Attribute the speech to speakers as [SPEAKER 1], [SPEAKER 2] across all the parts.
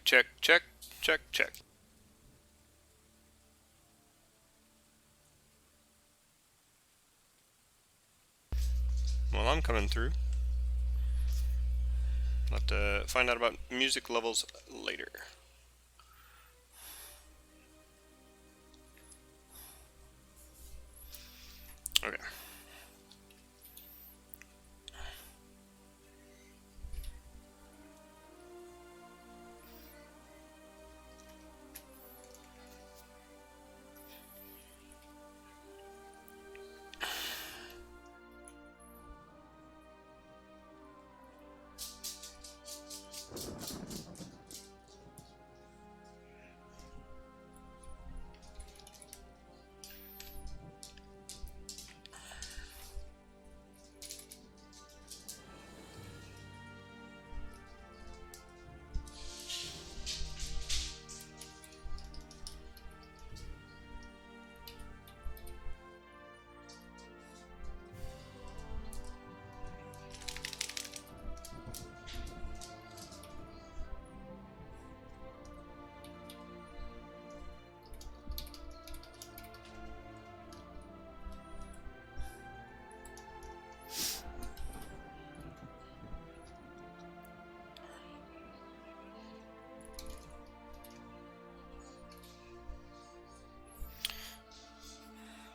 [SPEAKER 1] check, check, check, check. Well, I'm coming through. I'll have to find out about music levels later. Okay.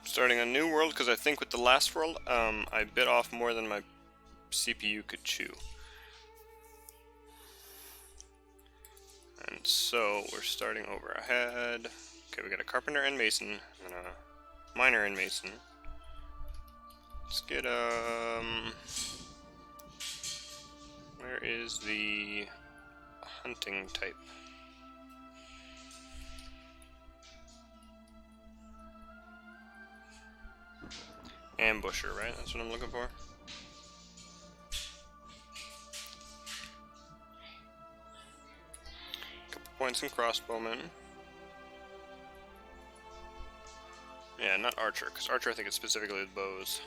[SPEAKER 1] Starting a new world because I think with the last world, I bit off more than my CPU could chew. And so we're starting over ahead. Okay, we got a carpenter and mason, and a miner and mason. Let's get where is the hunting type? Ambusher, right? That's what I'm looking for. Couple points in crossbowman. Yeah, not archer, because archer I think it's specifically with bows.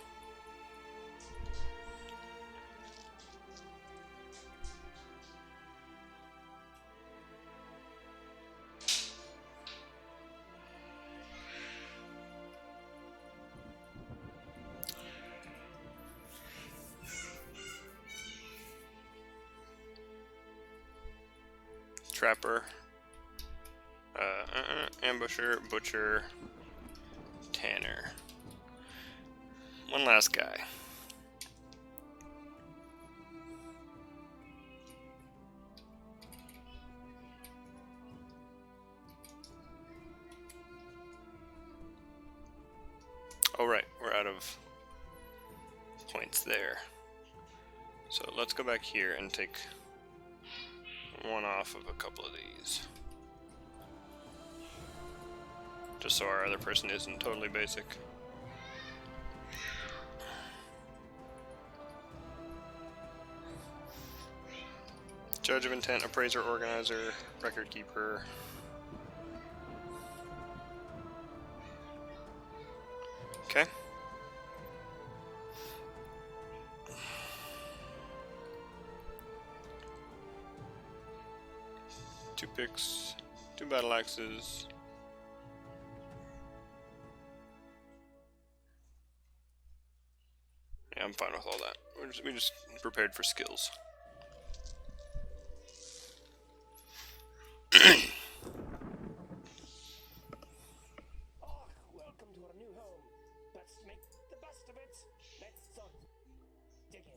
[SPEAKER 1] Trapper, ambusher, butcher, tanner. One last guy. Oh right, we're out of points there. So let's go back here and take one off of a couple of these. Just so our other person isn't totally basic. Judge of intent, appraiser, organizer, record keeper. Okay. Two picks, two battle axes. Yeah, I'm fine with all that. We just prepared for skills.
[SPEAKER 2] Welcome to our new home. Let's make the best of it. Let's start digging.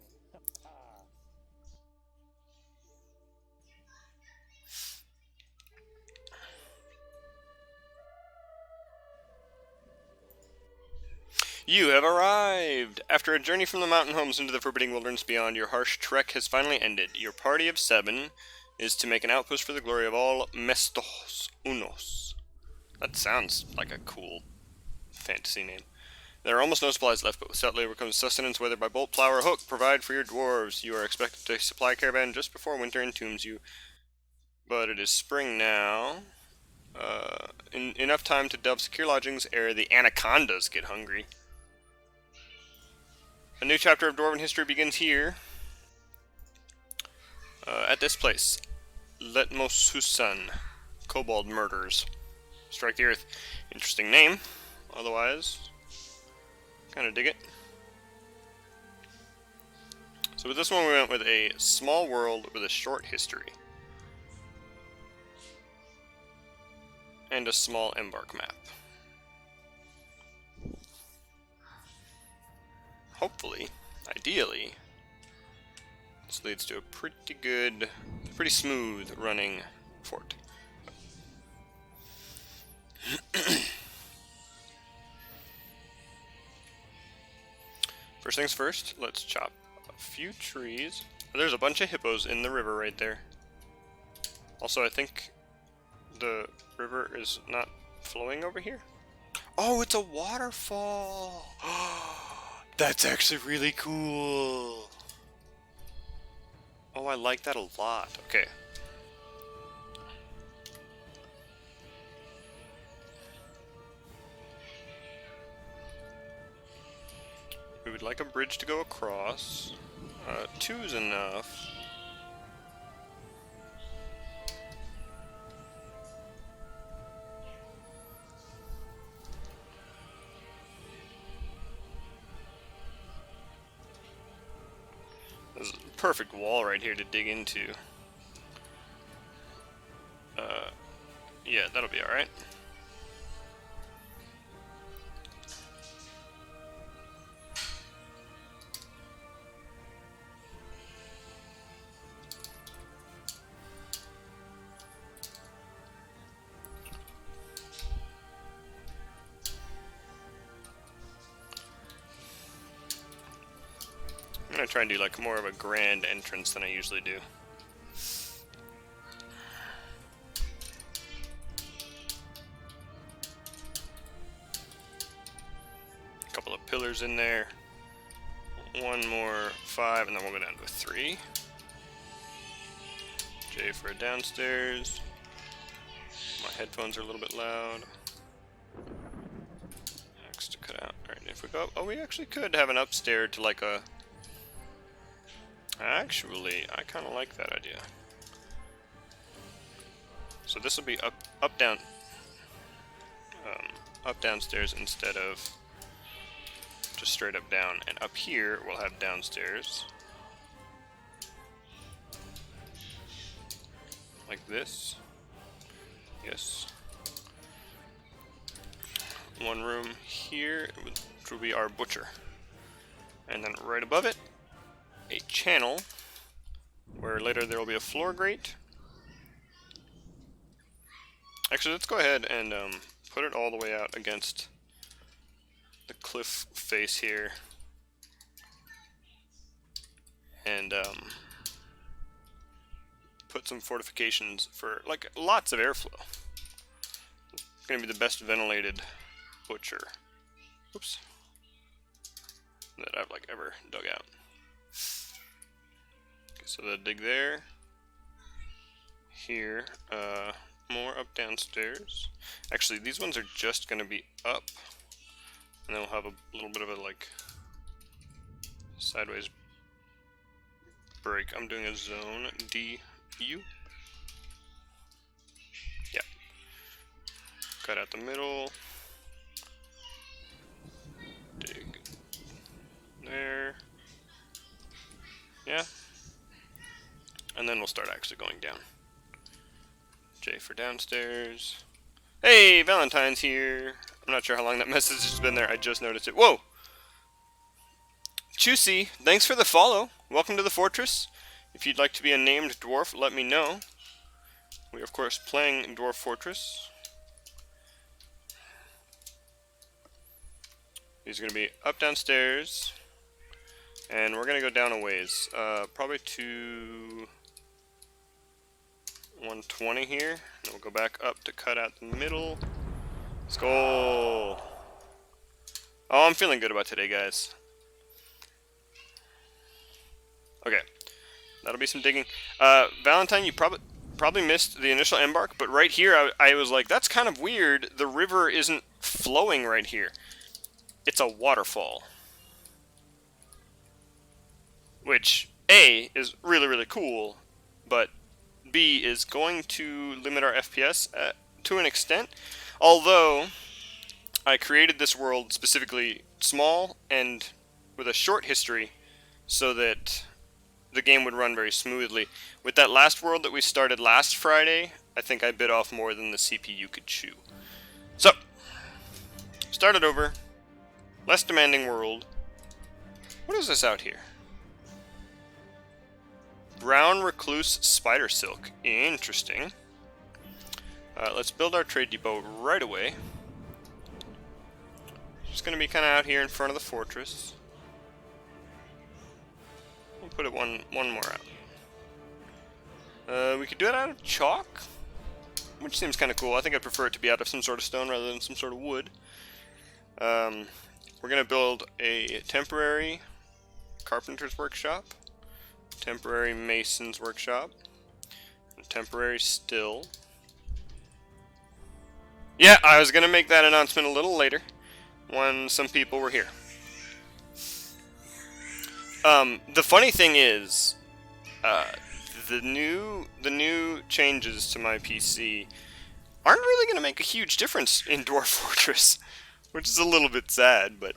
[SPEAKER 1] You have arrived! After a journey from the mountain homes into the forbidding wilderness beyond, your harsh trek has finally ended. Your party of 7 is to make an outpost for the glory of all Mestos Unos. That sounds like a cool fantasy name. There are almost no supplies left, but without labor comes sustenance, whether by bolt, plow, or hook. Provide for your dwarves. You are expected to supply caravan just before winter entombs you. But it is spring now. Enough time to delve secure lodgings ere the anacondas get hungry. A new chapter of Dwarven history begins here. At this place. Letmosusan. Kobold murders. Strike the earth. Interesting name. Otherwise, kind of dig it. So with this one we went with a small world with a short history. And a small embark map. Hopefully, ideally, this leads to a pretty smooth running fort. First things first, let's chop a few trees. There's a bunch of hippos in the river right there. Also, I think the river is not flowing over here. Oh, it's a waterfall! That's actually really cool! Oh, I like that a lot. Okay. We would like a bridge to go across. 2 is enough. There's a perfect wall right here to dig into. Yeah, that'll be alright. I'm gonna try and do like more of a grand entrance than I usually do. A couple of pillars in there. One more 5, and then we'll go down to a 3. J for downstairs. My headphones are a little bit loud. X to cut out. Alright, if we go up, oh, we actually could have an upstairs to like a... Actually, I kind of like that idea. So this will be up, down, up downstairs instead of just straight up down. And up here we'll have downstairs, like this. Yes. One room here, which will be our butcher, and then right above it, a channel where later there will be a floor grate. Actually, let's go ahead and put it all the way out against the cliff face here, and put some fortifications for like lots of airflow. It's gonna be the best ventilated butcher. Oops. That I've like ever dug out. Okay, so the dig there. Here, more up downstairs. Actually, these ones are just gonna be up, and then we'll have a little bit of a like sideways break. I'm doing a zone DU. Yeah. Cut out the middle. Dig there. Yeah. And then we'll start actually going down. J for downstairs. Hey, Valentine's here. I'm not sure how long that message has been there. I just noticed it. Whoa! Chusey, thanks for the follow. Welcome to the fortress. If you'd like to be a named dwarf, let me know. We are, of course, playing Dwarf Fortress. These are going to be up downstairs. And we're going to go down a ways. Probably to 120 here. And we'll go back up to cut out the middle. Let's go! Oh, I'm feeling good about today, guys. Okay. That'll be some digging. Valentine, you probably missed the initial embark, but right here I was like, that's kind of weird. The river isn't flowing right here. It's a waterfall. Which, A, is really, really cool, but B is going to limit our FPS to an extent, although I created this world specifically small and with a short history so that the game would run very smoothly. With that last world that we started last Friday, I think I bit off more than the CPU could chew. So, started over, less demanding world. What is this out here? Brown recluse spider silk. Interesting. Let's build our trade depot right away. Just gonna be kind of out here in front of the fortress. We'll put it one more out. We could do it out of chalk, which seems kind of cool. I think I'd prefer it to be out of some sort of stone rather than some sort of wood. We're gonna build a temporary carpenter's workshop, temporary mason's workshop, and temporary still. Yeah, I was gonna make that announcement a little later, when some people were here. The funny thing is, the new changes to my PC aren't really going to make a huge difference in Dwarf Fortress, which is a little bit sad, but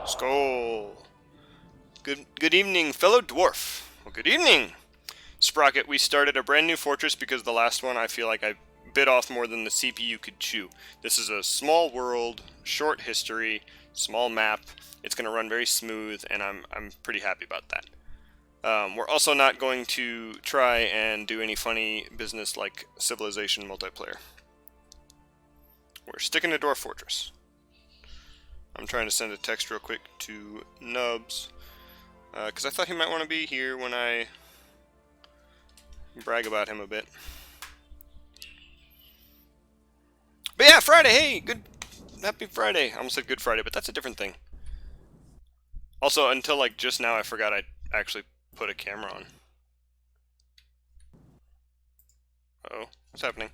[SPEAKER 1] Skull. Good evening, fellow dwarf. Well, good evening, Sprocket. We started a brand new fortress because the last one I feel like I bit off more than the CPU could chew. This is a small world, short history, small map. It's going to run very smooth, and I'm pretty happy about that. We're also not going to try and do any funny business like Civilization multiplayer. We're sticking to Dwarf Fortress. I'm trying to send a text real quick to Nubs, because I thought he might want to be here when I brag about him a bit. But yeah, Friday, hey, happy Friday. I almost said Good Friday, but that's a different thing. Also, until like just now, I forgot I actually put a camera on. Uh-oh, what's happening?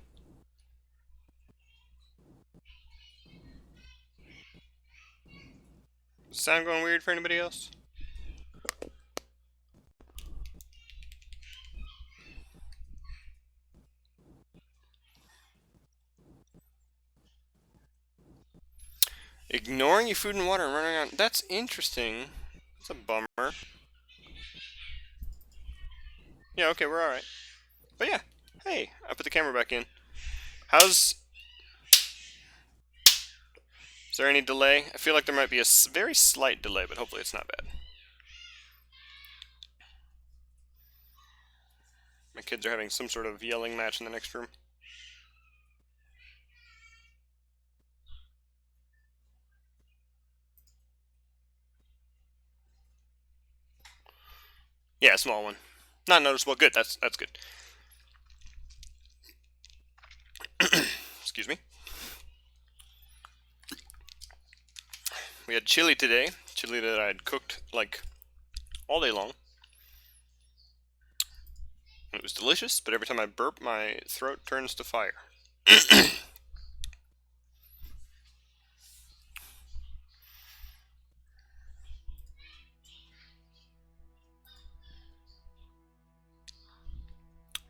[SPEAKER 1] Does the sound going weird for anybody else? Ignoring your food and water and running out. That's interesting. That's a bummer. Yeah, okay, we're alright. But yeah, hey, I put the camera back in. Is there any delay? I feel like there might be a very slight delay, but hopefully it's not bad. My kids are having some sort of yelling match in the next room. Yeah, small one. Not noticeable. Good. That's good. Excuse me. We had chili today. Chili that I had cooked like all day long. It was delicious, but every time I burp, my throat turns to fire.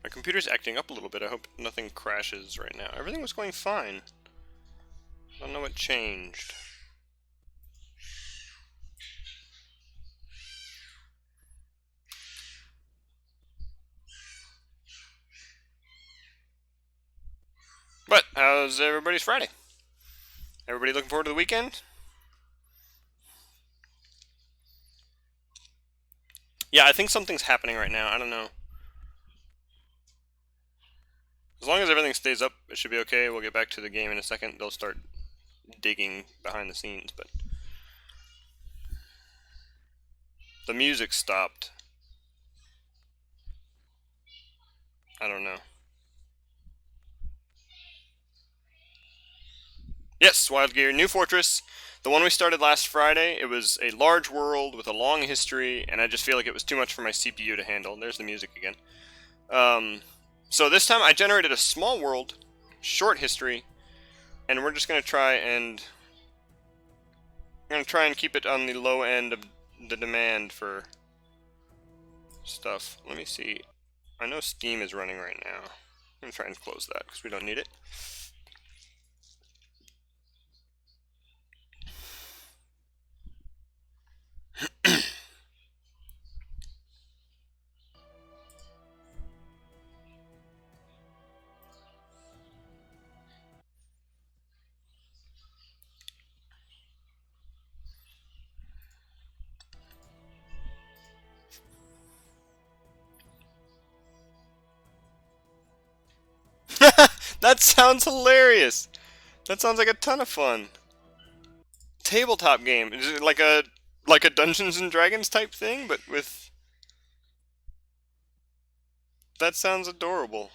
[SPEAKER 1] My computer's acting up a little bit. I hope nothing crashes right now. Everything was going fine. I don't know what changed. But how's everybody's Friday? Everybody looking forward to the weekend? Yeah, I think something's happening right now. I don't know. As long as everything stays up, it should be okay. We'll get back to the game in a second. They'll start digging behind the scenes, but the music stopped. I don't know. Yes, Wild Gear, new fortress. The one we started last Friday, it was a large world with a long history, and I just feel like it was too much for my CPU to handle. There's the music again. Um, so this time I generated a small world, short history, and we're just gonna try and keep it on the low end of the demand for stuff. Let me see. I know Steam is running right now. I'm gonna try and close that because we don't need it. That sounds hilarious. That sounds like a ton of fun. Tabletop game. Is it like a Dungeons and Dragons type thing, but with that sounds adorable.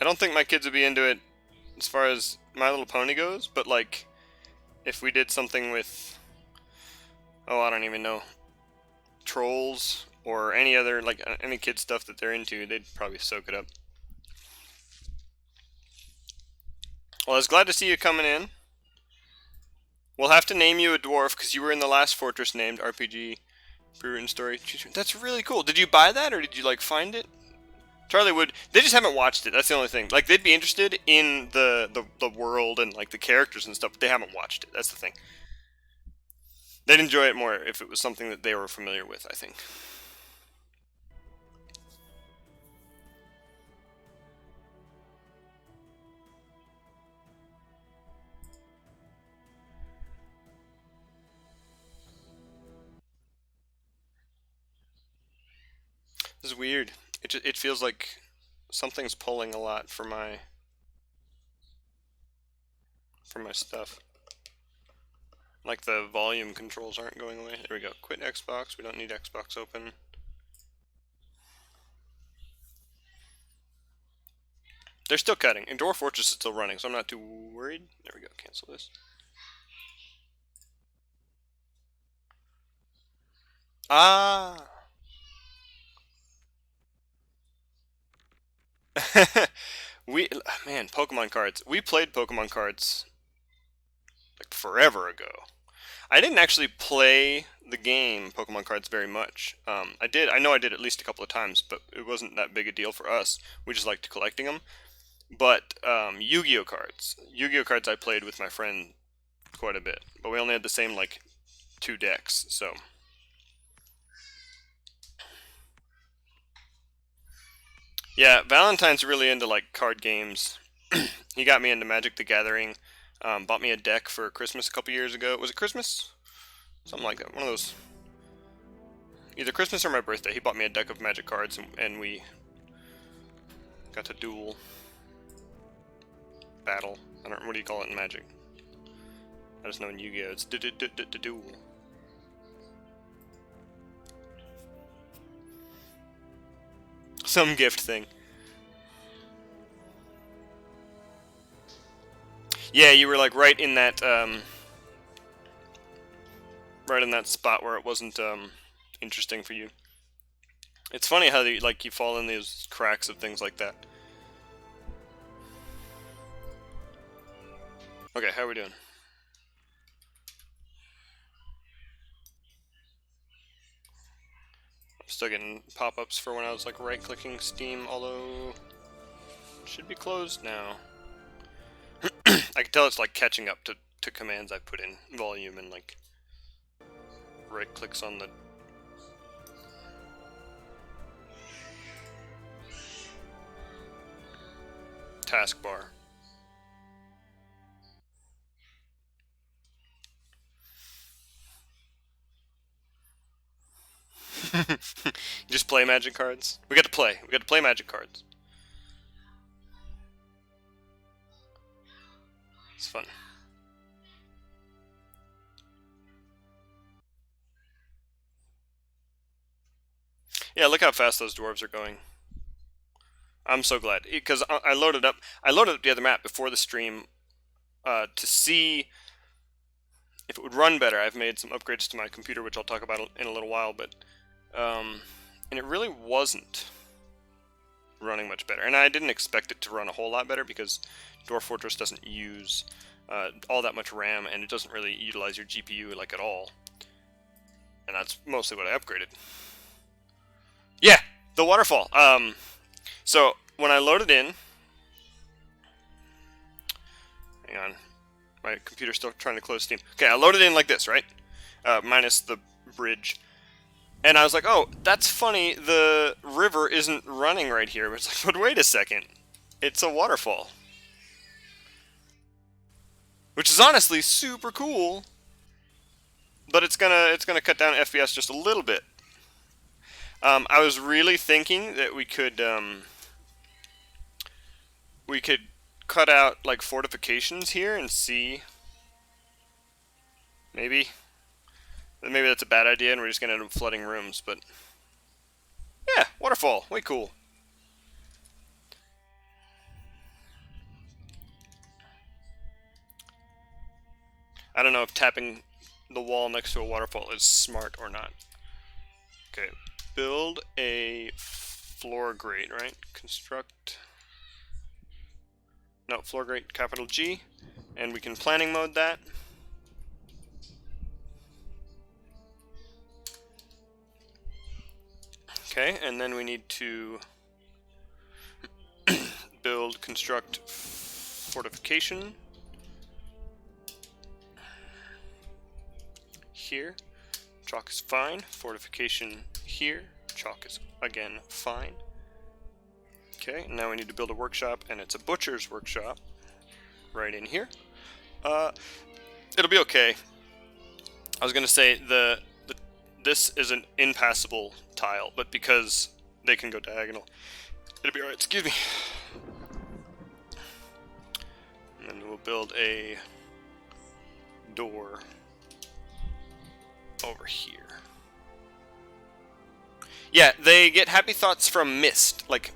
[SPEAKER 1] I don't think my kids would be into it as far as My Little Pony goes, but like if we did something with I don't even know, trolls or any other like any kid stuff that they're into, they'd probably soak it up. Well, I was glad to see you coming in. We'll have to name you a dwarf because you were in the last fortress named RPG Brewing Story. That's really cool. Did you buy that or did you like find it? Charlie would. They just haven't watched it. That's the only thing. Like they'd be interested in the world and like the characters and stuff, but they haven't watched it. That's the thing. They'd enjoy it more if it was something that they were familiar with, I think. This is weird. It feels like something's pulling a lot for my stuff. Like the volume controls aren't going away. There we go. Quit Xbox. We don't need Xbox open. They're still cutting. And Dwarf Fortress is still running, so I'm not too worried. There we go. Cancel this. Ah. we man, Pokemon cards. We played Pokemon cards like forever ago. I didn't actually play the game Pokemon cards very much. I did. I know I did at least a couple of times, but it wasn't that big a deal for us. We just liked collecting them. But Yu-Gi-Oh cards. Yu-Gi-Oh cards I played with my friend quite a bit, but we only had the same like two decks. So yeah, Valentine's really into like card games. He got me into Magic the Gathering. Bought me a deck for Christmas a couple years ago. Was it Christmas? Something like that. One of those. Either Christmas or my birthday. He bought me a deck of Magic cards, and we got to duel, battle. I don't. What do you call it in Magic? I just know in Yu-Gi-Oh it's duel. Some gift thing. Yeah, you were like right in that right in that spot where it wasn't interesting for you. It's funny how you fall in these cracks of things like that. Okay, how are we doing? I'm still getting pop-ups for when I was like right-clicking Steam, although it should be closed now. I can tell it's like catching up to commands I put in volume and like right clicks on the taskbar. Just play Magic cards. We got to play. We got to play Magic cards. It's fun. Yeah, look how fast those dwarves are going. I'm so glad, because I loaded up the other map before the stream to see if it would run better. I've made some upgrades to my computer, which I'll talk about in a little while, but and it really wasn't running much better. And I didn't expect it to run a whole lot better because Dwarf Fortress doesn't use all that much RAM, and it doesn't really utilize your GPU like at all. And that's mostly what I upgraded. Yeah, the waterfall. So when I loaded in, hang on, my computer's still trying to close Steam. Okay, I loaded in like this, right? Minus the bridge. And I was like, oh, that's funny, the river isn't running right here. But it's like, but wait a second, it's a waterfall. Which is honestly super cool. But it's gonna cut down FPS just a little bit. I was really thinking that we could cut out like fortifications here and see. Maybe that's a bad idea and we're just gonna end up flooding rooms, but yeah, waterfall, way cool. I don't know if tapping the wall next to a waterfall is smart or not. Okay, build a floor grate, right? Construct. No, floor grate, capital G. And we can planning mode that. Okay, and then we need to build, construct fortification. Here. Chalk is fine. Fortification here. Chalk is, again, fine. Okay, now we need to build a workshop, and it's a butcher's workshop right in here. It'll be okay. I was gonna say this is an impassable tile, but because they can go diagonal, it'll be alright. Excuse me. And then we'll build a door over here. Yeah, they get happy thoughts from mist, like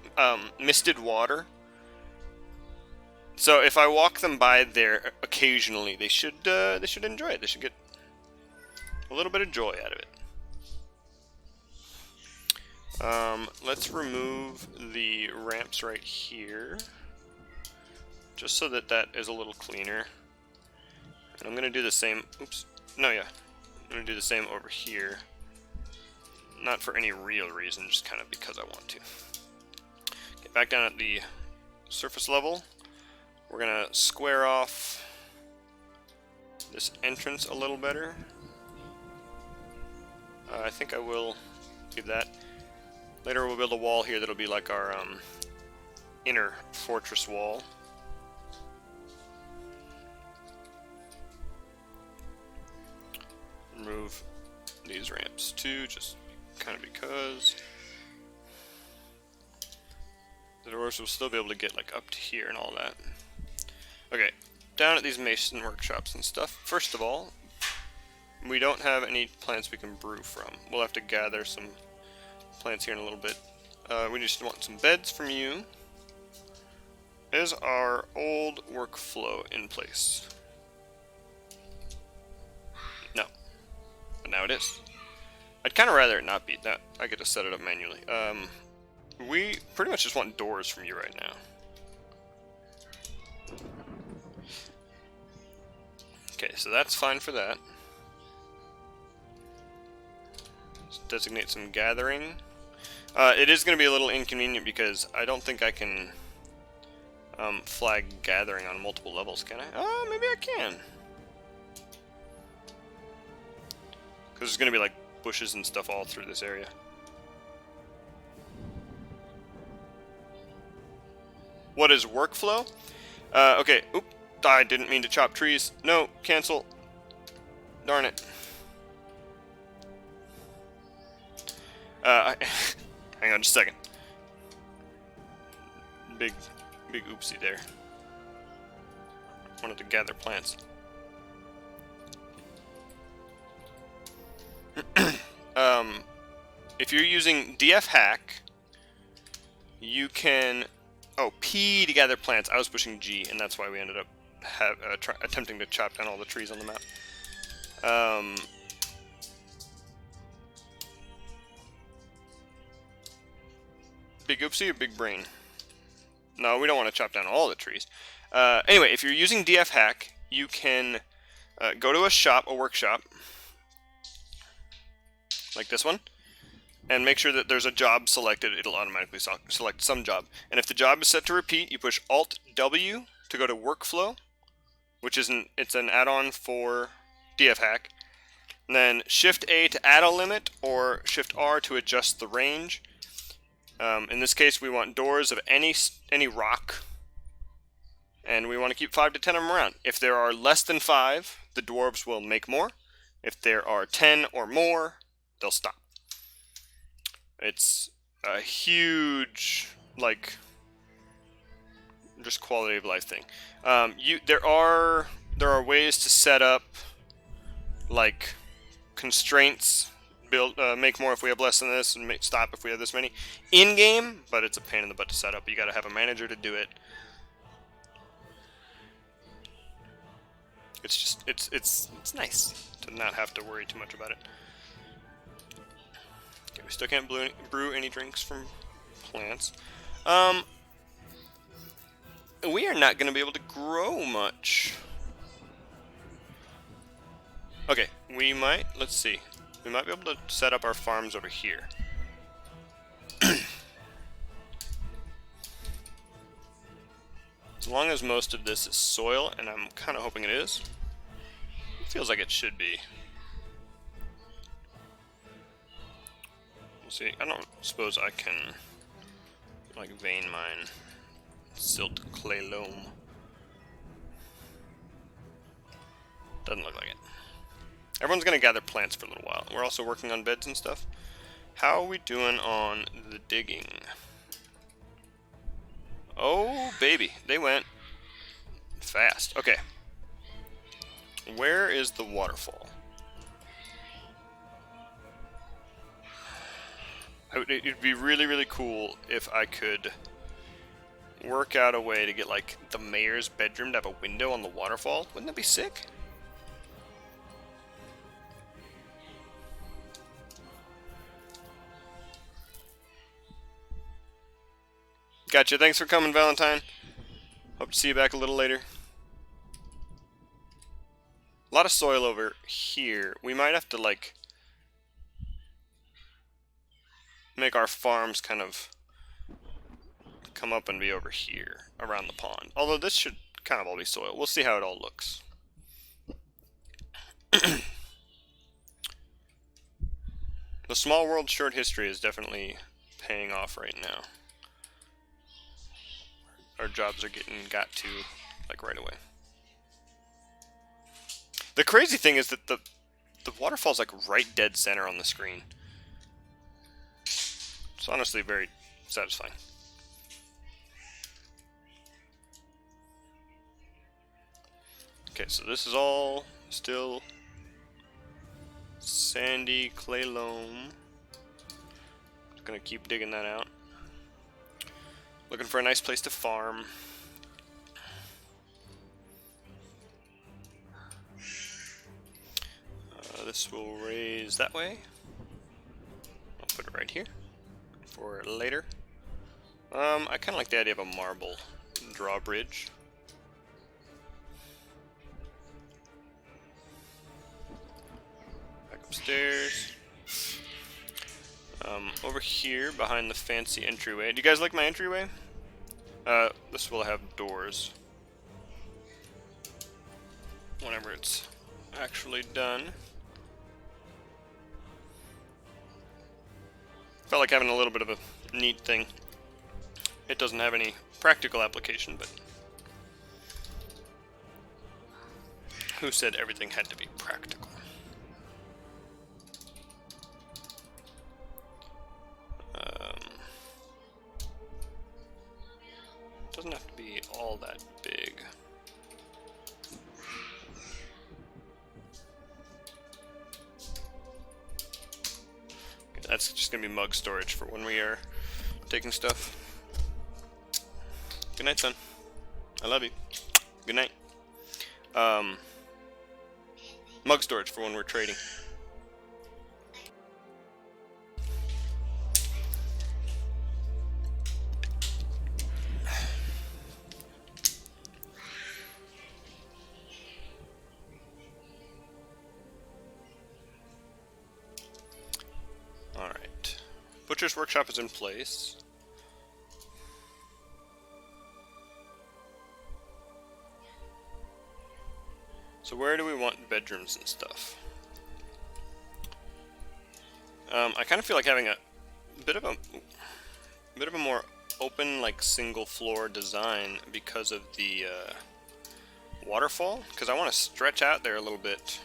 [SPEAKER 1] misted water. So if I walk them by there occasionally, they should enjoy it. They should get a little bit of joy out of it. Let's remove the ramps right here, just so that is a little cleaner. And I'm gonna do the same. Oops. No, yeah. I'm gonna do the same over here. Not for any real reason, just kind of because I want to. Get back down at the surface level. We're gonna square off this entrance a little better. I think I will do that. Later we'll build a wall here that'll be like our inner fortress wall. Remove these ramps too, just kind of because. The doors will still be able to get like up to here and all that. Okay, down at these mason workshops and stuff. First of all, we don't have any plants we can brew from. We'll have to gather some plants here in a little bit. We just want some beds from you. Is our old workflow in place? No. But now it is. I'd kind of rather it not be. That I get to set it up manually. We pretty much just want doors from you right now. Okay, so that's fine for that. Let's designate some gathering. It is going to be a little inconvenient because I don't think I can flag gathering on multiple levels, can I? Oh, maybe I can. Because there's going to be like bushes and stuff all through this area. What is workflow? Okay, oop, I didn't mean to chop trees. No, cancel. Darn it. Hang on just a second. Big oopsie there. Wanted to gather plants. If if you're using DF hack, you can... Oh, P to gather plants. I was pushing G, and that's why we ended up attempting to chop down all the trees on the map. Big oopsie or big brain? No, we don't want to chop down all the trees. Anyway, if you're using DF hack, you can go to a workshop, like this one, and make sure that there's a job selected. It'll automatically select some job. And if the job is set to repeat, you push Alt-W to go to Workflow, which is it's an add-on for DF hack. And then Shift-A to add a limit, or Shift-R to adjust the range. In this case, we want doors of any rock, and we want to keep 5 to 10 of them around. If there are less than 5, the dwarves will make more. If there are 10 or more, they'll stop. It's a huge, like, just quality of life thing. There are ways to set up, like, constraints. Make more if we have less than this, and stop if we have this many in game, but it's a pain in the butt to set up. You got to have a manager to do it. It's just it's nice to not have to worry too much about it. Okay, we still can't brew any drinks from plants. We are not going to be able to grow much. Okay, we might. Let's see. We might be able to set up our farms over here. As long as most of this is soil, and I'm kind of hoping it is. It feels like it should be. We'll see. I don't suppose I can, like, vein mine silt clay loam. Doesn't look like it. Everyone's going to gather plants for a little while. We're also working on beds and stuff. How are we doing on the digging? Oh, baby. They went fast. Okay. Where is the waterfall? It'd be really, really cool if I could work out a way to get, like, the mayor's bedroom to have a window on the waterfall. Wouldn't that be sick? Gotcha. Thanks for coming, Valentine. Hope to see you back a little later. A lot of soil over here. We might have to, like, make our farms kind of come up and be over here, around the pond. Although this should kind of all be soil. We'll see how it all looks. The Small World short history is definitely paying off right now. Our jobs are got to, like, right away. The crazy thing is that the waterfall's, like, right dead center on the screen. It's honestly very satisfying. Okay, so this is all still sandy clay loam. Just gonna keep digging that out. Looking for a nice place to farm. This will raise that way. I'll put it right here for later. I kind of like the idea of a marble drawbridge. Back upstairs. Over here, behind the fancy entryway. Do you guys like my entryway? This will have doors. Whenever it's actually done. Felt like having a little bit of a neat thing. It doesn't have any practical application, but who said everything had to be practical? Doesn't have to be all that big. Okay, that's just gonna be mug storage for when we are taking stuff. Good night, son. I love you. Good night. Mug storage for when we're trading. Alright. Butcher's workshop is in place. So where do we want bedrooms and stuff? I kind of feel like having a bit of a more open, like single floor design because of the waterfall. Because I want to stretch out there a little bit.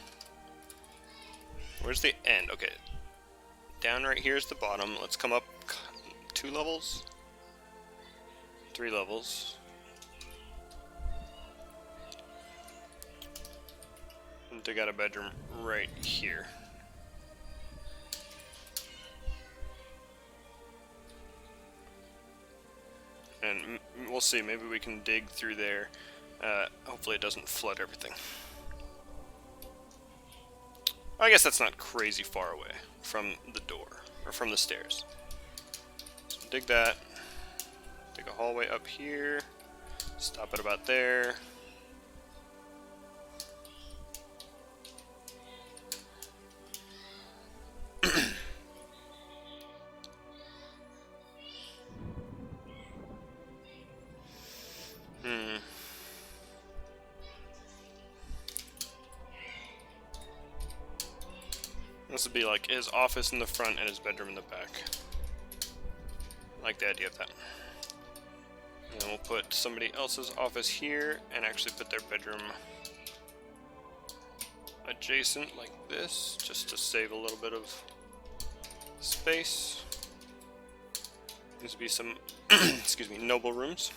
[SPEAKER 1] Where's the end? Okay, down right here is the bottom. Let's come up 2 levels, 3 levels. And dig out a bedroom right here. And we'll see, maybe we can dig through there. Hopefully it doesn't flood everything. I guess that's not crazy far away from the door, or from the stairs. So dig that. Dig a hallway up here. Stop it about there. This would be like his office in the front and his bedroom in the back. I like the idea of that. And then we'll put somebody else's office here and actually put their bedroom adjacent like this, just to save a little bit of space. Needs to be some, excuse me, noble rooms.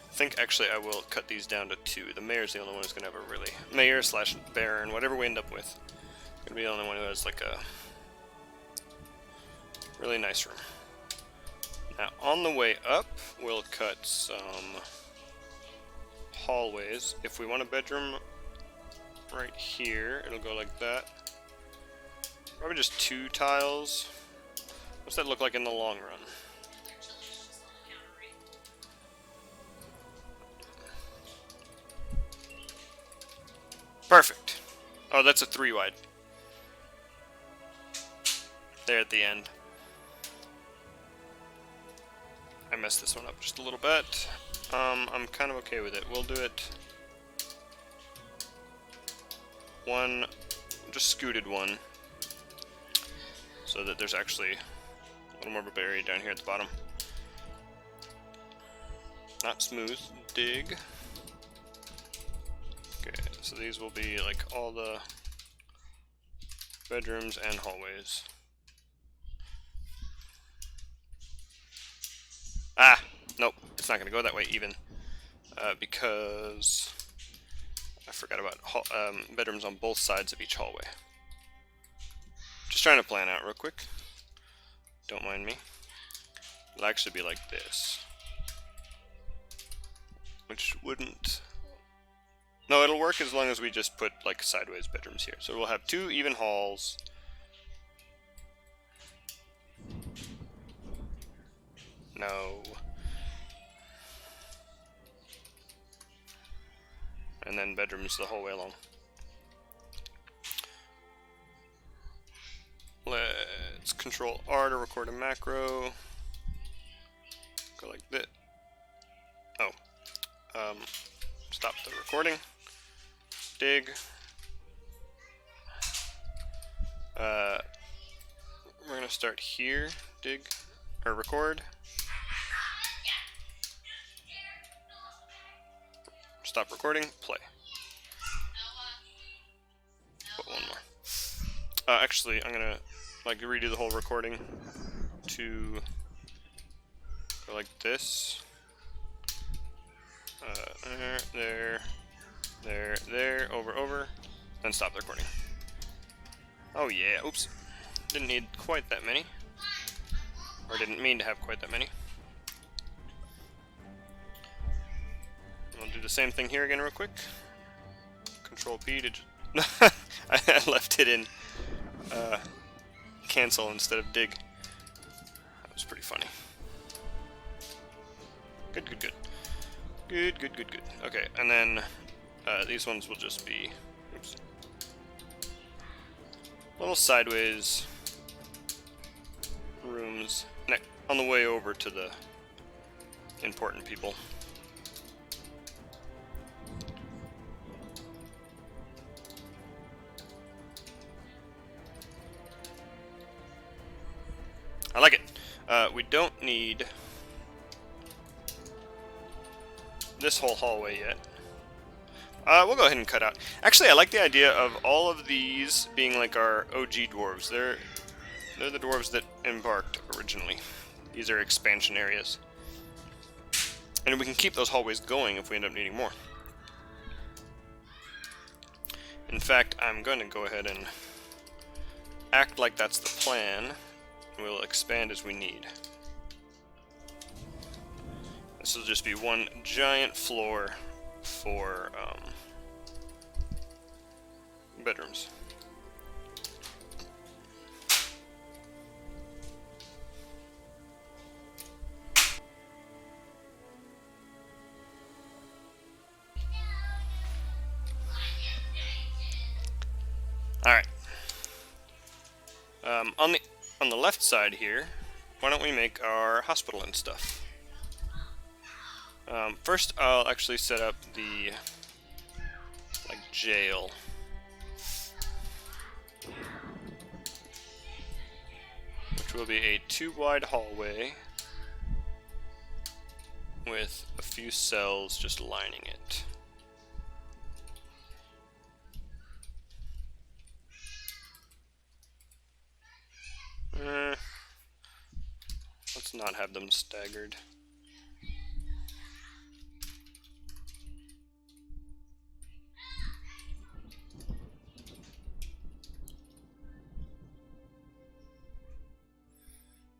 [SPEAKER 1] I think actually I will cut these down to 2. The mayor's the only one who's going to have a really... Mayor / baron, whatever we end up with. Going to be the only one who has like a really nice room. Now on the way up, we'll cut some hallways. If we want a bedroom right here, it'll go like that. Probably just 2 tiles. What's that look like in the long run? Perfect. Oh, that's a 3 wide. There at the end. I messed this one up just a little bit. I'm kind of okay with it. We'll do it 1, just scooted 1, so that there's actually a little more of a barrier down here at the bottom. Not smooth. Dig. Okay, so these will be like all the bedrooms and hallways. Ah, nope, it's not going to go that way even, because I forgot about bedrooms on both sides of each hallway. Just trying to plan out real quick. Don't mind me. It'll actually be like this, which wouldn't... No, it'll work as long as we just put like sideways bedrooms here. So we'll have 2 even halls. No. And then bedrooms the whole way along. Let's Control R to record a macro. Go like this. Oh. Stop the recording. Dig. We're gonna start here. Dig. Or record. Stop recording. Play. Put 1 more. Actually, I'm gonna like redo the whole recording to go like this. There, over. and stop the recording. Oh yeah, oops. Didn't need quite that many. Or didn't mean to have quite that many. I'll do the same thing here again real quick. Control P to I left it in cancel instead of dig. That was pretty funny. Good, good, good. Good, good, good, good. Okay, and then these ones will just be, oops, little sideways rooms on the way over to the important people. I like it. We don't need this whole hallway yet. We'll go ahead and cut out. Actually, I like the idea of all of these being like our OG dwarves. They're the dwarves that embarked originally. These are expansion areas. And we can keep those hallways going if we end up needing more. In fact, I'm going to go ahead and act like that's the plan. We'll expand as we need. This will just be one giant floor for bedrooms. All right. On the left side here, why don't we make our hospital and stuff? First, I'll actually set up the jail. Which will be a 2-wide hallway with a few cells just lining it. Let's not have them staggered.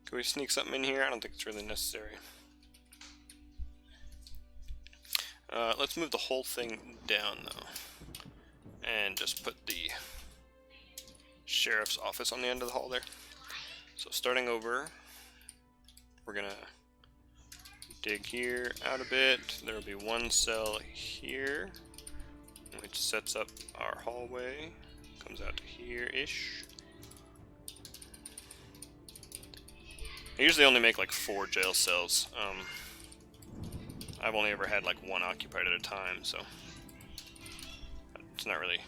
[SPEAKER 1] Can we sneak something in here? I don't think it's really necessary. Let's move the whole thing down though, and just put the sheriff's office on the end of the hall there. So starting over, we're gonna dig here out a bit. There will be one cell here, which sets up our hallway. Comes out to here-ish. I usually only make like 4 jail cells. I've only ever had like 1 occupied at a time, so it's not really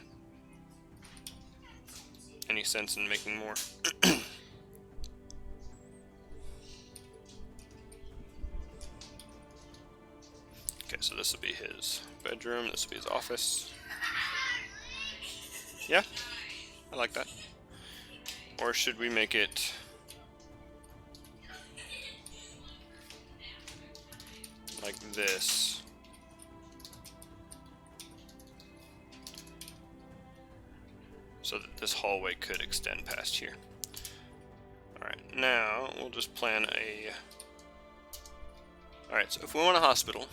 [SPEAKER 1] any sense in making more. Okay, so this will be his bedroom, this will be his office. Yeah, I like that. Or should we make it like this? So that this hallway could extend past here. Alright, now we'll just plan a... Alright, so if we want a hospital,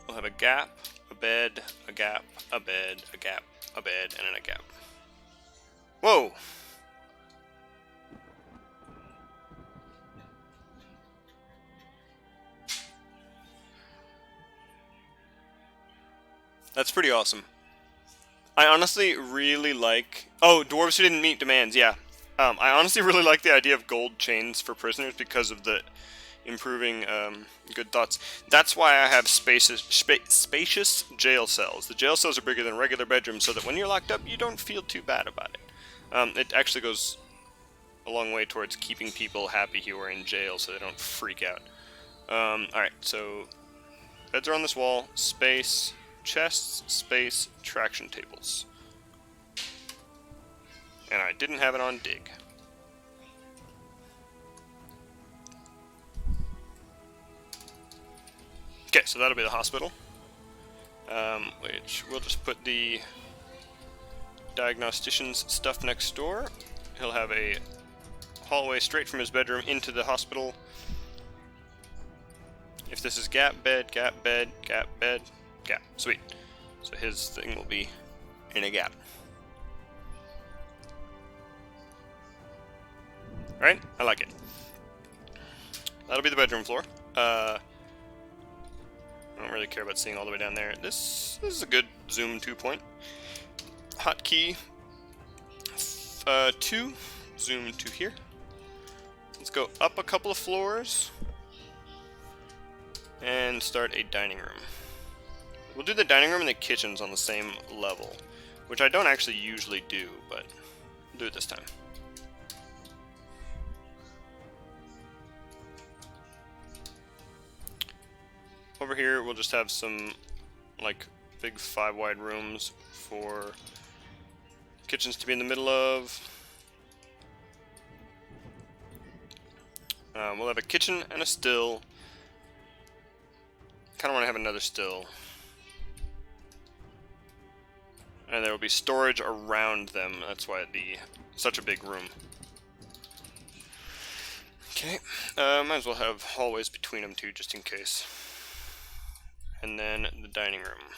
[SPEAKER 1] we'll have a gap, a bed, a gap, a bed, a gap, a bed, and then a gap. Whoa! That's pretty awesome. I honestly really like... Oh, dwarves who didn't meet demands, yeah. I honestly really like the idea of gold chains for prisoners because of the improving good thoughts. That's why I have spacious jail cells. The jail cells are bigger than regular bedrooms so that when you're locked up, you don't feel too bad about it. It actually goes a long way towards keeping people happy who are in jail so they don't freak out. Alright, so beds are on this wall, space... chests, space, traction tables. And I didn't have it on dig. Okay, so that'll be the hospital. Which we'll just put the diagnostician's stuff next door. He'll have a hallway straight from his bedroom into the hospital. If this is gap bed, gap bed, gap bed, gap. Sweet. So his thing will be in a gap. Right? I like it. That'll be the bedroom floor. I don't really care about seeing all the way down there. This is a good zoom 2 point. Hotkey 2, zoom to here. Let's go up a couple of floors and start a dining room. We'll do the dining room and the kitchens on the same level, which I don't actually usually do, but I'll do it this time. Over here, we'll just have some, like, big 5 wide rooms for kitchens to be in the middle of. We'll have a kitchen and a still. Kind of want to have another still. And there will be storage around them. That's why it'd be such a big room. Okay, might as well have hallways between them too, just in case. And then the dining room.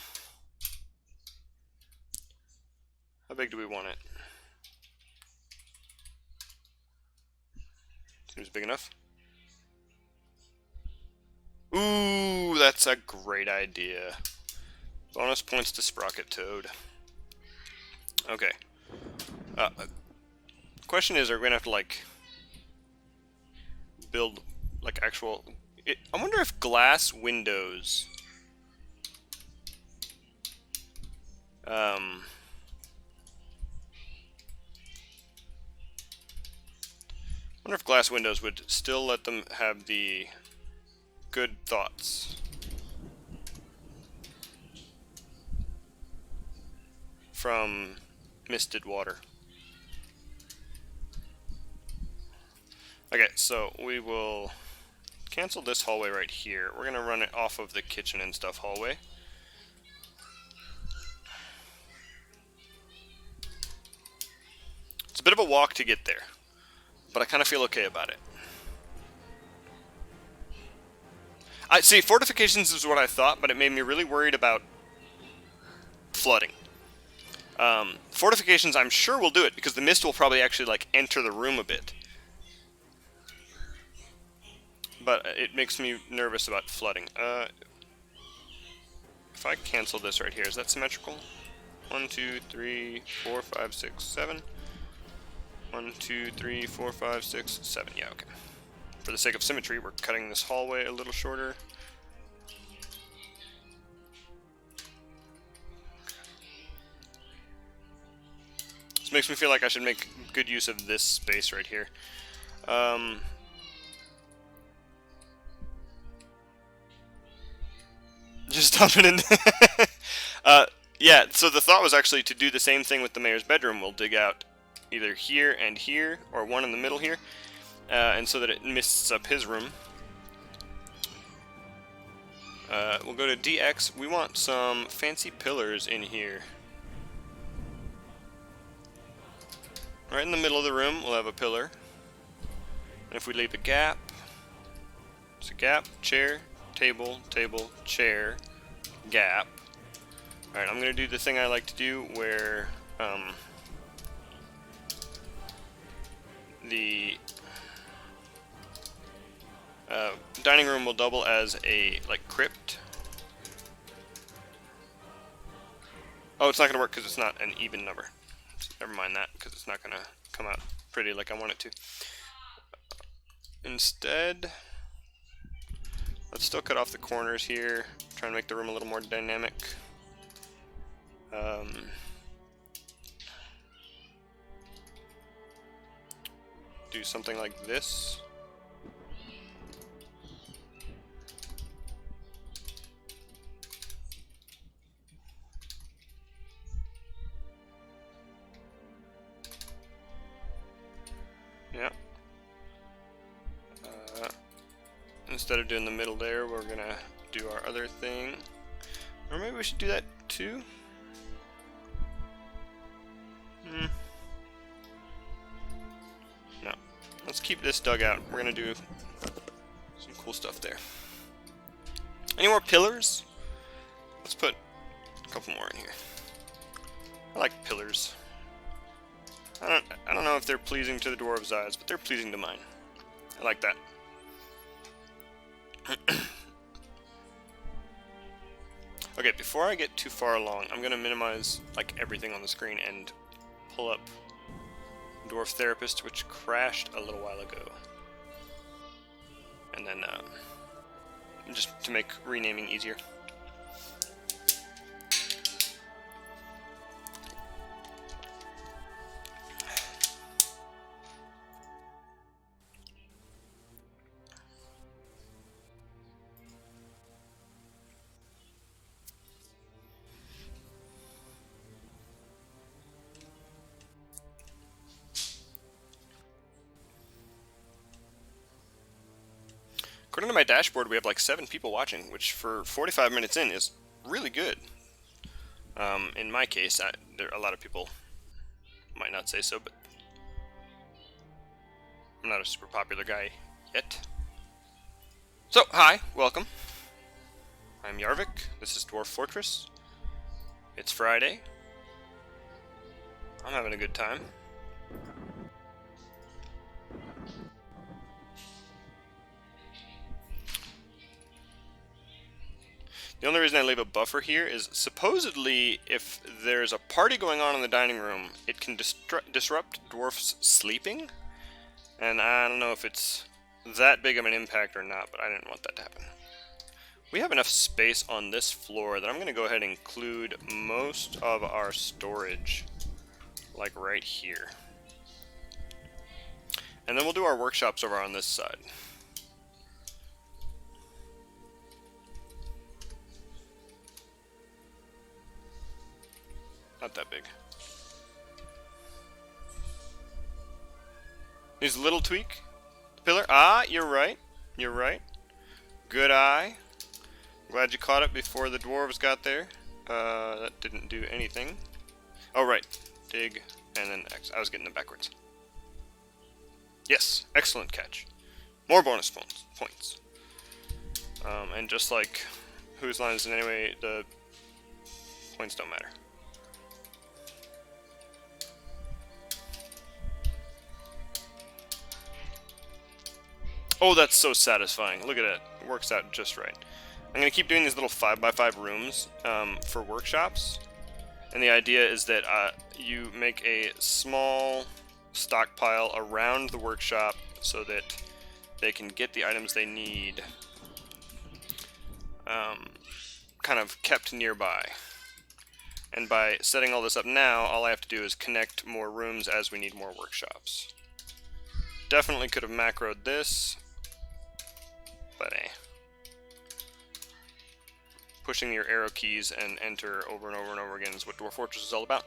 [SPEAKER 1] How big do we want it? Seems big enough. Ooh, that's a great idea. Bonus points to Sprocket Toad. Okay. Question is, are we gonna have to, like, build, like, actual... I wonder if glass windows... I wonder if glass windows would still let them have the good thoughts from misted water. Okay, so we will cancel this hallway right here. We're gonna run it off of the kitchen and stuff hallway. It's a bit of a walk to get there, but I kind of feel okay about it. I see, fortifications is what I thought, but it made me really worried about flooding. Fortifications, I'm sure will do it, because the mist will probably actually, like, enter the room a bit. But it makes me nervous about flooding. If I cancel this right here, is that symmetrical? 1, 2, 3, 4, 5, 6, 7. 1, 2, 3, 4, 5, 6, 7. Yeah, okay. For the sake of symmetry, we're cutting this hallway a little shorter. This makes me feel like I should make good use of this space right here. Just dump it in. Yeah, so the thought was actually to do the same thing with the mayor's bedroom. We'll dig out either here and here, or one in the middle here, and so that it mists up his room. We'll go to DX. We want some fancy pillars in here. Right in the middle of the room, we'll have a pillar. And if we leave a gap, it's a gap, chair, table, table, chair, gap. Alright, I'm going to do the thing I like to do where the dining room will double as a, like, crypt. Oh, it's not going to work because it's not an even number. So never mind that, because it's not going to come out pretty like I want it to. Instead, let's still cut off the corners here, try and make the room a little more dynamic. Do something like this. Yeah. Instead of doing the middle there, we're gonna do our other thing. Or maybe we should do that too? No. Let's keep this dugout. We're gonna do some cool stuff there. Any more pillars? Let's put a couple more in here. I like pillars. I don't know if they're pleasing to the dwarves' eyes, but they're pleasing to mine. I like that. Okay, before I get too far along, I'm gonna minimize like everything on the screen and pull up Dwarf Therapist, which crashed a little while ago. And then just to make renaming easier. According to my dashboard, we have like 7 people watching, which for 45 minutes in is really good. In my case, there a lot of people might not say so, but I'm not a super popular guy yet. So, hi, welcome. I'm Yarvik. This is Dwarf Fortress. It's Friday. I'm having a good time. The only reason I leave a buffer here is supposedly if there's a party going on in the dining room, it can disrupt dwarfs sleeping. And I don't know if it's that big of an impact or not, but I didn't want that to happen. We have enough space on this floor that I'm going to go ahead and include most of our storage, like right here. And then we'll do our workshops over on this side. Not that big. Needs a little tweak. Pillar. Ah, you're right. You're right. Good eye. Glad you caught it before the dwarves got there. That didn't do anything. Oh, right. Dig, and then X. I was getting them backwards. Yes, excellent catch. More bonus points. And just like whose line is in anyway, the points don't matter. Oh, that's so satisfying. Look at it. It works out just right. I'm going to keep doing these little 5x5 rooms for workshops. And the idea is that you make a small stockpile around the workshop so that they can get the items they need kind of kept nearby. And by setting all this up now, all I have to do is connect more rooms as we need more workshops. Definitely could have macroed this, but pushing your arrow keys and enter over and over and over again is what Dwarf Fortress is all about.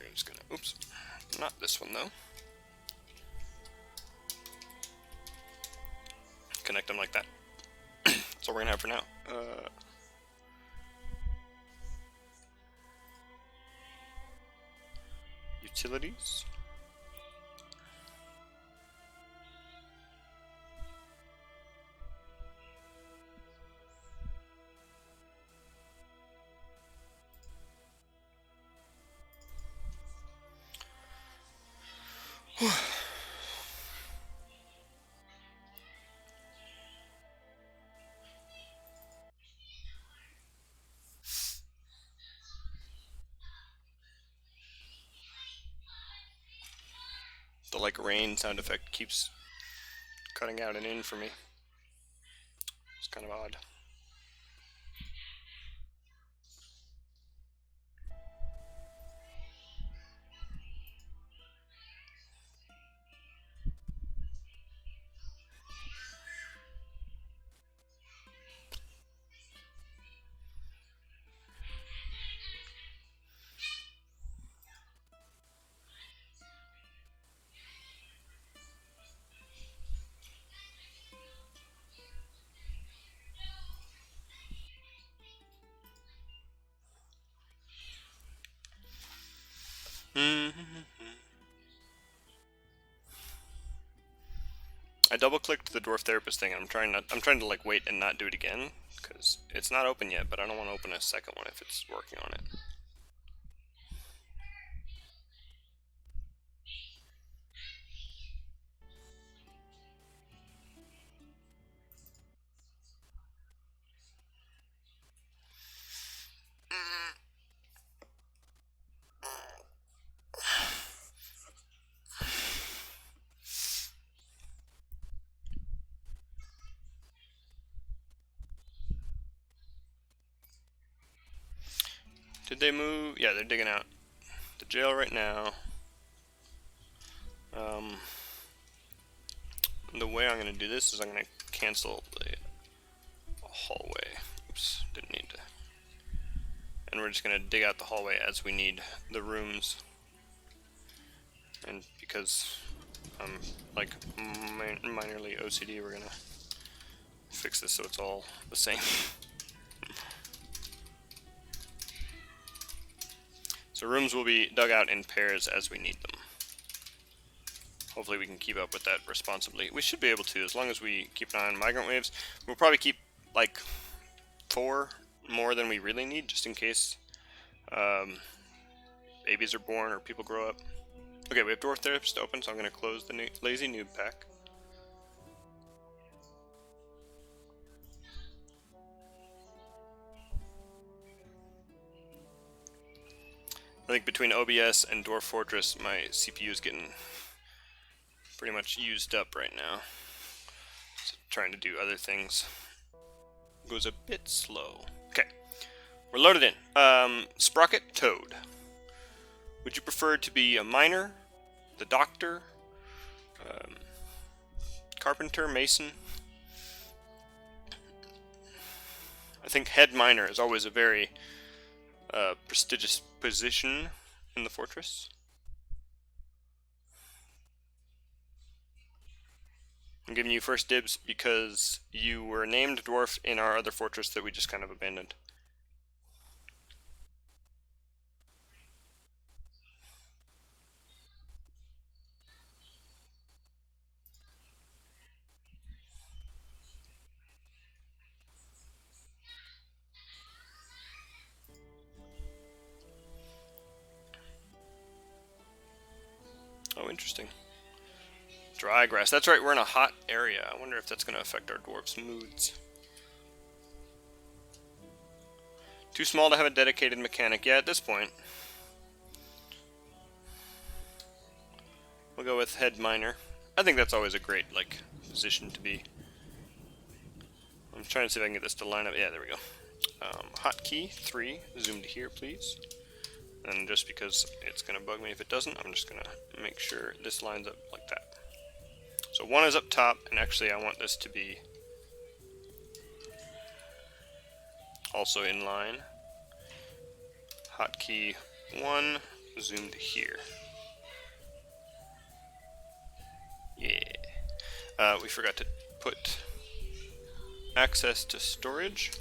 [SPEAKER 1] We're just gonna, oops, not this one though. Connect them like that. That's all we're gonna have for now. Utilities. The like rain sound effect keeps cutting out and in for me. It's kind of odd. I double clicked the Dwarf Therapist thing, and I'm trying to like wait and not do it again because it's not open yet, but I don't want to open a second one if it's working on it. Did they move? Yeah, they're digging out the jail right now. The way I'm going to do this is I'm going to cancel the hallway. Oops, didn't need to. And we're just going to dig out the hallway as we need the rooms. And because I'm like minorly OCD, we're going to fix this so it's all the same. So rooms will be dug out in pairs as we need them. Hopefully we can keep up with that responsibly. We should be able to, as long as we keep an eye on migrant waves. We'll probably keep like 4 more than we really need, just in case babies are born or people grow up. Okay, we have Dwarf Therapist open, so I'm going to close the Lazy Noob pack. I think between OBS and Dwarf Fortress, my CPU is getting pretty much used up right now. So trying to do other things goes a bit slow. Okay, we're loaded in. Sprocket Toad. Would you prefer to be a miner, the doctor, carpenter, mason? I think head miner is always a very prestigious position in the fortress. I'm giving you first dibs because you were named dwarf in our other fortress that we just kind of abandoned. Oh, interesting. Dry grass. That's right, we're in a hot area. I wonder if that's going to affect our dwarves' moods. Too small to have a dedicated mechanic. Yeah, at this point. We'll go with head miner. I think that's always a great, like, position to be. I'm trying to see if I can get this to line up. Yeah, there we go. Hotkey 3. Zoom to here, please. And just because it's going to bug me if it doesn't, I'm just going to make sure this lines up like that. So 1 is up top, and actually I want this to be also in line. Hotkey 1, zoom to here. Yeah. We forgot to put access to storage.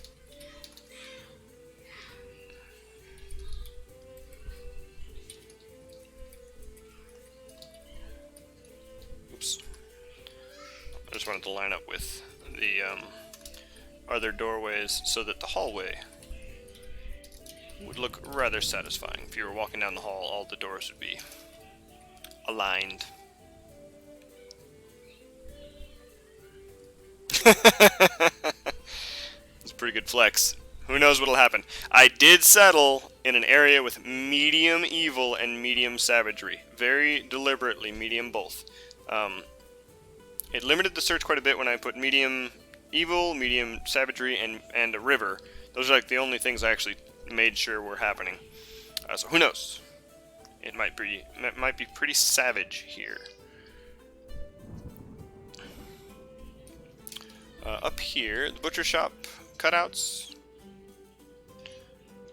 [SPEAKER 1] Oops. I just wanted to line up with the other doorways so that the hallway would look rather satisfying. If you were walking down the hall, all the doors would be aligned. It's a pretty good flex. Who knows what'll happen. I did settle in an area with medium evil and medium savagery. Very deliberately, medium both. It limited the search quite a bit when I put medium evil, medium savagery, and a river. Those are like the only things I actually made sure were happening. So who knows? It might be pretty savage here. Up here, the butcher shop cutouts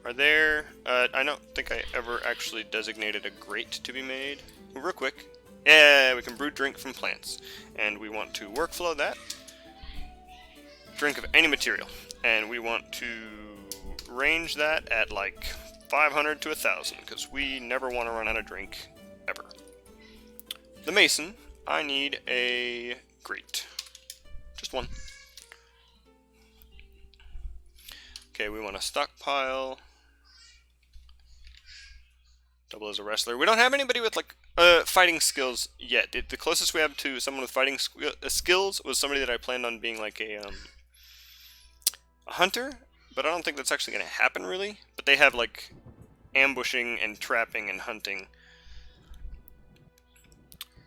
[SPEAKER 1] are there. I don't think I ever actually designated a grate to be made. Real quick. Yeah, we can brew drink from plants. And we want to workflow that. Drink of any material. And we want to range that at like 500 to 1,000, because we never want to run out of drink, ever. The mason, I need a grate. Just one. Okay, we want a stockpile. Double as a wrestler. We don't have anybody with, like, fighting skills yet. The closest we have to someone with fighting skills was somebody that I planned on being, like, a hunter, but I don't think that's actually going to happen, really. But they have, like, ambushing and trapping and hunting,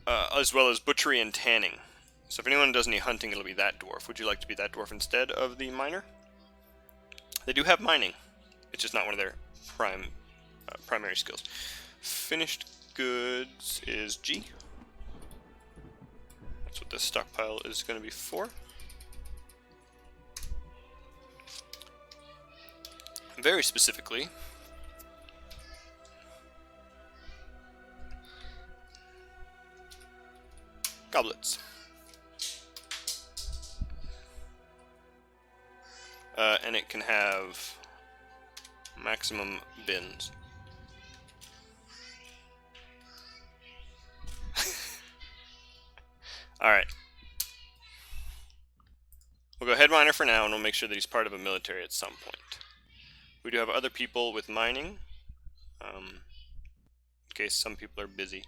[SPEAKER 1] as well as butchery and tanning. So if anyone does any hunting, it'll be that dwarf. Would you like to be that dwarf instead of the miner? They do have mining. It's just not one of their primary skills. Finished goods is G. That's what this stockpile is going to be for. Very specifically, goblets. And it can have maximum bins. Alright. We'll go head miner for now, and we'll make sure that he's part of a military at some point. We do have other people with mining, in case some people are busy.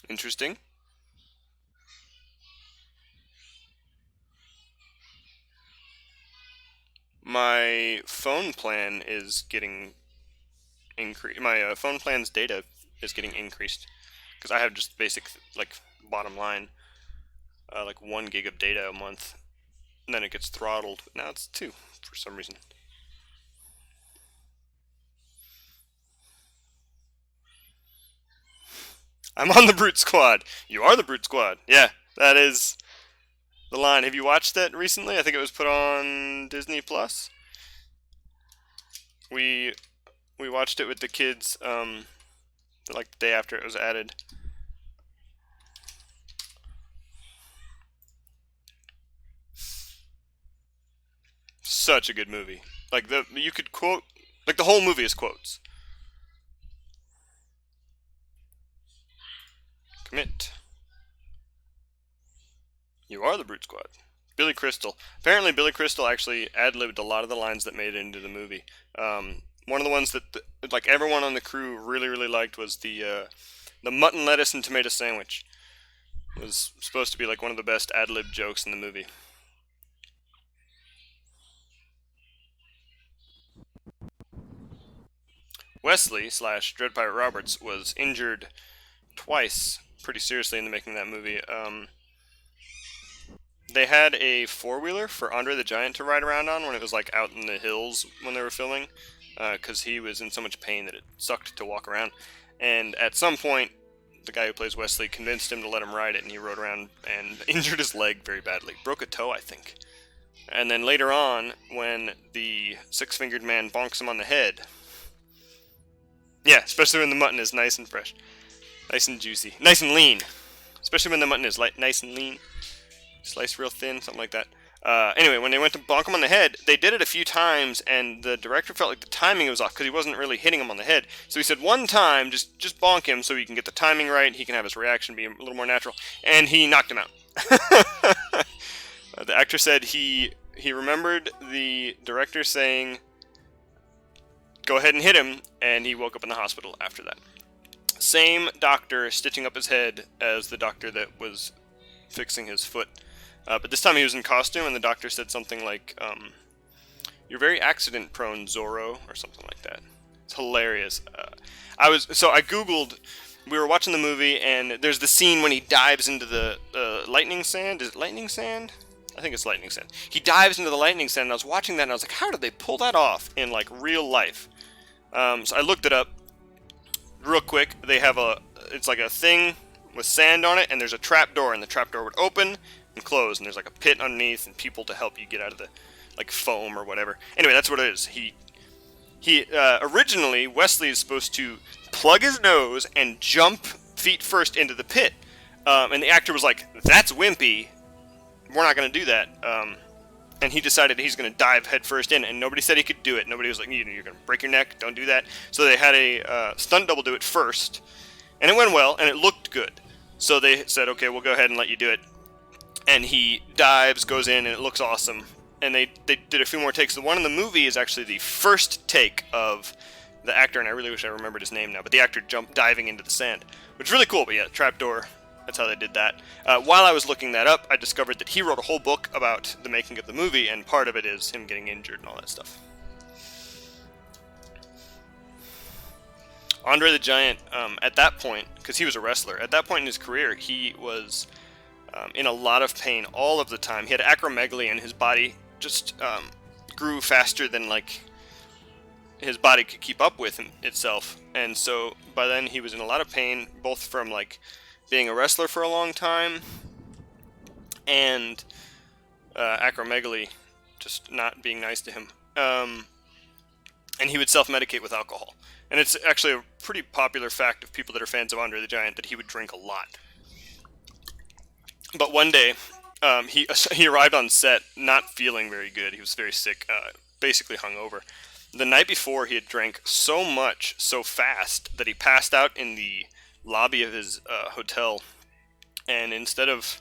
[SPEAKER 1] Interesting. My phone plan is getting increased. My phone plan's data is getting increased because I have just basic, like, bottom line, like 1 gig of data a month, and then it gets throttled. Now it's 2 for some reason. I'm on the Brute Squad. You are the Brute Squad. Yeah, that is the line. Have you watched that recently? I think it was put on Disney Plus. We watched it with the kids, like the day after it was added. Such a good movie. Like, you could quote, like, the whole movie is quotes. Commit. You are the Brute Squad. Billy Crystal. Apparently, Billy Crystal actually ad-libbed a lot of the lines that made it into the movie. One of the ones that like everyone on the crew really liked was the mutton, lettuce, and tomato sandwich. It was supposed to be like one of the best ad-lib jokes in the movie. Wesley / Dread Pirate Roberts was injured twice pretty seriously in the making of that movie. They had a four-wheeler for Andre the Giant to ride around on when it was like out in the hills when they were filming, because he was in so much pain that it sucked to walk around. And at some point, the guy who plays Wesley convinced him to let him ride it, and he rode around and injured his leg very badly. Broke a toe, I think. And then later on, when the six-fingered man bonks him on the head... Yeah, especially when the mutton is nice and fresh. Nice and juicy. Nice and lean. Especially when the mutton is nice and lean. Sliced real thin, something like that. Anyway, when they went to bonk him on the head, they did it a few times, and the director felt like the timing was off because he wasn't really hitting him on the head. So he said, one time, just bonk him so you can get the timing right, he can have his reaction be a little more natural, and he knocked him out. The actor said he remembered the director saying, go ahead and hit him, and he woke up in the hospital after that. Same doctor stitching up his head as the doctor that was fixing his foot. But this time he was in costume, and the doctor said something like, you're very accident-prone, Zorro, or something like that. It's hilarious. I Googled, we were watching the movie, and there's the scene when he dives into the lightning sand. Is it lightning sand? I think it's lightning sand. He dives into the lightning sand, and I was watching that, and I was like, how did they pull that off in, like, real life? So I looked it up real quick. They have it's like a thing with sand on it, and there's a trap door, and the trap door would open, and closed, and there's like a pit underneath and people to help you get out of the like foam or whatever. Anyway, that's what it is. He originally Wesley is supposed to plug his nose and jump feet first into the pit, and the actor was like, "That's wimpy. We're not going to do that." And he decided he's going to dive headfirst in, and nobody said he could do it. Nobody was like, "You're going to break your neck. Don't do that." So they had a stunt double do it first, and it went well, and it looked good. So they said, "Okay, we'll go ahead and let you do it." And he dives, goes in, and it looks awesome. And they did a few more takes. The one in the movie is actually the first take of the actor, and I really wish I remembered his name now, but the actor jumped diving into the sand, which is really cool. But yeah, trapdoor, that's how they did that. While I was looking that up, I discovered that he wrote a whole book about the making of the movie, and part of it is him getting injured and all that stuff. Andre the Giant, at that point, because he was a wrestler, at that point in his career, he was in a lot of pain all of the time. He had acromegaly, and his body just grew faster than like his body could keep up with itself. And so by then he was in a lot of pain, both from like being a wrestler for a long time and acromegaly just not being nice to him. And he would self-medicate with alcohol. And it's actually a pretty popular fact of people that are fans of Andre the Giant that he would drink a lot. But one day, he arrived on set not feeling very good. He was very sick, basically hungover. The night before, he had drank so much, so fast, that he passed out in the lobby of his hotel. And instead of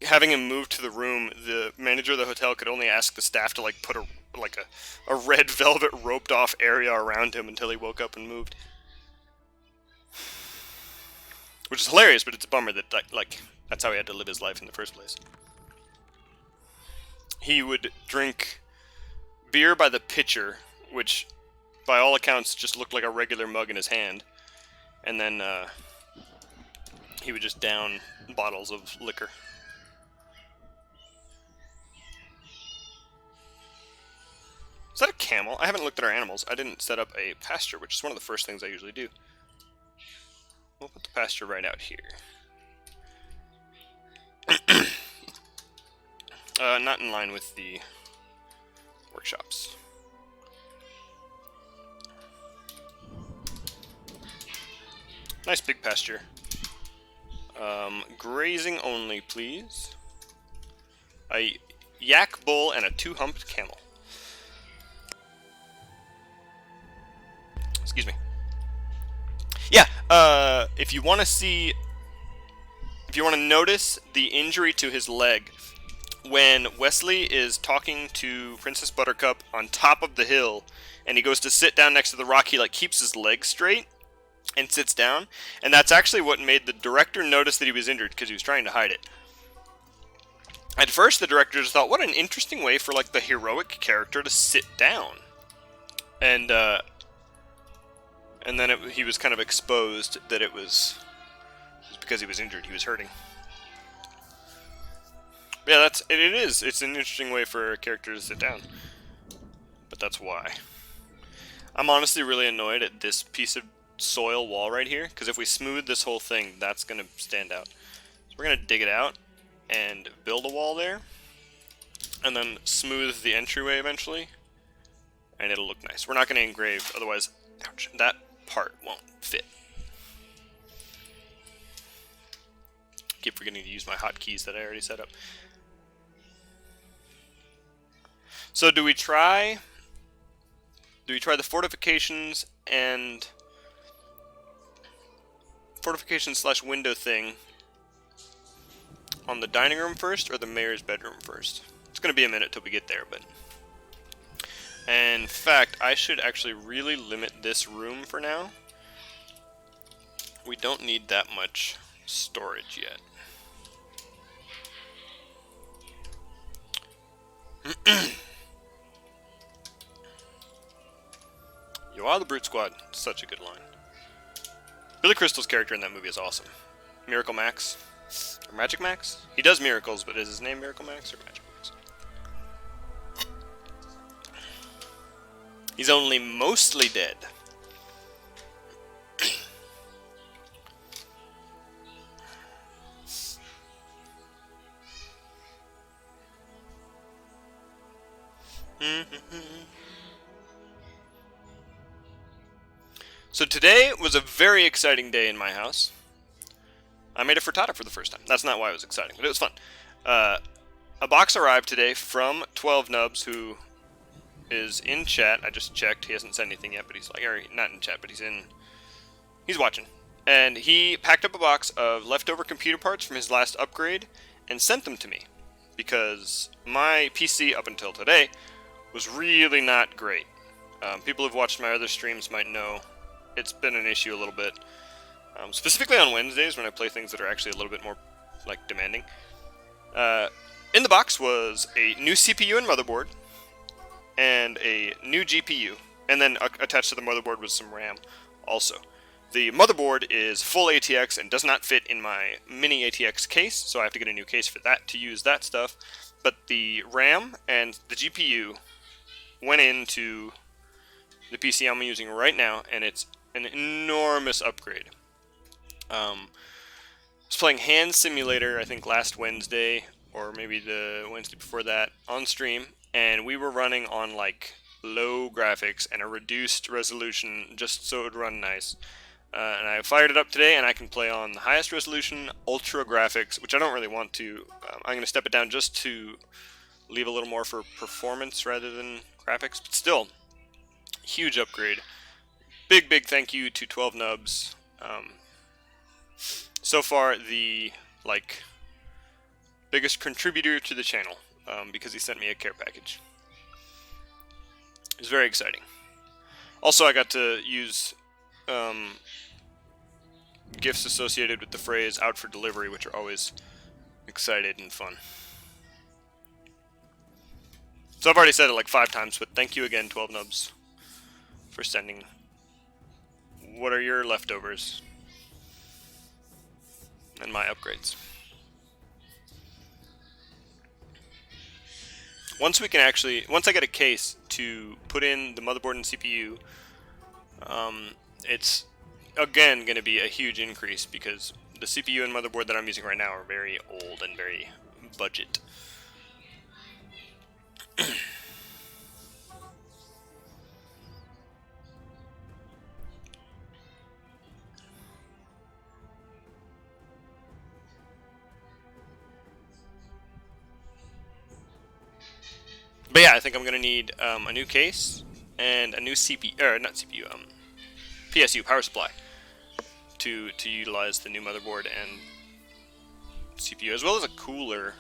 [SPEAKER 1] having him moved to the room, the manager of the hotel could only ask the staff to like put a red velvet roped off area around him until he woke up and moved. Which is hilarious, but it's a bummer that like that's how he had to live his life in the first place. He would drink beer by the pitcher, which by all accounts just looked like a regular mug in his hand, and then he would just down bottles of liquor. Is that a camel? I haven't looked at our animals. I didn't set up a pasture, which is one of the first things I usually do. We'll put the pasture right out here. Not in line with the workshops. Nice big pasture. Grazing only, please. A yak bull and a two-humped camel. Excuse me. Yeah, if you want to notice the injury to his leg, when Wesley is talking to Princess Buttercup on top of the hill, and he goes to sit down next to the rock, he like keeps his leg straight and sits down, and that's actually what made the director notice that he was injured, because he was trying to hide it. At first, the director just thought, what an interesting way for like the heroic character to sit down, and then he was kind of exposed that it was because he was injured, he was hurting. Yeah, it's an interesting way for a character to sit down. But that's why. I'm honestly really annoyed at this piece of soil wall right here, because if we smooth this whole thing, that's going to stand out. So we're going to dig it out and build a wall there, and then smooth the entryway eventually, and it'll look nice. We're not going to engrave, otherwise, ouch, that part won't fit. Keep forgetting to use my hotkeys that I already set up. So do we try the fortifications and fortification/window thing on the dining room first, or the mayor's bedroom first? It's going to be a minute till we get there, but in fact, I should actually really limit this room for now. We don't need that much storage yet. You are the Brute Squad. Such a good line. Billy Crystal's character in that movie is awesome. Miracle Max. Or Magic Max? He does miracles, but is his name Miracle Max or Magic Max? He's only mostly dead. So today was a very exciting day in my house. I made a frittata for the first time. That's not why it was exciting, but it was fun. Uh, a box arrived today from 12 Nubs, who is in chat. I just checked. He hasn't said anything yet, but he's like, or not in chat, but he's watching. And he packed up a box of leftover computer parts from his last upgrade and sent them to me, because my PC up until today was really not great. People who've watched my other streams might know it's been an issue a little bit. Specifically on Wednesdays when I play things that are actually a little bit more like demanding. In the box was a new CPU and motherboard, and a new GPU, and then attached to the motherboard was some RAM also. The motherboard is full ATX and does not fit in my mini ATX case, so I have to get a new case for that to use that stuff. But the RAM and the GPU went into the PC I'm using right now, and it's an enormous upgrade. I was playing Hand Simulator, I think last Wednesday, or maybe the Wednesday before that, on stream, and we were running on like low graphics and a reduced resolution just so it would run nice. And I fired it up today, and I can play on the highest resolution, ultra graphics, which I don't really want to. I'm going to step it down just to leave a little more for performance rather than graphics, but still, huge upgrade. Big thank you to 12 Nubs. So far, the biggest contributor to the channel, because he sent me a care package. It was very exciting. Also, I got to use gifts associated with the phrase "out for delivery," which are always excited and fun. So I've already said it like 5 times, but thank you again, 12 Nubs, for sending. What are your leftovers and my upgrades? Once I get a case to put in the motherboard and CPU, it's again going to be a huge increase, because the CPU and motherboard that I'm using right now are very old and very budget. But yeah, I think I'm going to need a new case and a new CPU, or not CPU, PSU, power supply, to utilize the new motherboard and CPU, as well as a cooler,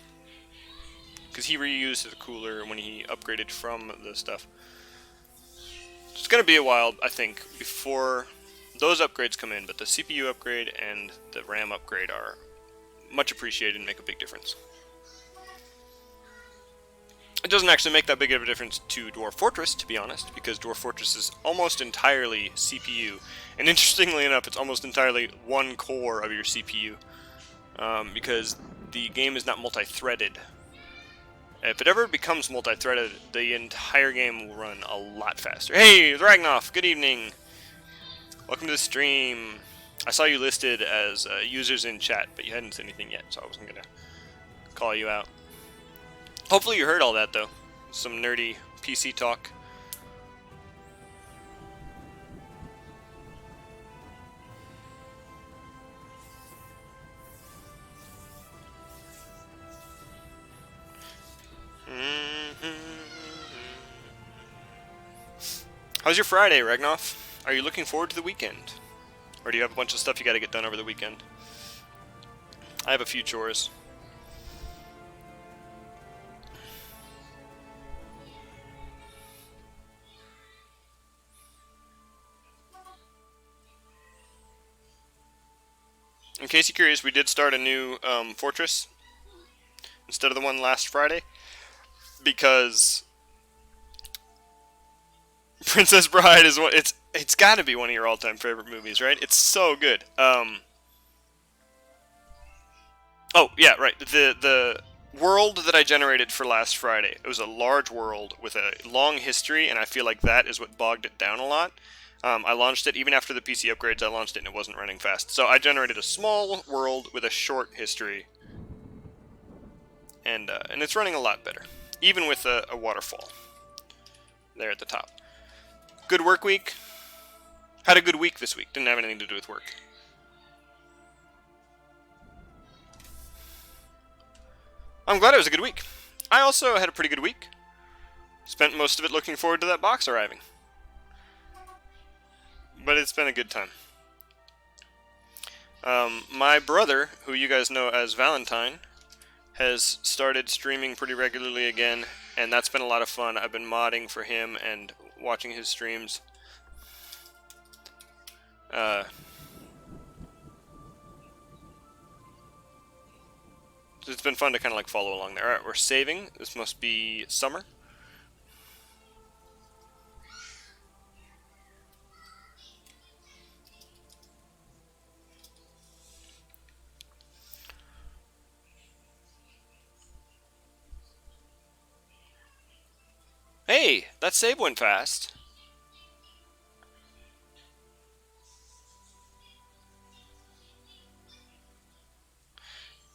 [SPEAKER 1] because he reused the cooler when he upgraded from the stuff. It's going to be a while, I think, before those upgrades come in, but the CPU upgrade and the RAM upgrade are much appreciated and make a big difference. It doesn't actually make that big of a difference to Dwarf Fortress, to be honest, because Dwarf Fortress is almost entirely CPU, and interestingly enough, it's almost entirely one core of your CPU, because the game is not multi-threaded. If it ever becomes multi-threaded, the entire game will run a lot faster. Hey, Ragnoff, good evening! Welcome to the stream. I saw you listed as users in chat, but you hadn't said anything yet, so I wasn't going to call you out. Hopefully you heard all that, though. Some nerdy PC talk. How's your Friday, Ragnoff? Are you looking forward to the weekend? Or do you have a bunch of stuff you gotta get done over the weekend? I have a few chores. In case you're curious, we did start a new fortress instead of the one last Friday, because Princess Bride is one. It's got to be one of your all-time favorite movies, right? It's so good. Oh yeah, right. The world that I generated for last Friday, it was a large world with a long history, and I feel like that is what bogged it down a lot. I launched it, even after the PC upgrades, I launched it and it wasn't running fast. So I generated a small world with a short history, and it's running a lot better, even with a waterfall. there at the top. Good work week. Had a good week this week. Didn't have anything to do with work. I'm glad it was a good week. I also had a pretty good week. Spent most of it looking forward to that box arriving. But it's been a good time. My brother, who you guys know as Valentine, has started streaming pretty regularly again, and that's been a lot of fun. I've been modding for him and watching his streams. It's been fun to kind of like follow along there. Alright, we're saving. This must be summer. Hey, that save went fast.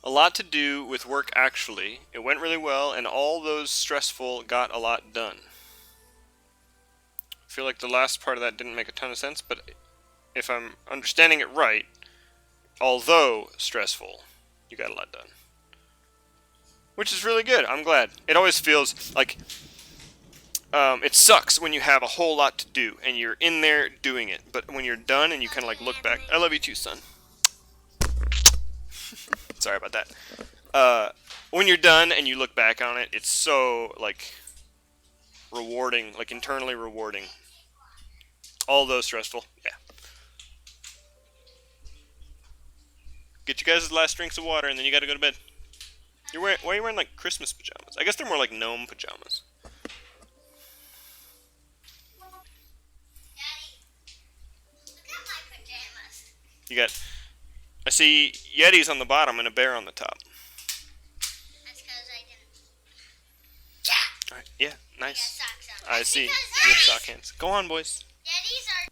[SPEAKER 1] A lot to do with work actually. It went really well, and all those stressful got a lot done. I feel like the last part of that didn't make a ton of sense, but if I'm understanding it right, although stressful, you got a lot done. Which is really good. I'm glad. It always feels like it sucks when you have a whole lot to do and you're in there doing it, but when you're done and you kind of like look back. I love you too, son. Sorry about that. When you're done and you look back on it, it's so like rewarding, like internally rewarding. Although stressful, yeah. Get you guys' last drinks of water and then you gotta go to bed. Why are you wearing like Christmas pajamas? I guess they're more like gnome pajamas. You got, I see Yetis on the bottom and a bear on the top.
[SPEAKER 3] That's because I didn't.
[SPEAKER 1] Alright, yeah, nice.
[SPEAKER 3] Socks on.
[SPEAKER 1] I see. You have sock hands. Go on, boys.
[SPEAKER 3] Yetis are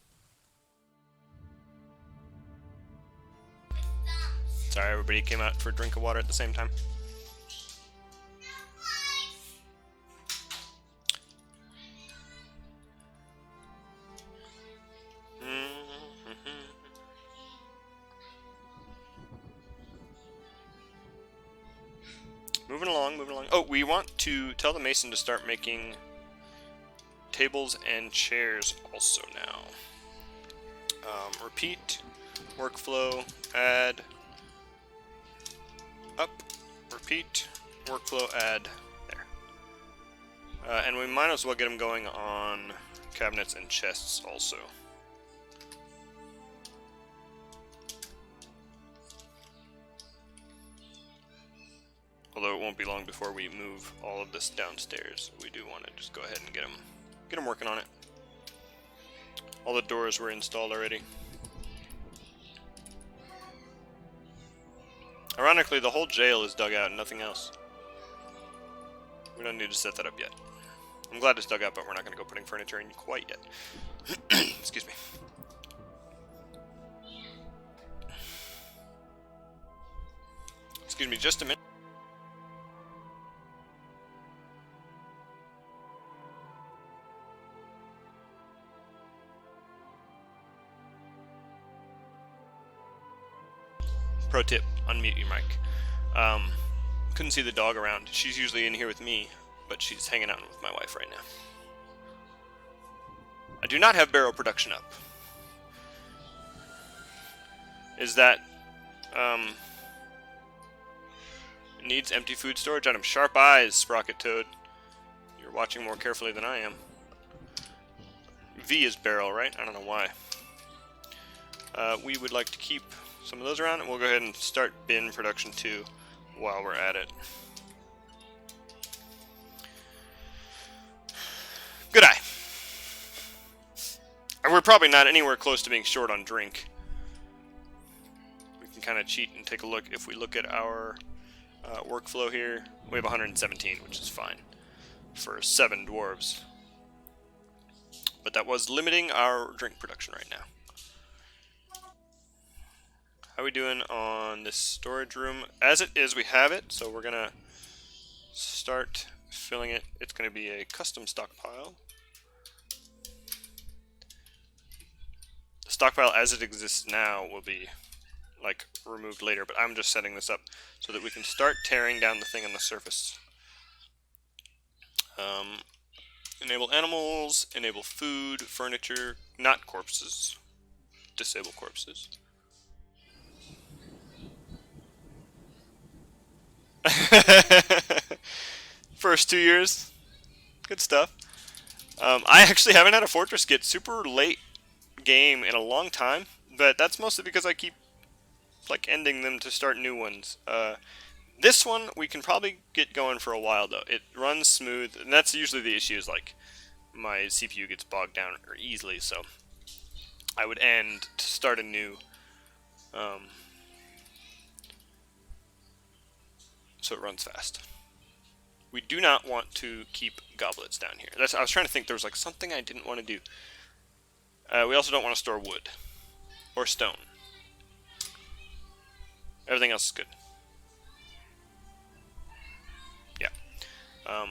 [SPEAKER 3] thumbs.
[SPEAKER 1] Sorry, everybody came out for a drink of water at the same time. Moving along, moving along. Oh, we want to tell the mason to start making tables and chairs also now. Repeat, workflow, add, up, repeat, workflow, add, there. And we might as well get them going on cabinets and chests also. Although it won't be long before we move all of this downstairs. We do want to just go ahead and get them working on it. All the doors were installed already. Ironically, the whole jail is dug out and nothing else. We don't need to set that up yet. I'm glad it's dug out, but we're not going to go putting furniture in quite yet. Excuse me. Excuse me just a minute. Pro tip, unmute your mic. Couldn't see the dog around. She's usually in here with me, but she's hanging out with my wife right now. I do not have barrel production up. Is that, needs empty food storage item. Sharp eyes, Sprocket Toad. You're watching more carefully than I am. V is barrel, right? I don't know why. We would like to keep some of those around, and we'll go ahead and start bin production too while we're at it. Good eye. We're probably not anywhere close to being short on drink. We can kind of cheat and take a look. If we look at our workflow here, we have 117, which is fine for 7 dwarves. But that was limiting our drink production right now. How are we doing on this storage room? As it is, we have it, so we're going to start filling it. It's going to be a custom stockpile. stockpile as it exists now will be like removed later, but I'm just setting this up so that we can start tearing down the thing on the surface. Enable animals, enable food, furniture, not corpses. Disable corpses. First 2 years, good stuff. I actually haven't had a fortress get super late game in a long time, but that's mostly because I keep like ending them to start new ones. This one we can probably get going for a while though. It runs smooth, and that's usually the issue. Is like my CPU gets bogged down easily, so I would end to start a new. So it runs fast. We do not want to keep goblets down here. I was trying to think. There was like something I didn't want to do. We also don't want to store wood or stone. Everything else is good. Yeah.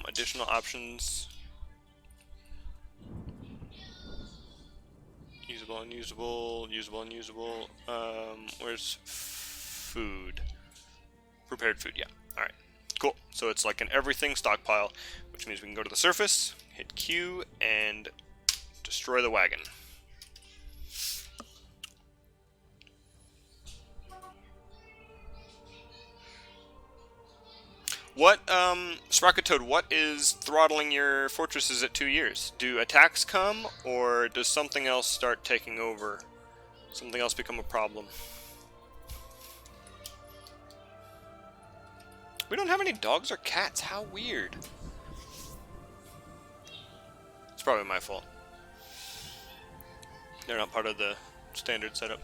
[SPEAKER 1] Additional options. Usable, unusable, usable, unusable. Where's food? Prepared food, yeah. Alright, cool. So it's like an everything stockpile, which means we can go to the surface, hit Q, and destroy the wagon. What, Sprocket Toad, what is throttling your fortresses at 2 years? Do attacks come, or does something else start taking over? Something else become a problem? We don't have any dogs or cats, how weird. It's probably my fault. They're not part of the standard setup.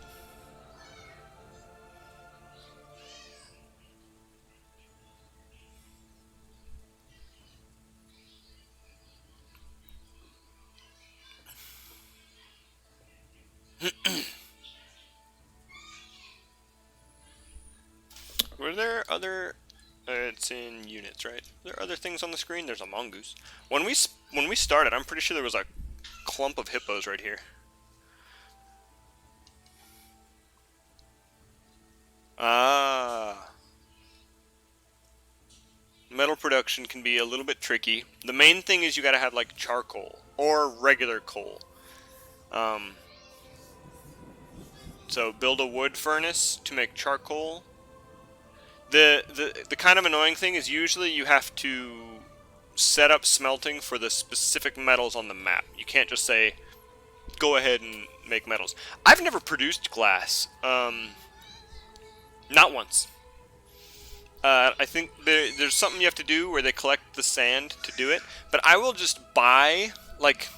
[SPEAKER 1] Were there other... it's in units, right? Are there other things on the screen? There's a mongoose. When we started, I'm pretty sure there was a clump of hippos right here. Ah. Metal production can be a little bit tricky. The main thing is you gotta have like charcoal or regular coal. So build a wood furnace to make charcoal. The kind of annoying thing is usually you have to set up smelting for the specific metals on the map. You can't just say, go ahead and make metals. I've never produced glass. Not once. I think there's something you have to do where they collect the sand to do it. But I will just buy, like,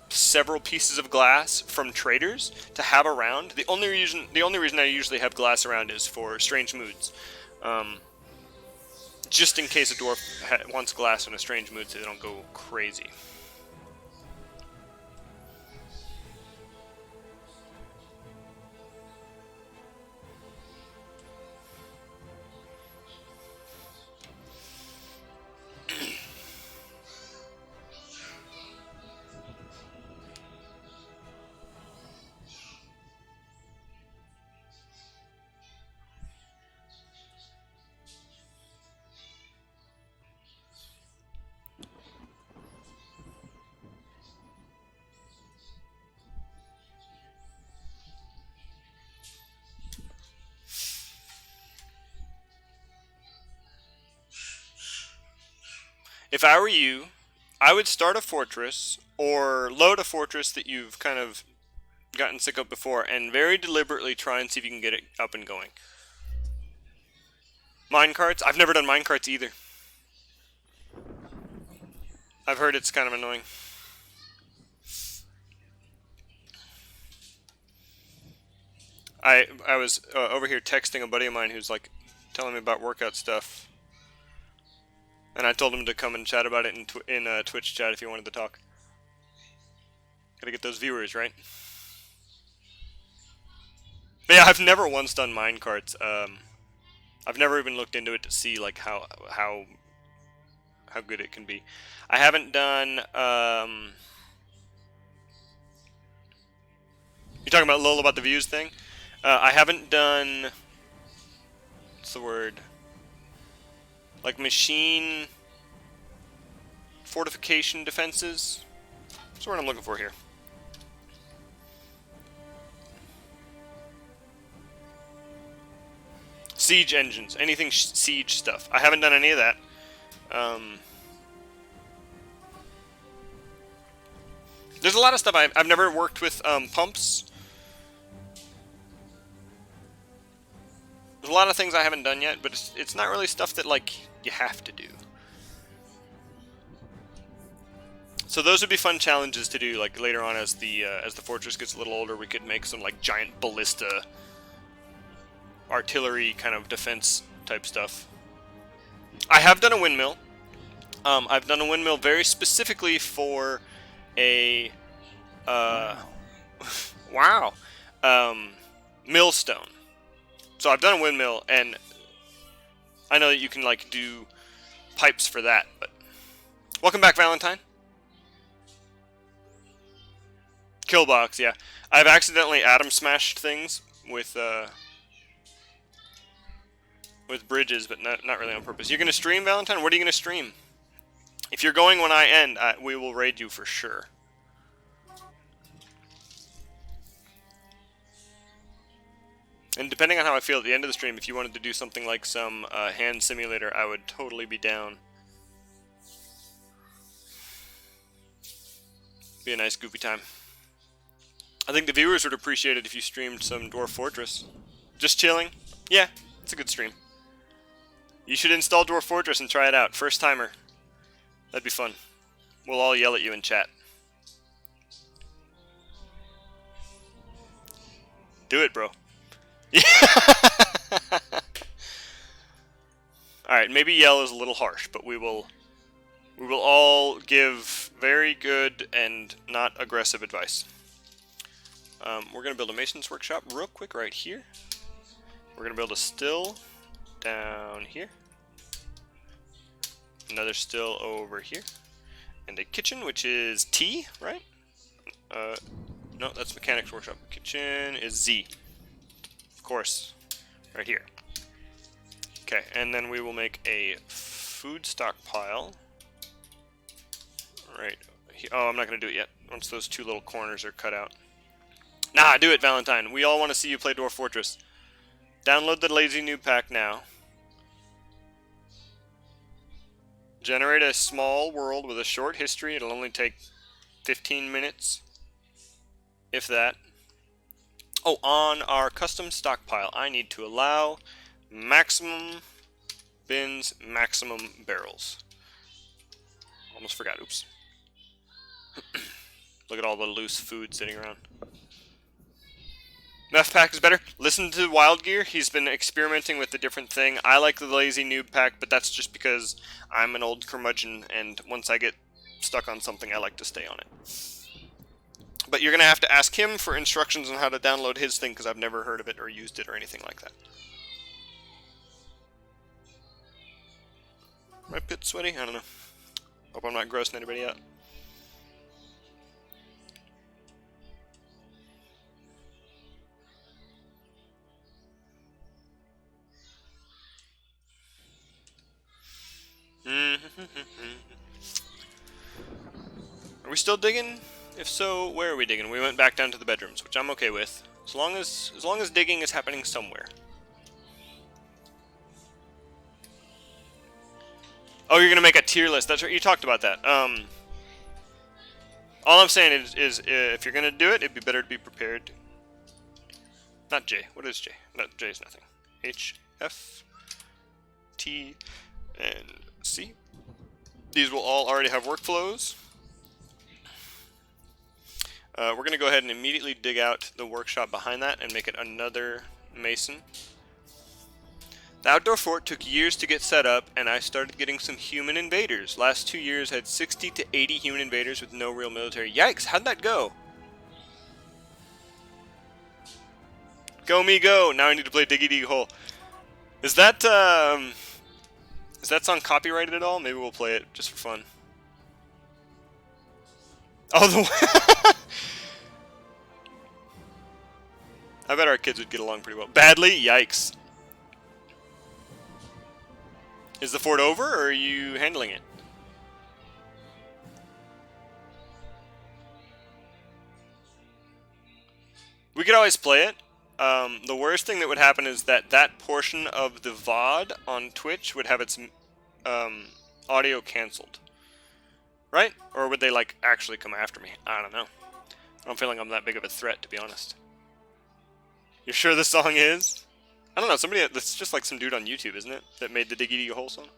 [SPEAKER 1] several pieces of glass from traders to have around. The only reason I usually have glass around is for strange moods. Just in case a dwarf wants glass in a strange mood so they don't go crazy. If I were you, I would start a fortress or load a fortress that you've kind of gotten sick of before and very deliberately try and see if you can get it up and going. Minecarts? I've never done minecarts either. I've heard it's kind of annoying. I was over here texting a buddy of mine who's like telling me about workout stuff. And I told him to come and chat about it in Twitch chat if he wanted to talk. Gotta get those viewers, right? But yeah, I've never once done minecarts. I've never even looked into it to see like how good it can be. I haven't done You're talking about Lola about the views thing? I haven't done... What's the word? Like machine fortification defenses? That's what I'm looking for here. Siege engines. Anything siege stuff. I haven't done any of that. There's a lot of stuff I've never worked with pumps. There's a lot of things I haven't done yet, but it's not really stuff that like you have to do. So those would be fun challenges to do, like later on as the fortress gets a little older. We could make some like giant ballista, artillery kind of defense type stuff. I have done a windmill. I've done a windmill very specifically for a wow, millstone. So I've done a windmill, and I know that you can like do pipes for that. But welcome back, Valentine. Killbox, yeah. I've accidentally atom smashed things with bridges, but not really on purpose. You're gonna stream, Valentine? What are you gonna stream? If you're going when I end, we will raid you for sure. And depending on how I feel at the end of the stream, if you wanted to do something like some hand simulator, I would totally be down. Be a nice goofy time. I think the viewers would appreciate it if you streamed some Dwarf Fortress. Just chilling? Yeah, it's a good stream. You should install Dwarf Fortress and try it out. First timer. That'd be fun. We'll all yell at you in chat. Do it, bro. Yeah. Alright, maybe yell is a little harsh, but we will all give very good and not aggressive advice. We're going to build a mason's workshop real quick right here. We're going to build a still down here. Another still over here. And a kitchen, which is T, right? No, that's mechanics workshop. Kitchen is Z. Of course. Right here. Okay, and then we will make a food stockpile. Right. Oh, I'm not going to do it yet. Once those two little corners are cut out. Nah, do it, Valentine. We all want to see you play Dwarf Fortress. Download the Lazy Noob Pack now. Generate a small world with a short history. It'll only take 15 minutes. If that. Oh, on our custom stockpile, I need to allow maximum bins, maximum barrels. Almost forgot. Oops. Look at all the loose food sitting around. Meth Pack is better. Listen to Wild Gear. He's been experimenting with a different thing. I like the Lazy Noob Pack, but that's just because I'm an old curmudgeon, and once I get stuck on something, I like to stay on it. But you're going to have to ask him for instructions on how to download his thing, because I've never heard of it or used it or anything like that. My pit sweaty? I don't know. Hope I'm not grossing anybody out. Are we still digging? If so, where are we digging? We went back down to the bedrooms, which I'm okay with. As long as digging is happening somewhere. Oh, you're gonna make a tier list. That's right. You talked about that. All I'm saying is if you're gonna do it, it'd be better to be prepared. Not J. What is J? No, J is nothing. H, F, T, and C. These will all already have workflows. We're going to go ahead and immediately dig out the workshop behind that and make it another mason. The outdoor fort took years to get set up, and I started getting some human invaders. Last 2 years had 60 to 80 human invaders with no real military. Yikes, how'd that go? Go me go! Now I need to play Diggy Dig Hole. Is that song copyrighted at all? Maybe we'll play it just for fun. Oh, the I bet our kids would get along pretty well. Badly? Yikes. Is the fort over, or are you handling it? We could always play it. The worst thing that would happen is that that portion of the VOD on Twitch would have its audio canceled. Right? Or would they, like, actually come after me? I don't know. I don't feel like I'm that big of a threat, to be honest. You're sure this song is? I don't know, somebody, that's just like some dude on YouTube, isn't it? That made the Diggy Diggy Hole song?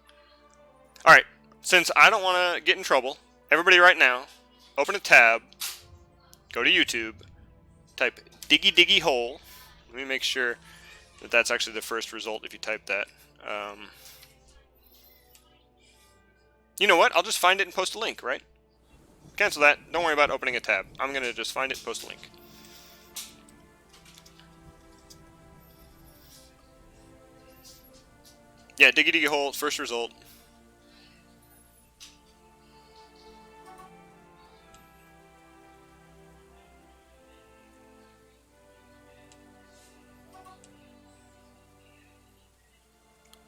[SPEAKER 1] Alright, since I don't want to get in trouble, everybody right now, open a tab, go to YouTube, type Diggy Diggy Hole. Let me make sure that that's actually the first result if you type that. You know what? I'll just find it and post a link, right? Cancel that. Don't worry about opening a tab. I'm going to just find it and post a link. Yeah, Diggy Diggy Hole, first result.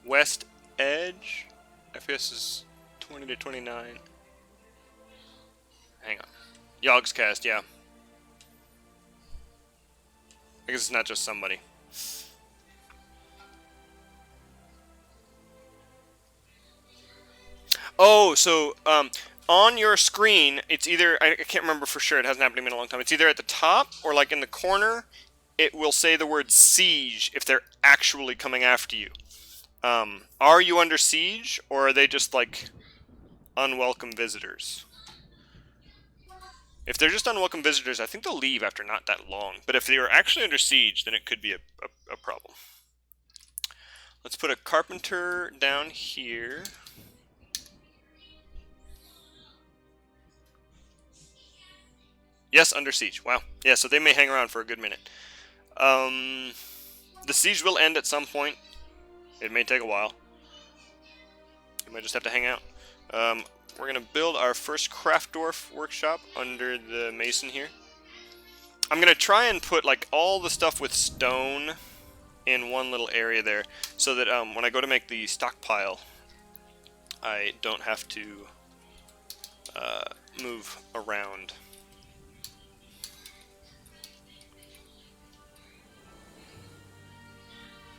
[SPEAKER 1] West Edge. FPS is 20 to 29. Hang on. Yogscast, yeah. I guess it's not just somebody. Oh, so on your screen, it's either, I can't remember for sure, it hasn't happened to me in a long time, it's either at the top or like in the corner, it will say the word siege if they're actually coming after you. Are you under siege, or are they just like unwelcome visitors? If they're just unwelcome visitors, I think they'll leave after not that long. But if they are actually under siege, then it could be a problem. Let's put a carpenter down here. Yes, under siege. Wow. Yeah, so they may hang around for a good minute. The siege will end at some point. It may take a while. You might just have to hang out. We're going to build our first craft dwarf workshop under the mason here. I'm going to try and put like all the stuff with stone in one little area there, so that when I go to make the stockpile, I don't have to move around.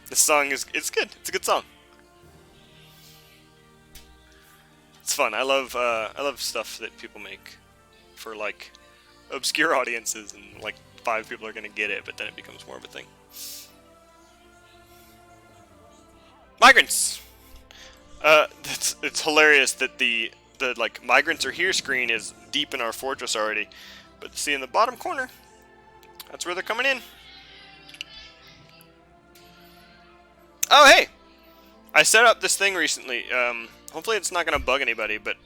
[SPEAKER 1] This song it's good. It's a good song. It's fun. I love stuff that people make for like obscure audiences, and like 5 people are gonna get it, but then it becomes more of a thing. Migrants. It's hilarious that the like migrants are here screen is deep in our fortress already, but see in the bottom corner, that's where they're coming in. Oh, hey! I set up this thing recently. Hopefully it's not going to bug anybody, but...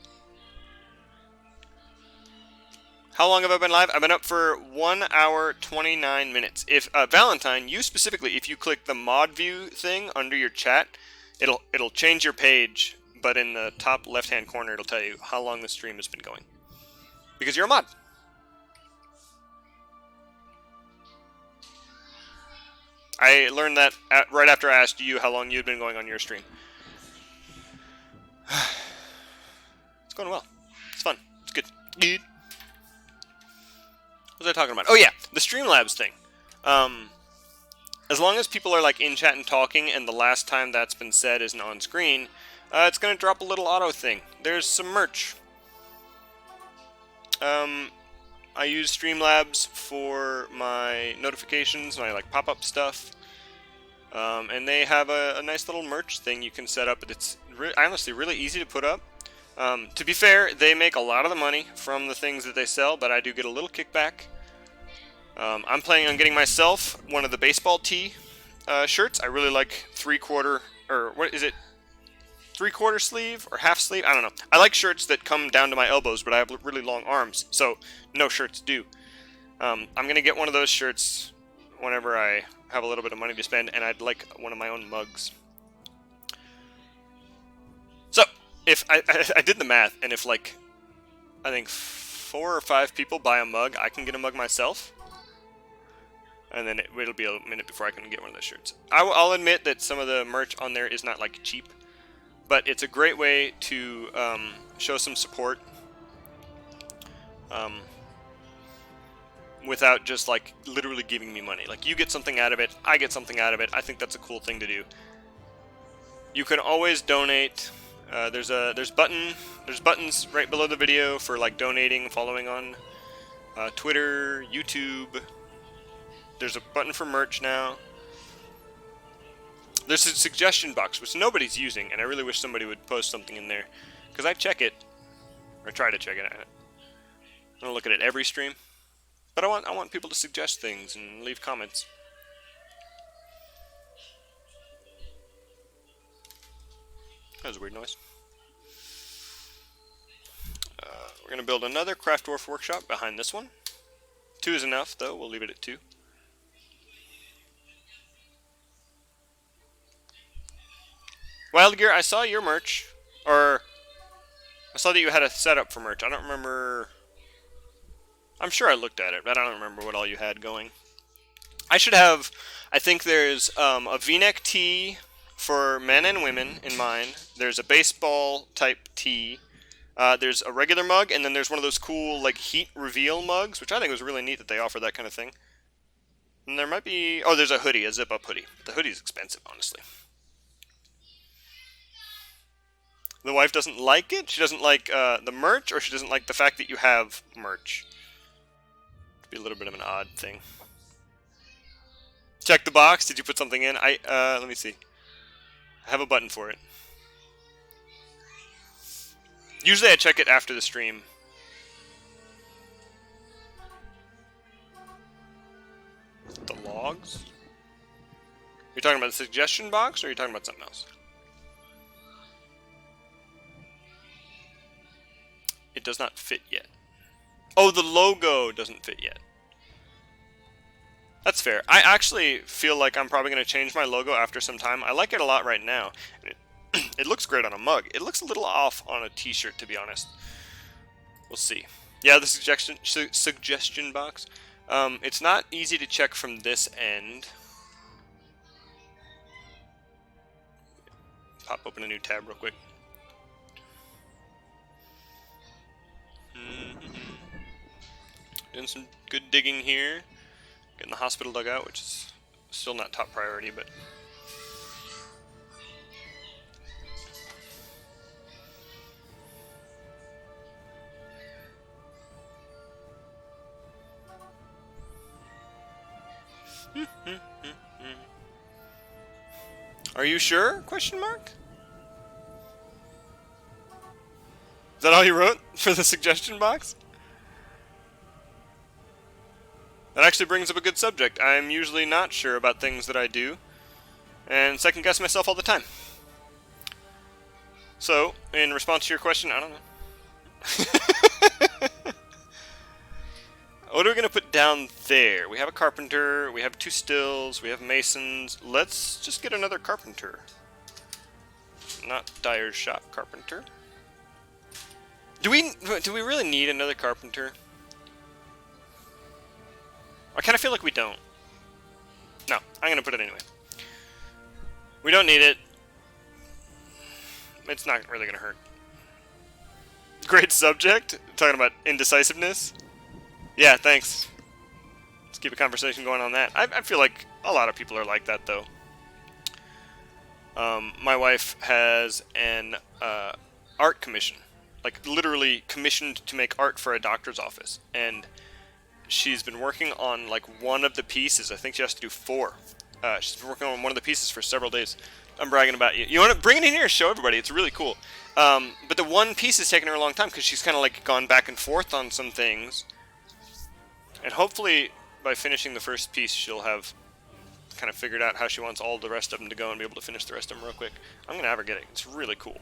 [SPEAKER 1] How long have I been live? I've been up for 1 hour, 29 minutes. If, Valentine, you specifically, if you click the mod view thing under your chat, it'll change your page, but in the top left-hand corner it'll tell you how long the stream has been going. Because you're a mod. I learned that right after I asked you how long you'd been going on your stream. It's going well. It's fun. It's good. Good. What was I talking about? Oh yeah, the Streamlabs thing. As long as people are like in chat and talking, and the last time that's been said isn't on screen, it's gonna drop a little auto thing. There's some merch. I use Streamlabs for my notifications, my like pop-up stuff, and they have a nice little merch thing you can set up. It's honestly really easy to put up. To be fair, they make a lot of the money from the things that they sell, but I do get a little kickback. I'm planning on getting myself one of the baseball tee shirts. I really like 3/4, or what is it? 3/4 sleeve or half sleeve? I don't know. I like shirts that come down to my elbows, but I have really long arms, so no shirts do. I'm going to get one of those shirts whenever I have a little bit of money to spend, and I'd like one of my own mugs. So, if I did the math, and if like, I think 4 or 5 people buy a mug, I can get a mug myself. and then it'll be a minute before I can get one of those shirts. I'll admit that some of the merch on there is not like cheap, but it's a great way to show some support without just like literally giving me money. Like, you get something out of it, I get something out of it. I think that's a cool thing to do. You can always donate. There's buttons right below the video for like donating, following on Twitter, YouTube. There's a button for merch now. There's a suggestion box, which nobody's using, and I really wish somebody would post something in there, because I check it, or try to check it. I don't look at it every stream, but I want people to suggest things and leave comments. That was a weird noise. We're going to build another Craft Dwarf workshop behind this one. 2 is enough, though. We'll leave it at 2. Wild Gear, I saw your merch. Or, I saw that you had a setup for merch. I don't remember. I'm sure I looked at it, but I don't remember what all you had going. I should have. I think there's a V-neck tee for men and women in mine. There's a baseball type tee. There's a regular mug, and then there's one of those cool like heat reveal mugs, which I think was really neat that they offer that kind of thing. And there might be. Oh, there's a hoodie, a zip-up hoodie. The hoodie's expensive, honestly. The wife doesn't like it. She doesn't like the merch, or she doesn't like the fact that you have merch. It'd be a little bit of an odd thing. Check the box. Did you put something in? Let me see. I have a button for it. Usually I check it after the stream. The logs? You're talking about the suggestion box, or are you talking about something else? It does not fit yet. Oh, the logo doesn't fit yet. That's fair. I actually feel like I'm probably going to change my logo after some time. I like it a lot right now. It looks great on a mug. It looks a little off on a t-shirt, to be honest. We'll see. Yeah, the suggestion box. It's not easy to check from this end. Pop open a new tab real quick. Doing some good digging here. Getting the hospital dug out, which is still not top priority, but... Are you sure? Question mark? Is that all you wrote for the suggestion box? That actually brings up a good subject. I'm usually not sure about things that I do, and second guess myself all the time. So, in response to your question, I don't know. What are we going to put down there? We have a carpenter, we have 2 stills, we have masons. Let's just get another carpenter. Not Dyer's shop carpenter. Do we really need another carpenter? I kind of feel like we don't. No, I'm going to put it anyway. We don't need it. It's not really going to hurt. Great subject. Talking about indecisiveness. Yeah, thanks. Let's keep a conversation going on that. I feel like a lot of people are like that, though. My wife has an art commission. Like, literally commissioned to make art for a doctor's office. And she's been working on, like, one of the pieces. I think she has to do 4. She's been working on one of the pieces for several days. I'm bragging about you. You want to bring it in here and show everybody. It's really cool. But the one piece has taken her a long time because she's kind of, like, gone back and forth on some things. And hopefully, by finishing the first piece, she'll have kind of figured out how she wants all the rest of them to go and be able to finish the rest of them real quick. I'm going to have her get it. It's really cool.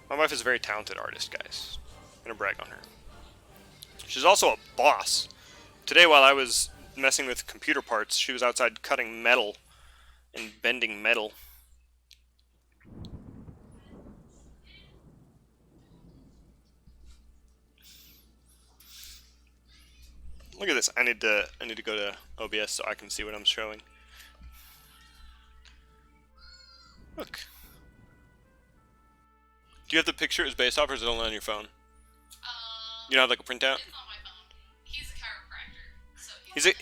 [SPEAKER 1] My wife is a very talented artist, guys. I'm going to brag on her. She's also a boss. Today, while I was messing with computer parts, she was outside cutting metal and bending metal. Look at this. I need to go to OBS so I can see what I'm showing. Look. Do you have the picture it's based off, or is it only on your phone? You don't have like a printout?
[SPEAKER 4] It's on my phone. He's a chiropractor, so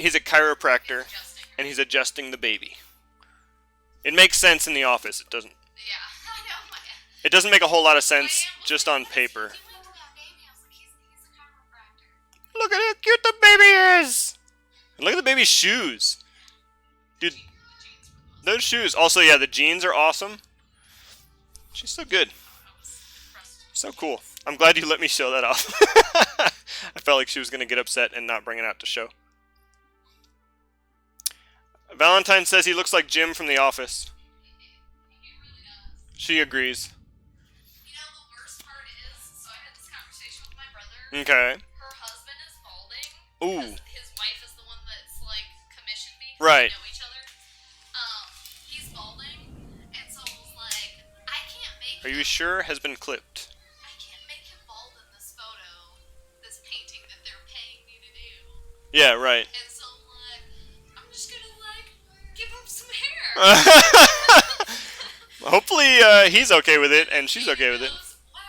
[SPEAKER 1] He's a chiropractor,
[SPEAKER 4] adjusting her.
[SPEAKER 1] and he's adjusting the baby. It makes sense in the office. It doesn't.
[SPEAKER 4] Yeah, I know.
[SPEAKER 1] It doesn't make a whole lot of sense just on paper. Look at how cute the baby is! And look at the baby's shoes. Dude, those shoes. Also, yeah, the jeans are awesome. She's so good. So cool. I'm glad you let me show that off. I felt like she was going to get upset and not bring it out to show. Valentine says he looks like Jim from The Office. She agrees.
[SPEAKER 4] You know, the worst part is, so I had this conversation with my brother.
[SPEAKER 1] Okay.
[SPEAKER 4] Her husband is balding.
[SPEAKER 1] Ooh.
[SPEAKER 4] Because his wife is the one that's, like, commissioned me.
[SPEAKER 1] Right.
[SPEAKER 4] We know each other. He's balding. And so I was like, I can't make
[SPEAKER 1] Are you sure has been clipped?
[SPEAKER 4] I can't make him bald in this photo, this painting that they're paying me to do.
[SPEAKER 1] Yeah, right.
[SPEAKER 4] And so I'm like, I'm just gonna, like, give him some hair.
[SPEAKER 1] Hopefully he's okay with it and she's okay with it.
[SPEAKER 4] Wow,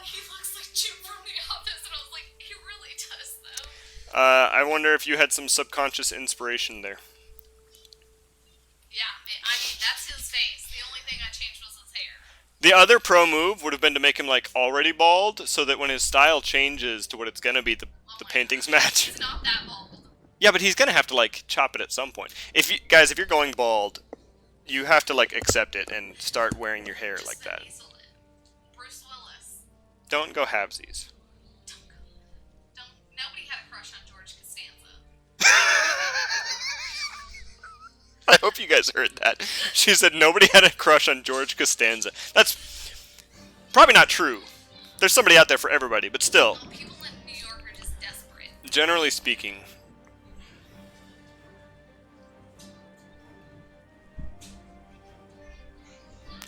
[SPEAKER 4] he looks like Jim from The Office. And I was like, he really does, though.
[SPEAKER 1] I wonder if you had some subconscious inspiration there.
[SPEAKER 4] Yeah, I mean, that's his face. The only thing I changed was his hair.
[SPEAKER 1] The other pro move would have been to make him like already bald, so that when his style changes to what it's gonna be, the paintings match.
[SPEAKER 4] He's not that bald.
[SPEAKER 1] Yeah, but he's gonna have to like chop it at some point. If you guys, if you're going bald, you have to like accept it and start wearing your hair like that.
[SPEAKER 4] Bruce Willis.
[SPEAKER 1] Don't go halvesies.
[SPEAKER 4] Nobody had a crush on George Costanza.
[SPEAKER 1] I hope you guys heard that. She said nobody had a crush on George Costanza. That's probably not true. There's somebody out there for everybody, but still,
[SPEAKER 4] People in New York are just desperate.
[SPEAKER 1] generally speaking.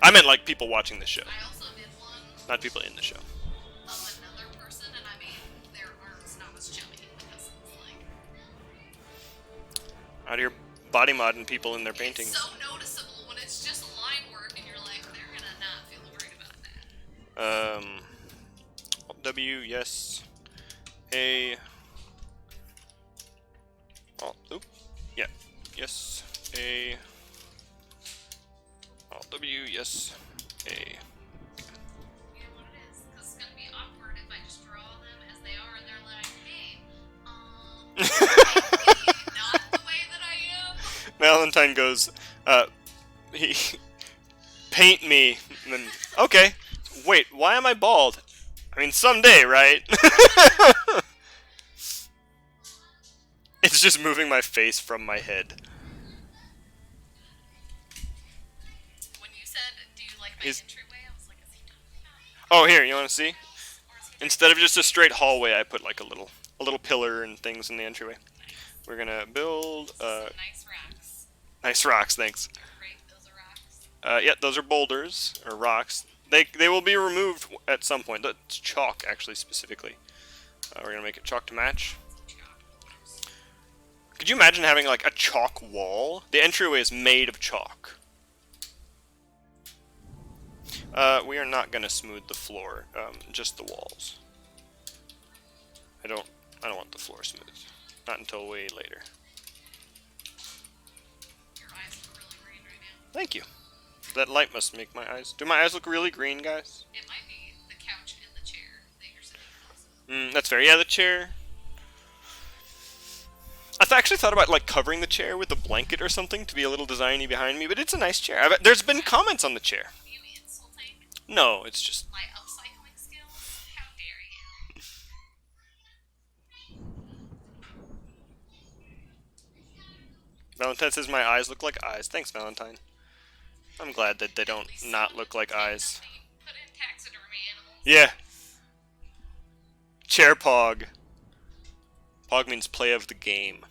[SPEAKER 1] I meant like people watching the show,
[SPEAKER 4] I also did one
[SPEAKER 1] not people in the show.
[SPEAKER 4] of another person, and I mean, their arms not as chubby because it's like
[SPEAKER 1] Out here body modding people in their paintings.
[SPEAKER 4] it's so noticeable when it's just line work, and you're like, they're gonna not feel worried about that.
[SPEAKER 1] W, yes. A. Alt, oop. Yeah. Yes. A. Alt W, yes. A.
[SPEAKER 4] You know what it is? Because it's gonna be awkward if I just draw them as they are, and they're like, hey, not the way that I am.
[SPEAKER 1] Valentine goes, he paint me. And then, okay. Wait, why am I bald? I mean, someday, right? It's just moving my face from my head.
[SPEAKER 4] When you said, do you like my
[SPEAKER 1] Is-
[SPEAKER 4] entryway? I was like, is he talking about me?
[SPEAKER 1] Oh, here, you want to see?
[SPEAKER 4] Or is he
[SPEAKER 1] Instead of just a straight hallway, I put like a little pillar and things in the entryway. We're gonna build
[SPEAKER 4] some nice rocks?
[SPEAKER 1] nice rocks. Thanks.
[SPEAKER 4] Right, those are rocks.
[SPEAKER 1] Yeah, those are boulders or rocks. They will be removed at some point. That's chalk, actually, specifically. We're gonna make it chalk to match. Could you imagine having like a chalk wall? The entryway is made of chalk. We are not gonna smooth the floor, just the walls. I don't want the floor smooth. Not until way later.
[SPEAKER 4] Your eyes look really green right now.
[SPEAKER 1] Thank you. That light must make my eyes. Do my eyes look really green, guys?
[SPEAKER 4] It might be the couch and the chair that you're sitting on.
[SPEAKER 1] That's fair. Yeah, the chair. I actually thought about like covering the chair with a blanket or something to be a little designy behind me, but it's a nice chair. There's been comments on the chair.
[SPEAKER 4] You insulting
[SPEAKER 1] No, it's just.
[SPEAKER 4] my upcycling skills? How dare you?
[SPEAKER 1] Valentine says my eyes look like eyes. Thanks, Valentine. I'm glad that they don't not look like eyes.
[SPEAKER 4] Put in taxidermy animals.
[SPEAKER 1] Yeah. Chair pog. Pog means play of the game.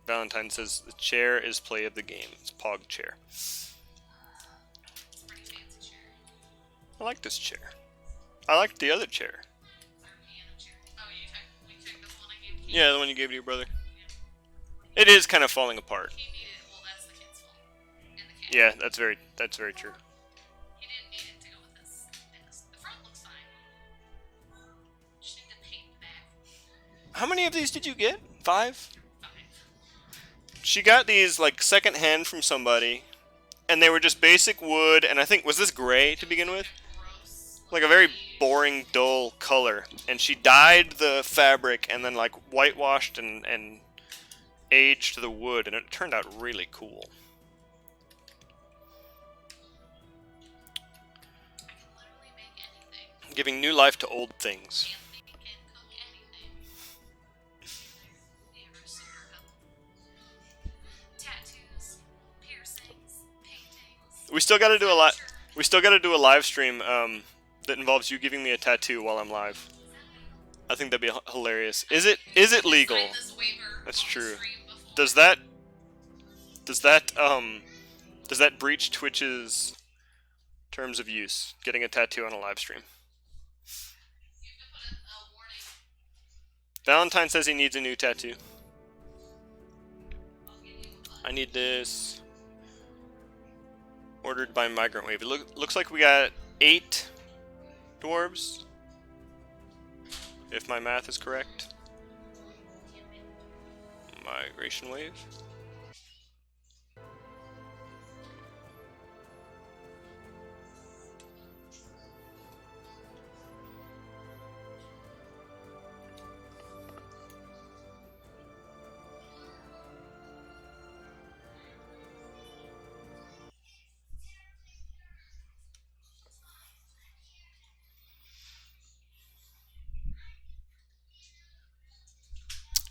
[SPEAKER 1] Valentine says the chair is play of the game. It's pog chair.
[SPEAKER 4] It's a pretty fancy chair.
[SPEAKER 1] I like this chair. I like the other chair.
[SPEAKER 4] It's our piano chair. Oh, we took this one I gave to you.
[SPEAKER 1] Yeah, the one you gave to your brother.
[SPEAKER 4] Yeah.
[SPEAKER 1] It is kind of falling apart.
[SPEAKER 4] He needed. Well, that's the kid's fault. And the cat.
[SPEAKER 1] Yeah, that's very true.
[SPEAKER 4] He didn't need it to go with this. The front looks fine. Just need to paint the back.
[SPEAKER 1] How many of these did you get? 5?
[SPEAKER 4] 5.
[SPEAKER 1] She got these like second hand from somebody, and they were just basic wood. And I think was this gray to begin with?
[SPEAKER 4] Gross.
[SPEAKER 1] Like a very boring, dull color. And she dyed the fabric and then like whitewashed and aged the wood, and it turned out really cool.
[SPEAKER 4] I can literally make anything.
[SPEAKER 1] Giving new life to old things.
[SPEAKER 4] Camping can cook anything. They are super helpful. Tattoos, piercings, paintings.
[SPEAKER 1] We still got to do a lot. We still got to do a live stream that involves you giving me a tattoo while I'm live. I think that'd be hilarious. Is it legal?
[SPEAKER 4] Signed this waiver
[SPEAKER 1] That's
[SPEAKER 4] on the
[SPEAKER 1] true.
[SPEAKER 4] stream before.
[SPEAKER 1] Does that breach Twitch's terms of use? Getting a tattoo on a live stream.
[SPEAKER 4] You have to put a warning.
[SPEAKER 1] Valentine says he needs a new tattoo.
[SPEAKER 4] I'll give you
[SPEAKER 1] I need this. Ordered by Migrant Wave. It looks like we got 8 dwarves, if my math is correct. Migration Wave.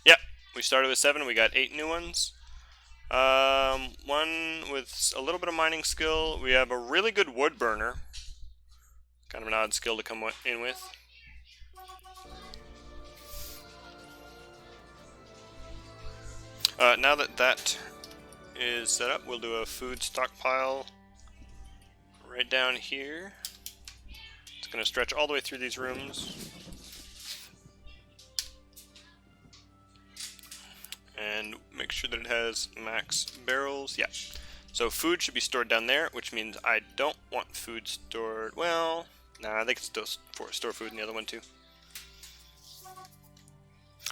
[SPEAKER 1] Yep, we started with 7. We got 8 new ones. One with a little bit of mining skill. We have a really good wood burner. Kind of an odd skill to come in with. Now that that is set up, we'll do a food stockpile right down here. It's going to stretch all the way through these rooms. And make sure that it has max barrels. Yeah. So food should be stored down there, which means I don't want food stored. Well, nah, they can still store food in the other one too.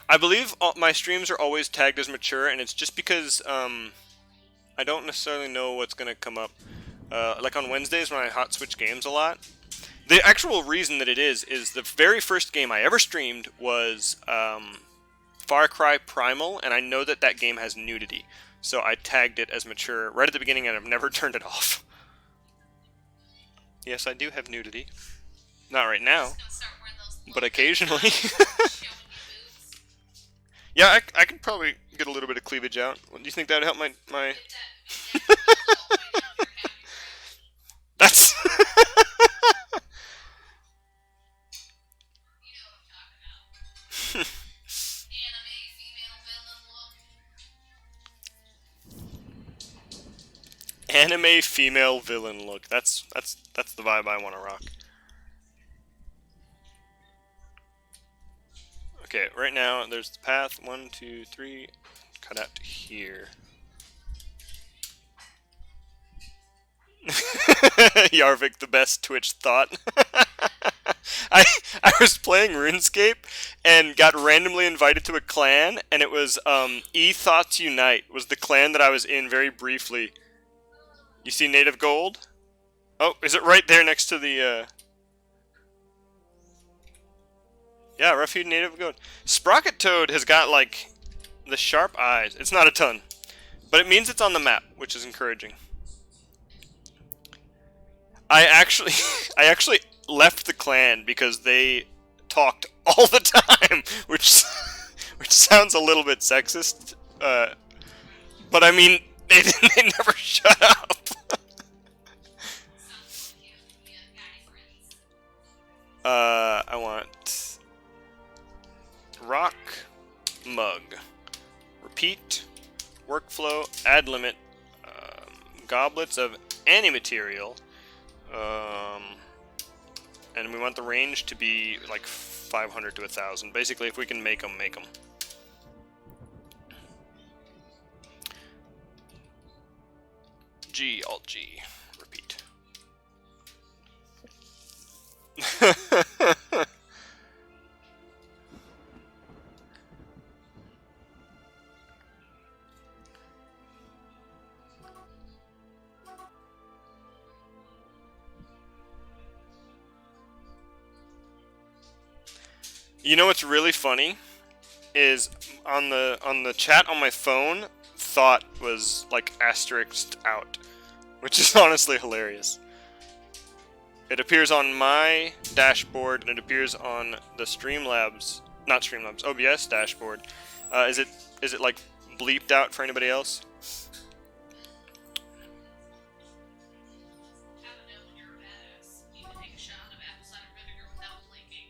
[SPEAKER 1] I believe my streams are always tagged as mature, and it's just because I don't necessarily know what's going to come up. Like on Wednesdays when I hot switch games a lot. The actual reason that it is the very first game I ever streamed was Far Cry Primal, and I know that that game has nudity. So I tagged it as mature right at the beginning, and I've never turned it off. Yes, I do have nudity. Not right now,
[SPEAKER 4] Just gonna start wearing those
[SPEAKER 1] but occasionally.
[SPEAKER 4] showing you boobs.
[SPEAKER 1] Yeah, I could probably get a little bit of cleavage out. Do you think that would help my...
[SPEAKER 4] Get that little point out if you're happy, right?
[SPEAKER 1] That's...
[SPEAKER 4] You know what I'm talking about. Anime female villain look.
[SPEAKER 1] Anime female villain look. That's the vibe I want to rock. Okay, right now there's the path. 1, 2, 3. Cut out to here. Yarvik, the best Twitch thought. I was playing RuneScape and got randomly invited to a clan, and it was E-Thoughts Unite was the clan that I was in very briefly. You see native gold? Oh, is it right there next to the yeah, rough-hewed native gold. Sprocket Toad has got like the sharp eyes. It's not a ton, but it means it's on the map, which is encouraging. I actually left the clan because they talked all the time, which sounds a little bit sexist. But I mean, they never shut up.
[SPEAKER 4] Sounds cute. Yeah, guy friends.
[SPEAKER 1] I want rock mug. Repeat workflow. Add limit. Goblets of any material. And we want the range to be like 500 to 1,000. Basically, if we can make them, make them. G, Alt G, repeat. You know what's really funny is on the chat on my phone, thought was like asterisked out, which is honestly hilarious. It appears on my dashboard and it appears on the Streamlabs, not Streamlabs, OBS dashboard. Is it like bleeped out for anybody else?
[SPEAKER 4] I don't know, when you're a badass, you can take a shot of apple cider vinegar without blinking.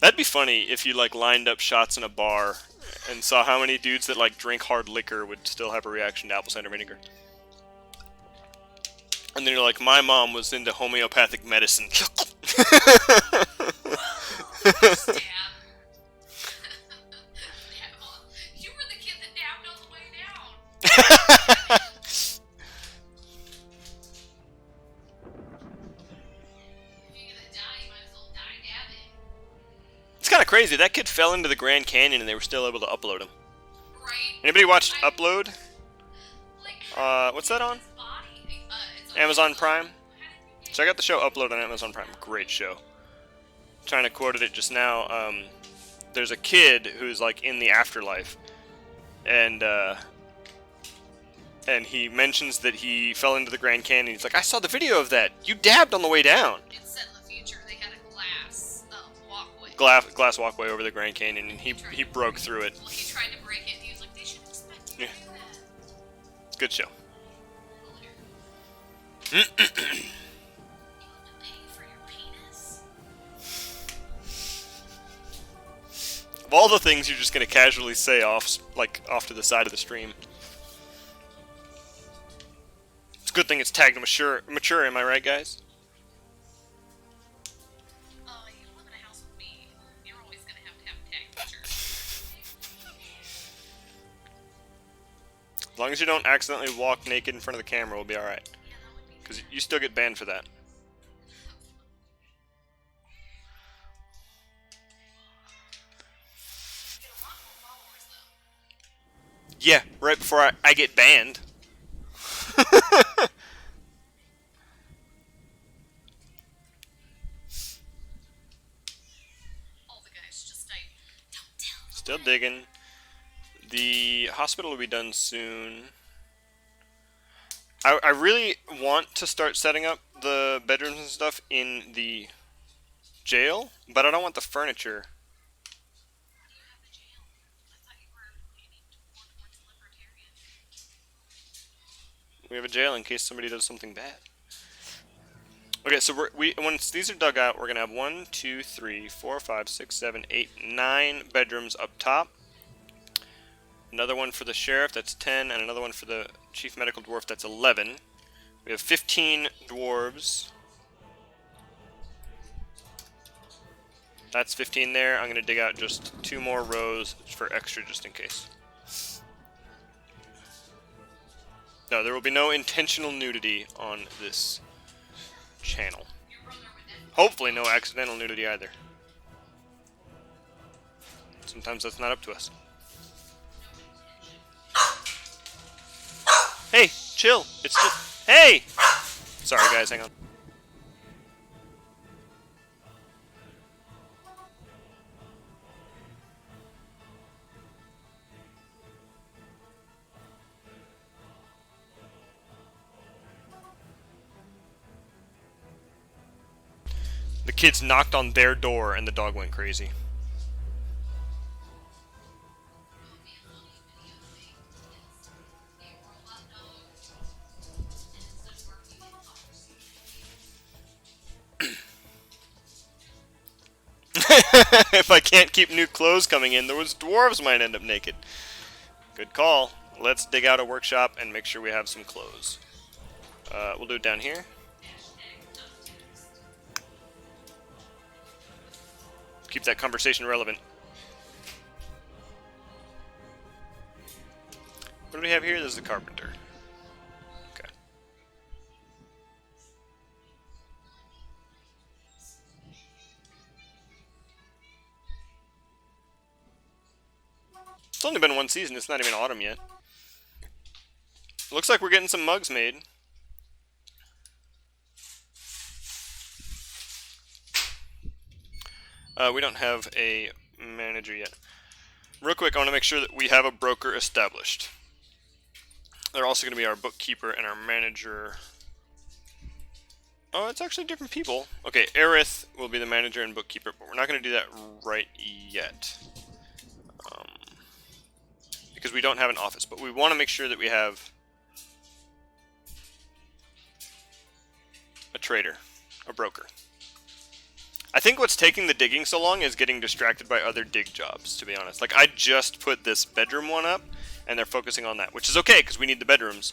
[SPEAKER 1] That'd be funny if you like lined up shots in a bar and saw how many dudes that like drink hard liquor would still have a reaction to apple cider vinegar. And then you're like, my mom was into homeopathic medicine.
[SPEAKER 4] Stab. You were the kid that dabbed on the way down. If you're gonna die, you might as well die dabbing.
[SPEAKER 1] It's kind of crazy. That kid fell into the Grand Canyon and they were still able to upload him.
[SPEAKER 4] Right?
[SPEAKER 1] Anybody watched Upload?
[SPEAKER 4] Like,
[SPEAKER 1] What's that on?
[SPEAKER 4] his body, it's on
[SPEAKER 1] Amazon Prime?
[SPEAKER 4] How did you
[SPEAKER 1] Check out the show Upload on Amazon Prime. Great show. Trying to quote it just now. There's a kid who's like in the afterlife, and he mentions that he fell into the Grand Canyon. He's like, I saw the video of that. You dabbed on the way down.
[SPEAKER 4] It's set in the future. They had a glass walkway.
[SPEAKER 1] Glass walkway over the Grand Canyon, and he broke through it.
[SPEAKER 4] Well, he tried to break it, and he was like, they should expect you to do that.
[SPEAKER 1] It's a good show.
[SPEAKER 4] Hilarious. You have to pay for your penis?
[SPEAKER 1] Of all the things you're just gonna casually say off to the side of the stream. It's a good thing it's tagged mature, am I right, guys?
[SPEAKER 4] Oh, you live in a house with me. You're always gonna have tag pictures.
[SPEAKER 1] As long as you don't accidentally walk naked in front of the camera, we'll be alright.
[SPEAKER 4] Yeah, that would be
[SPEAKER 1] Because you still get banned for that.
[SPEAKER 4] get a lot more followers, though.
[SPEAKER 1] Yeah, right before I get banned.
[SPEAKER 4] All the guys just type, don't tell them.
[SPEAKER 1] Still digging. The hospital will be done soon. I really want to start setting up the bedrooms and stuff in the jail, but I don't want the furniture.
[SPEAKER 4] Why do you have the jail? I thought you were leaning more towards libertarian.
[SPEAKER 1] We have a jail in case somebody does something bad. Okay, so once these are dug out, we're gonna have 1, 2, 3, 4, 5, 6, 7, 8, 9 bedrooms up top. Another one for the sheriff, that's 10, and another one for the chief medical dwarf, that's 11. We have 15 dwarves. That's 15 there. I'm gonna dig out just 2 more rows for extra just in case. No, there will be no intentional nudity on this channel.
[SPEAKER 4] Your brother would never.
[SPEAKER 1] Hopefully no accidental nudity either. Sometimes that's not up to us. Hey, chill. It's just... Hey! Sorry guys, hang on. The kids knocked on their door and the dog went crazy. If I can't keep new clothes coming in, those dwarves might end up naked. Good call. Let's dig out a workshop and make sure we have some clothes. We'll do it down here. Keep that conversation relevant. What do we have here? This is the carpenter. Okay. It's only been one season. It's not even autumn yet. Looks like we're getting some mugs made. We don't have a manager yet. Real quick, I want to make sure that we have a broker established. They're also going to be our bookkeeper and our manager. Oh, it's actually different people. Okay, Aerith will be the manager and bookkeeper, but we're not going to do that right yet. Because we don't have an office, but we want to make sure that we have a trader, a broker. I think what's taking the digging so long is getting distracted by other dig jobs, to be honest. Like, I just put this bedroom one up, and they're focusing on that, which is okay, because we need the bedrooms.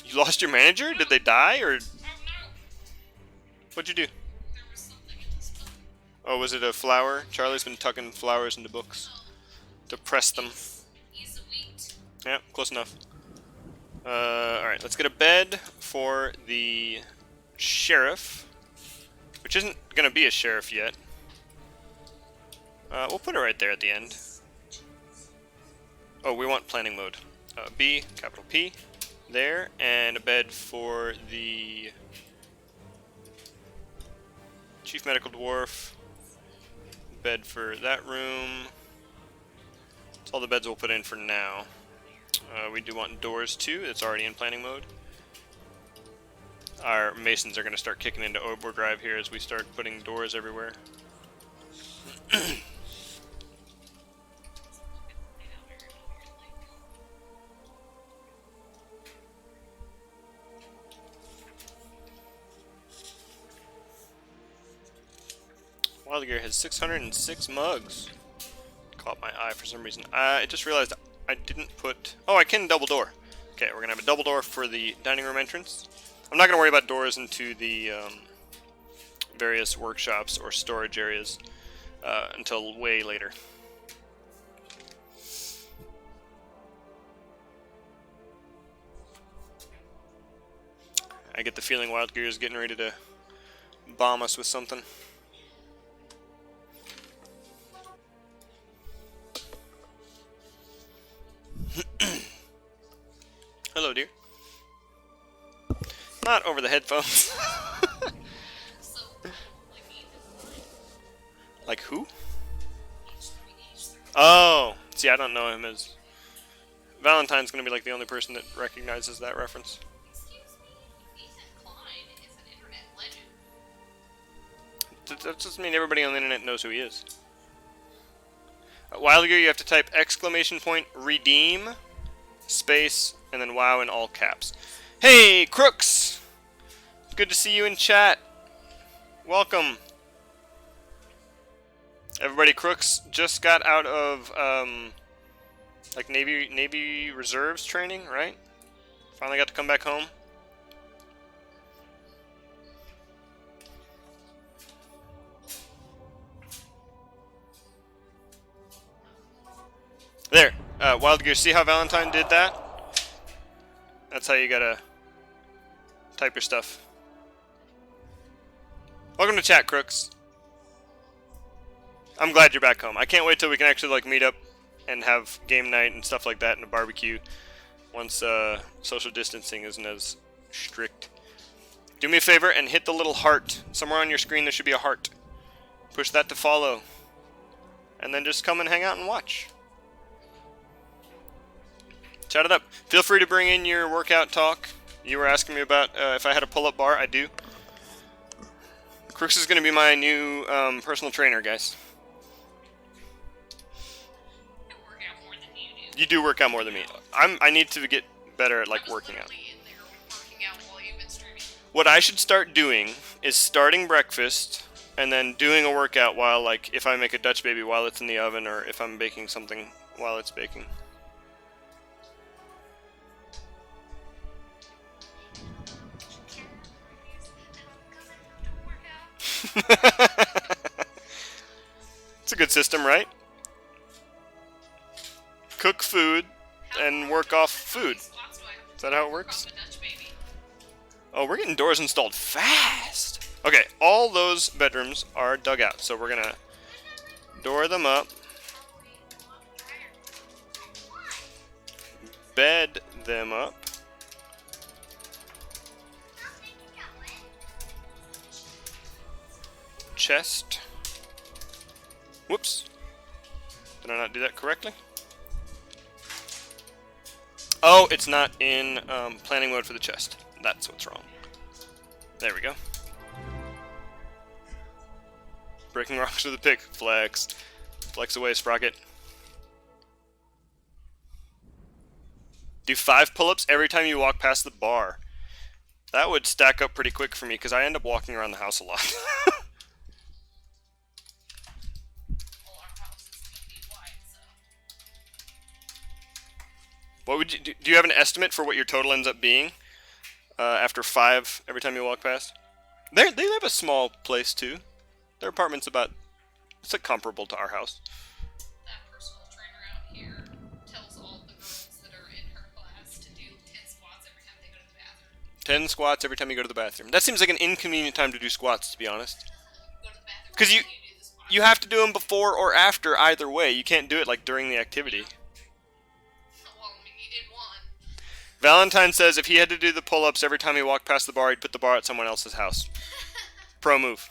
[SPEAKER 1] You lost your manager? Did they die, or...
[SPEAKER 4] Oh no!
[SPEAKER 1] What'd you do?
[SPEAKER 4] There was something in this book.
[SPEAKER 1] Oh, was it a flower? Charlie's been tucking flowers into books to press them.
[SPEAKER 4] He's a wheat.
[SPEAKER 1] Yeah, close enough. Alright, let's get a bed for the sheriff, which isn't going to be a sheriff yet. We'll put it right there at the end. Oh, we want planning mode. B, capital P, there, and a bed for the chief medical dwarf. Bed for that room. That's all the beds we'll put in for now. We do want doors too. It's already in planning mode. Our masons are going to start kicking into overdrive here as we start putting doors everywhere. Wild Gear has 606 mugs. Caught my eye for some reason. I just realized I didn't put... Oh, I can double door. Okay, we're going to have a double door for the dining room entrance. I'm not going to worry about doors into the various workshops or storage areas until way later. I get the feeling Wild Gear is getting ready to bomb us with something. Hello, dear. Not over the headphones.
[SPEAKER 4] So, like Ethan,
[SPEAKER 1] Like who?
[SPEAKER 4] H3.
[SPEAKER 1] Oh, see, I don't know him as... Valentine's gonna be like the only person that recognizes that reference.
[SPEAKER 4] Excuse me, Ethan Klein is an internet legend.
[SPEAKER 1] That doesn't mean everybody on the internet knows who he is. A while ago, you have to type exclamation point redeem space and then WoW in all caps. Hey, Crooks! Good to see you in chat. Welcome. Everybody, Crooks just got out of like Navy Reserves training, right? Finally got to come back home. There, Wild Gear, see how Valentine did that? That's how you gotta type your stuff. Welcome to chat, Crooks. I'm glad you're back home. I can't wait till we can actually like meet up and have game night and stuff like that and a barbecue once social distancing isn't as strict. Do me a favor and hit the little heart. Somewhere on your screen there should be a heart. Push that to follow. And then just come and hang out and watch. Chat it up. Feel free to bring in your workout talk. You were asking me about if I had a pull-up bar. I do. Crooks is going to be my new personal trainer, guys.
[SPEAKER 4] I work out more than you do.
[SPEAKER 1] You do work out more than me. I need to get better at like working out.
[SPEAKER 4] In there working out while you've been streaming.
[SPEAKER 1] What I should start doing is starting breakfast and then doing a workout while, like, if I make a Dutch baby while it's in the oven or if I'm baking something while it's baking. It's a good system, right? cook food and work off food.
[SPEAKER 4] Spots do I have to
[SPEAKER 1] Is that how it works?
[SPEAKER 4] work off a Dutch baby?
[SPEAKER 1] Oh, we're getting doors installed fast. Okay, all those bedrooms are dug out, so we're gonna door them up, bed them up. Chest. Whoops. Did I not do that correctly? Oh, it's not in planning mode for the chest. That's what's wrong. There we go. Breaking rocks with a pick. Flex. Flex away, Sprocket. Do 5 pull-ups every time you walk past the bar. That would stack up pretty quick for me, because I end up walking around the house a lot.
[SPEAKER 4] Well, our house is 2 feet wide, so.
[SPEAKER 1] What would you do? Do you have an estimate for what your total ends up being after 5 every time you walk past? They have a small place too. Their apartment's about, it's like comparable to our house.
[SPEAKER 4] That personal trainer out here tells all the girls that are in her class to do 10 squats every time they go to the bathroom.
[SPEAKER 1] 10 squats every time you go to the bathroom. That seems like an inconvenient time to do squats, to be honest.
[SPEAKER 4] Go to the bathroom.
[SPEAKER 1] 'Cause you-
[SPEAKER 4] do the squats.
[SPEAKER 1] You have to do them before or after either way. You can't do it like during the activity.
[SPEAKER 4] Well, I mean, you did one.
[SPEAKER 1] Valentine says if he had to do the pull-ups every time he walked past the bar, he'd put the bar at someone else's house. Pro move.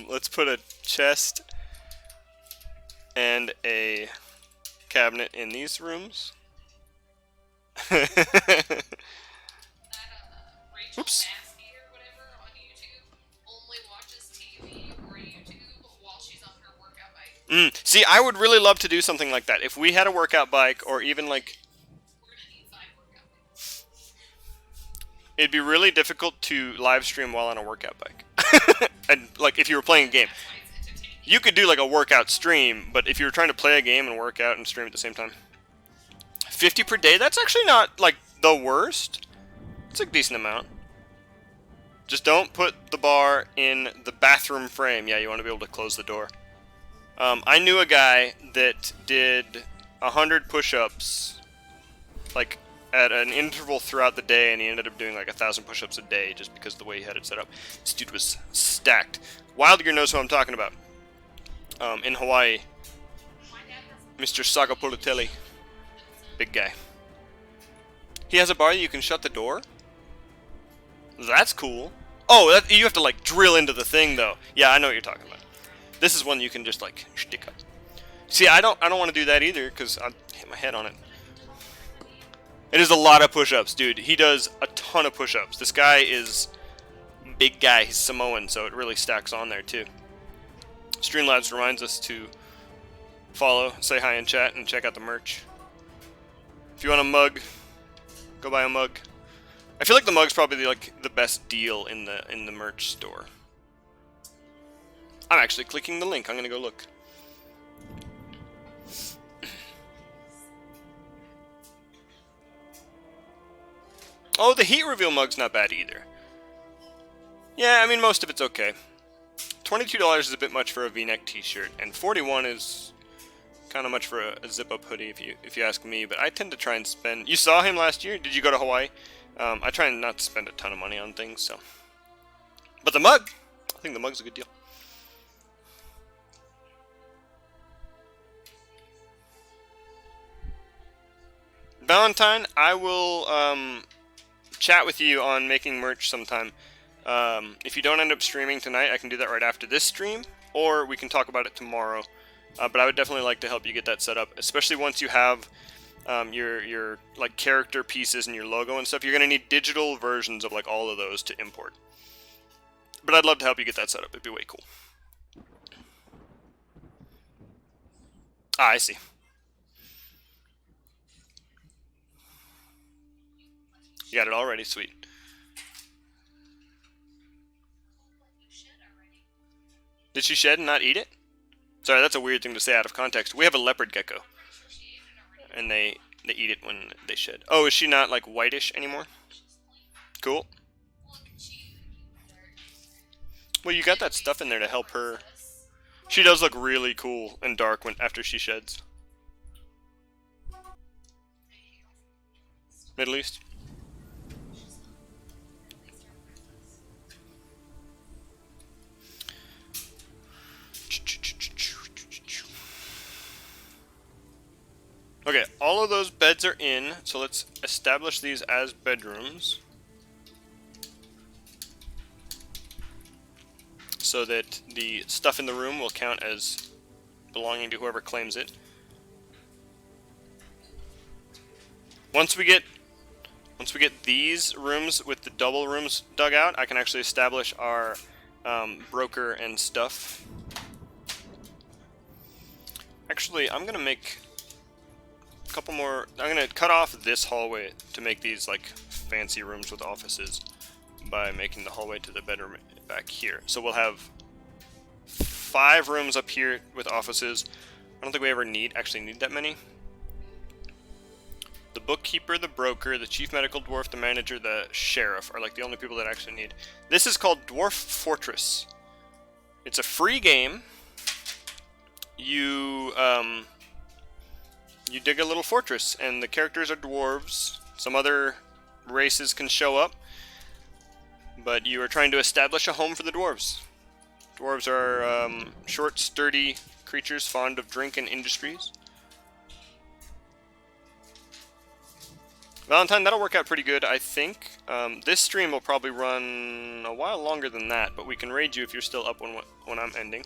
[SPEAKER 1] Let's put a chest and a cabinet in these rooms.
[SPEAKER 4] Rachel
[SPEAKER 1] Oops.
[SPEAKER 4] Maskey or whatever on YouTube only watches TV or YouTube while she's on her workout bike.
[SPEAKER 1] See, I would really love to do something like that. If we had a workout bike, or even like,
[SPEAKER 4] We're gonna need 5 workout bikes.
[SPEAKER 1] it'd be really difficult to live stream while on a workout bike. And like if you were playing a game,
[SPEAKER 4] That's why it's entertaining.
[SPEAKER 1] you could do like a workout stream, but if you were trying to play a game and work out and stream at the same time, 50 per day, that's actually not like the worst. It's a decent amount. Just don't put the bar in the bathroom frame. Yeah, you want to be able to close the door. I knew a guy that did 100 push-ups like at an interval throughout the day, and he ended up doing like 1,000 push-ups a day just because of the way he had it set up. This dude was stacked. Wildgear knows who I'm talking about. In Hawaii,
[SPEAKER 4] My dad has
[SPEAKER 1] Mr. Sagapolitelli. Big guy. He has a bar that you can shut the door? That's cool. Oh, you have to like drill into the thing though. Yeah, I know what you're talking about. This is one you can just like stick up. See, I don't want to do that either because I'd hit my head on it. It is a lot of push-ups, dude. He does a ton of push-ups. This guy is a big guy. He's Samoan, so it really stacks on there too. Streamlabs reminds us to follow, say hi in chat, and check out the merch. If you want a mug, go buy a mug. I feel like the mug's probably like the best deal in the merch store. I'm actually clicking the link. I'm gonna go look. Oh, the heat reveal mug's not bad either. Yeah, I mean most of it's okay. $22 is a bit much for a V-neck T-shirt, and $41 is kind of much for a zip-up hoodie if you ask me. But I tend to try and spend. You saw him last year. Did you go to Hawaii? I try not to spend a ton of money on things. So, but the mug, I think the mug's a good deal. Valentine, I will chat with you on making merch sometime. If you don't end up streaming tonight, I can do that right after this stream, or we can talk about it tomorrow. But I would definitely like to help you get that set up, especially once you have your like character pieces and your logo and stuff. You're gonna need digital versions of like all of those to import. But I'd love to help you get that set up. It'd be way cool. Ah, I see. You got it already, sweet. Did she shed and not eat it? Sorry, that's a weird thing to say out of context. We have a leopard gecko, and they eat it when they shed. Oh, is she not like whitish anymore? Cool. Well, you got that stuff in there to help her. She does look really cool and dark when after she sheds. Middle East. Okay, all of those beds are in, so let's establish these as bedrooms. So that the stuff in the room will count as belonging to whoever claims it. Once we get these rooms with the double rooms dug out, I can actually establish our broker and stuff. Actually, I'm gonna make a couple more. I'm gonna cut off this hallway to make these like fancy rooms with offices by making the hallway to the bedroom back here. So we'll have 5 rooms up here with offices. I don't think we ever actually need that many. The bookkeeper, the broker, the chief medical dwarf, the manager, the sheriff are like the only people that I actually need. This is called Dwarf Fortress. It's a free game. You dig a little fortress, and the characters are dwarves. Some other races can show up, but you are trying to establish a home for the dwarves. Dwarves are short, sturdy creatures fond of drink and industries. Valentine, that'll work out pretty good, I think. This stream will probably run a while longer than that, but we can raid you if you're still up when I'm ending.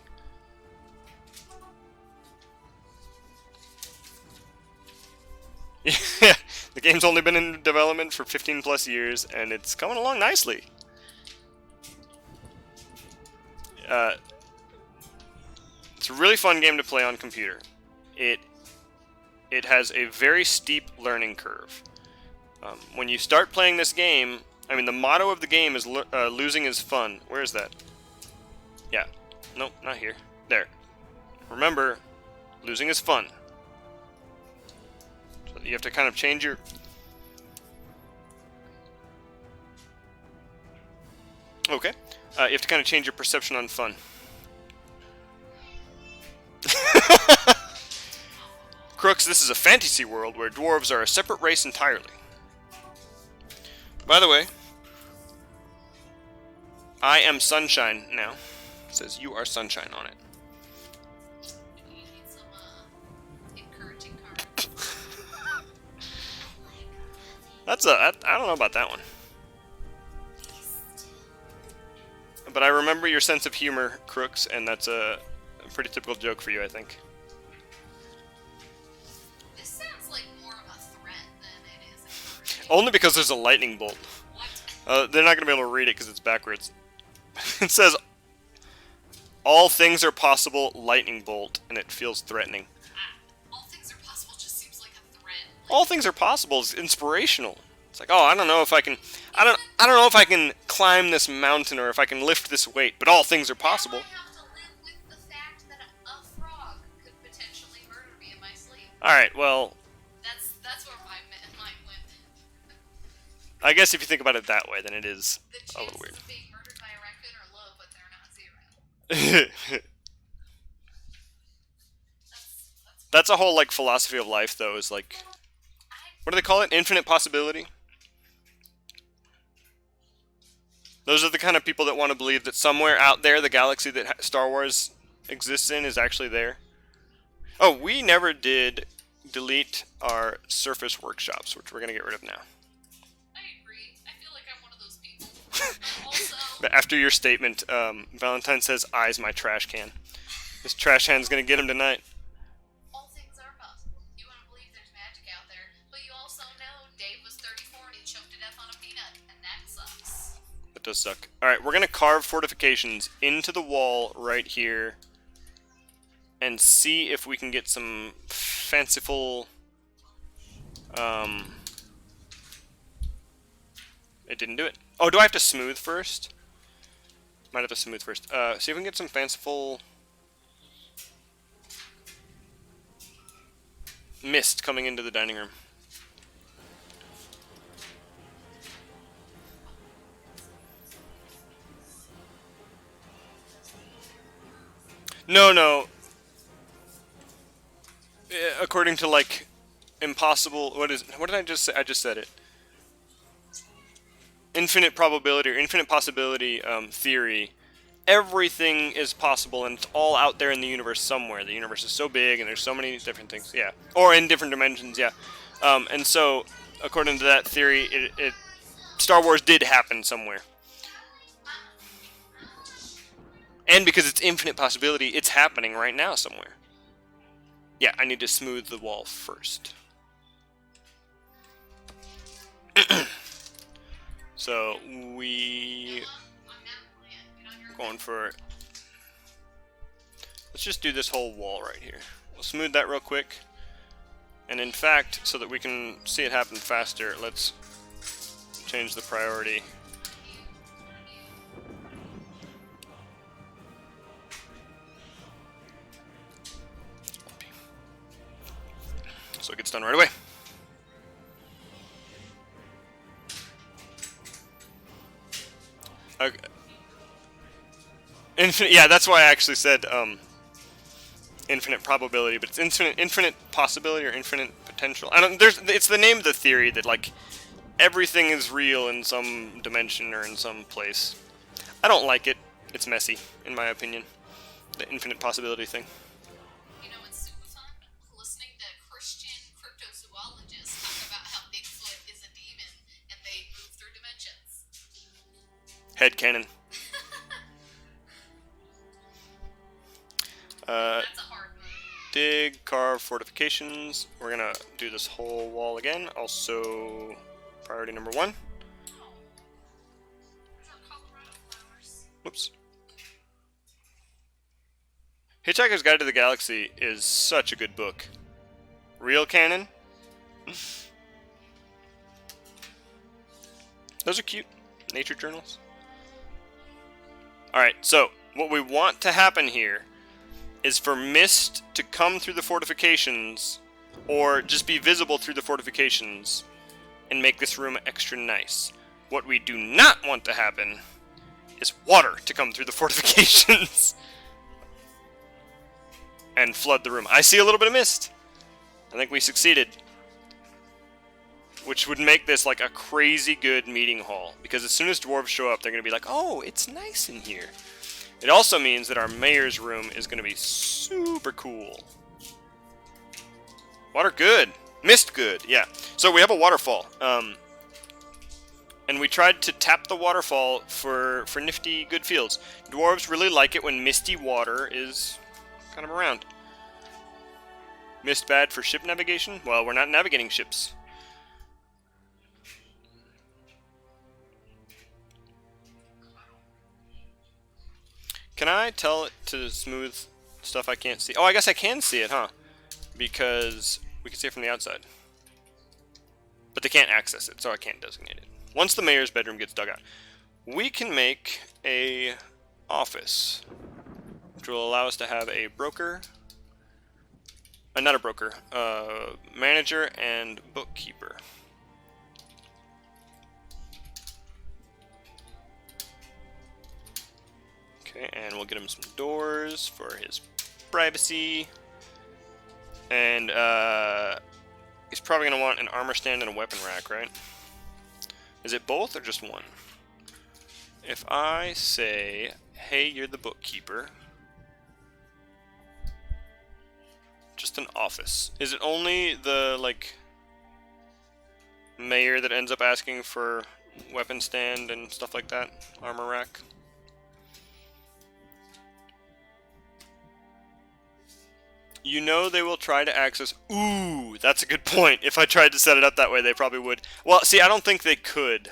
[SPEAKER 1] Yeah, the game's only been in development for 15 plus years, and it's coming along nicely. It's a really fun game to play on computer. It has a very steep learning curve. When you start playing this game, I mean, the motto of the game is losing is fun. Where is that? Yeah. Nope, not here. There. Remember, losing is fun. So you have to kind of change your... Okay. You have to kind of change your perception on fun. Crooks, this is a fantasy world where dwarves are a separate race entirely. By the way, I am Sunshine now. It says you are Sunshine on it.
[SPEAKER 4] You need some encouraging cards.
[SPEAKER 1] I don't know about that one. But I remember your sense of humor, Crooks, and that's a pretty typical joke for you, I think.
[SPEAKER 4] This sounds like more of a threat than it is encouraging.
[SPEAKER 1] Only because there's a lightning bolt.
[SPEAKER 4] What?
[SPEAKER 1] They're not going to be able to read it because it's backwards. It says, all things are possible, lightning bolt, and it feels threatening.
[SPEAKER 4] All things are possible just seems like a threat.
[SPEAKER 1] All things are possible is inspirational. It's like, oh, I don't know if I can, I don't know if I can climb this mountain or if I can lift this weight, but all things are possible.
[SPEAKER 4] Now I have to live with the fact that a frog could potentially murder me in my sleep.
[SPEAKER 1] Alright, well,
[SPEAKER 4] That's where my mind went.
[SPEAKER 1] I guess if you think about it that way, then it is
[SPEAKER 4] The
[SPEAKER 1] a little
[SPEAKER 4] chances
[SPEAKER 1] weird.
[SPEAKER 4] of being murdered by a raccoon are low, but they're not 0.
[SPEAKER 1] That's a whole, like, philosophy of life, though, is like, what do they call it? Infinite possibility? Those are the kind of people that want to believe that somewhere out there, the galaxy that Star Wars exists in is actually there. Oh, we never did delete our surface workshops, which we're going to get rid of now.
[SPEAKER 4] I agree. I feel like I'm one of those people. Also,
[SPEAKER 1] But after your statement, Valentine says, "Eyes my trash can." This trash can's going to get him tonight.
[SPEAKER 4] all things are possible. You want to believe there's magic out there, but you also know Dave was 34 and he choked to death on a peanut, and that sucks.
[SPEAKER 1] That does suck. Alright, we're going to carve fortifications into the wall right here and see if we can get some fanciful... It didn't do it. Oh, do I have to smooth first? Might have to smooth first. See if we can get some fanciful... mist coming into the dining room. No, no. According to like impossible. What did I just say? I just said it. Infinite probability or infinite possibility theory. Everything is possible, and it's all out there in the universe somewhere. The universe is so big, and there's so many different things. Yeah, or in different dimensions. Yeah, and so according to that theory, Star Wars did happen somewhere. And because it's infinite possibility, it's happening right now somewhere. Yeah, I need to smooth the wall first. So we going for. Let's just do this whole wall right here. We'll smooth that real quick. And in fact, so that we can see it happen faster, let's change the priority. So it gets done right away. Okay. Infinite, yeah, that's why I actually said infinite probability, but it's infinite possibility or infinite potential. I don't. It's the name of the theory that like everything is real in some dimension or in some place. I don't like it. It's messy, in my opinion. The infinite possibility thing.
[SPEAKER 4] You know what's super fun? Listening to Christian cryptozoologists talk about how Bigfoot is a demon and they move through dimensions.
[SPEAKER 1] Headcanon.
[SPEAKER 4] That's a hard move.
[SPEAKER 1] Dig, carve, fortifications. We're gonna do this whole wall again. Also, priority number 1.
[SPEAKER 4] Oh. Those are Colorado flowers.
[SPEAKER 1] Whoops. Hitchhiker's Guide to the Galaxy is such a good book. Real canon. Those are cute. Nature journals. Alright, so what we want to happen here is for mist to come through the fortifications or just be visible through the fortifications and make this room extra nice. What we do not want to happen is water to come through the fortifications and flood the room. I see a little bit of mist. I think we succeeded. Which would make this like a crazy good meeting hall. Because as soon as dwarves show up, they're going to be like, oh, it's nice in here. It also means that our mayor's room is going to be super cool. Water good. Mist good. Yeah. So we have a waterfall. And we tried to tap the waterfall for nifty good fields. Dwarves really like it when misty water is kind of around. Mist bad for ship navigation? Well, we're not navigating ships. Can I tell it to smooth stuff I can't see? Oh, I guess I can see it, huh? Because we can see it from the outside. But they can't access it, so I can't designate it. Once the mayor's bedroom gets dug out, we can make a office, which will allow us to have a broker, not a broker, manager and bookkeeper. Okay, and we'll get him some doors for his privacy. And he's probably going to want an armor stand and a weapon rack, right? Is it both or just one? If I say, hey, you're the bookkeeper. Just an office. Is it only the, like, mayor that ends up asking for weapon stand and stuff like that? Armor rack? You know they will try to access... Ooh, that's a good point. If I tried to set it up that way, they probably would. Well, see, I don't think they could.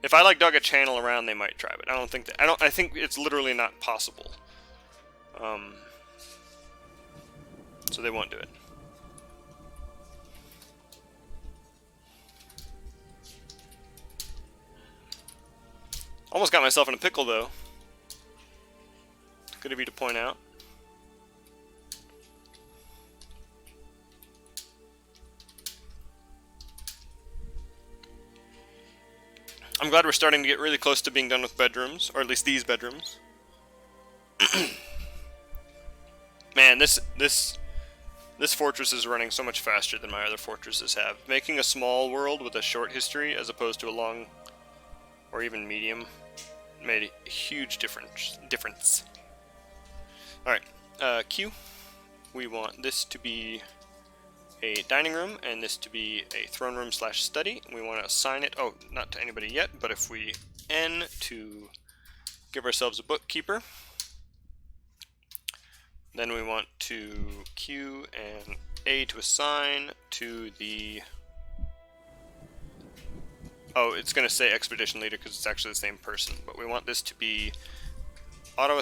[SPEAKER 1] If I, like, dug a channel around, they might try, but I don't think that... I think it's literally not possible. So they won't do it. Almost got myself in a pickle, though. Good of you to point out. I'm glad we're starting to get really close to being done with bedrooms, or at least these bedrooms. Man, this fortress is running so much faster than my other fortresses have. Making a small world with a short history as opposed to a long or even medium made a huge difference. Alright, Q. We want this to be a dining room and this to be a throne room slash study. We want to assign it, oh, not to anybody yet, but if we N to give ourselves a bookkeeper, then we want to Q and A to assign to the, oh, it's going to say expedition leader because it's actually the same person, but we want this to be auto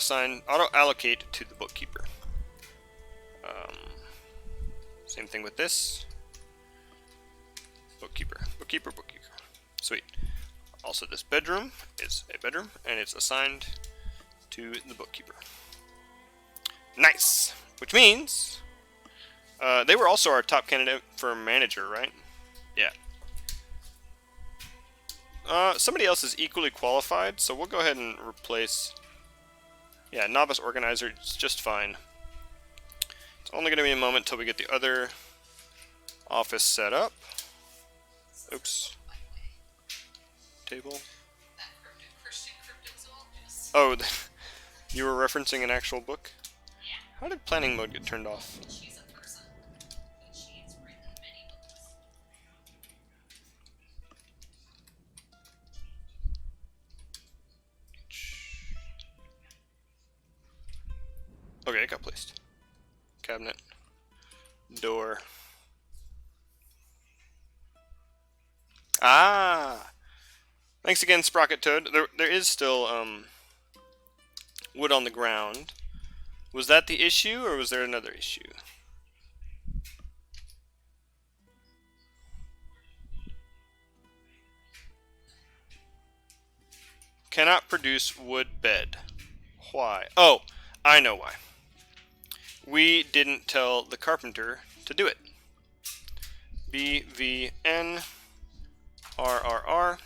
[SPEAKER 1] allocate to the bookkeeper. Same thing with this. Bookkeeper. Sweet. Also, this bedroom is a bedroom, and it's assigned to the bookkeeper. Nice! Which means they were also our top candidate for manager, right? Yeah. Somebody else is equally qualified, so we'll go ahead and replace... Yeah, novice organizer is just fine. It's only going to be a moment till we get the other office set up. Oops. Table.
[SPEAKER 4] That Christian cryptozoologist.
[SPEAKER 1] Oh, you were referencing an actual book?
[SPEAKER 4] Yeah.
[SPEAKER 1] How did planning mode get turned off?
[SPEAKER 4] She's a person. And she's written many books.
[SPEAKER 1] Okay, it got placed. Cabinet. Door. Ah! Thanks again, Sprocket Toad. There is still wood on the ground. Was that the issue, or was there another issue? Cannot produce wood bed. Why? Oh, I know why. We didn't tell the carpenter to do it. BVN RRR.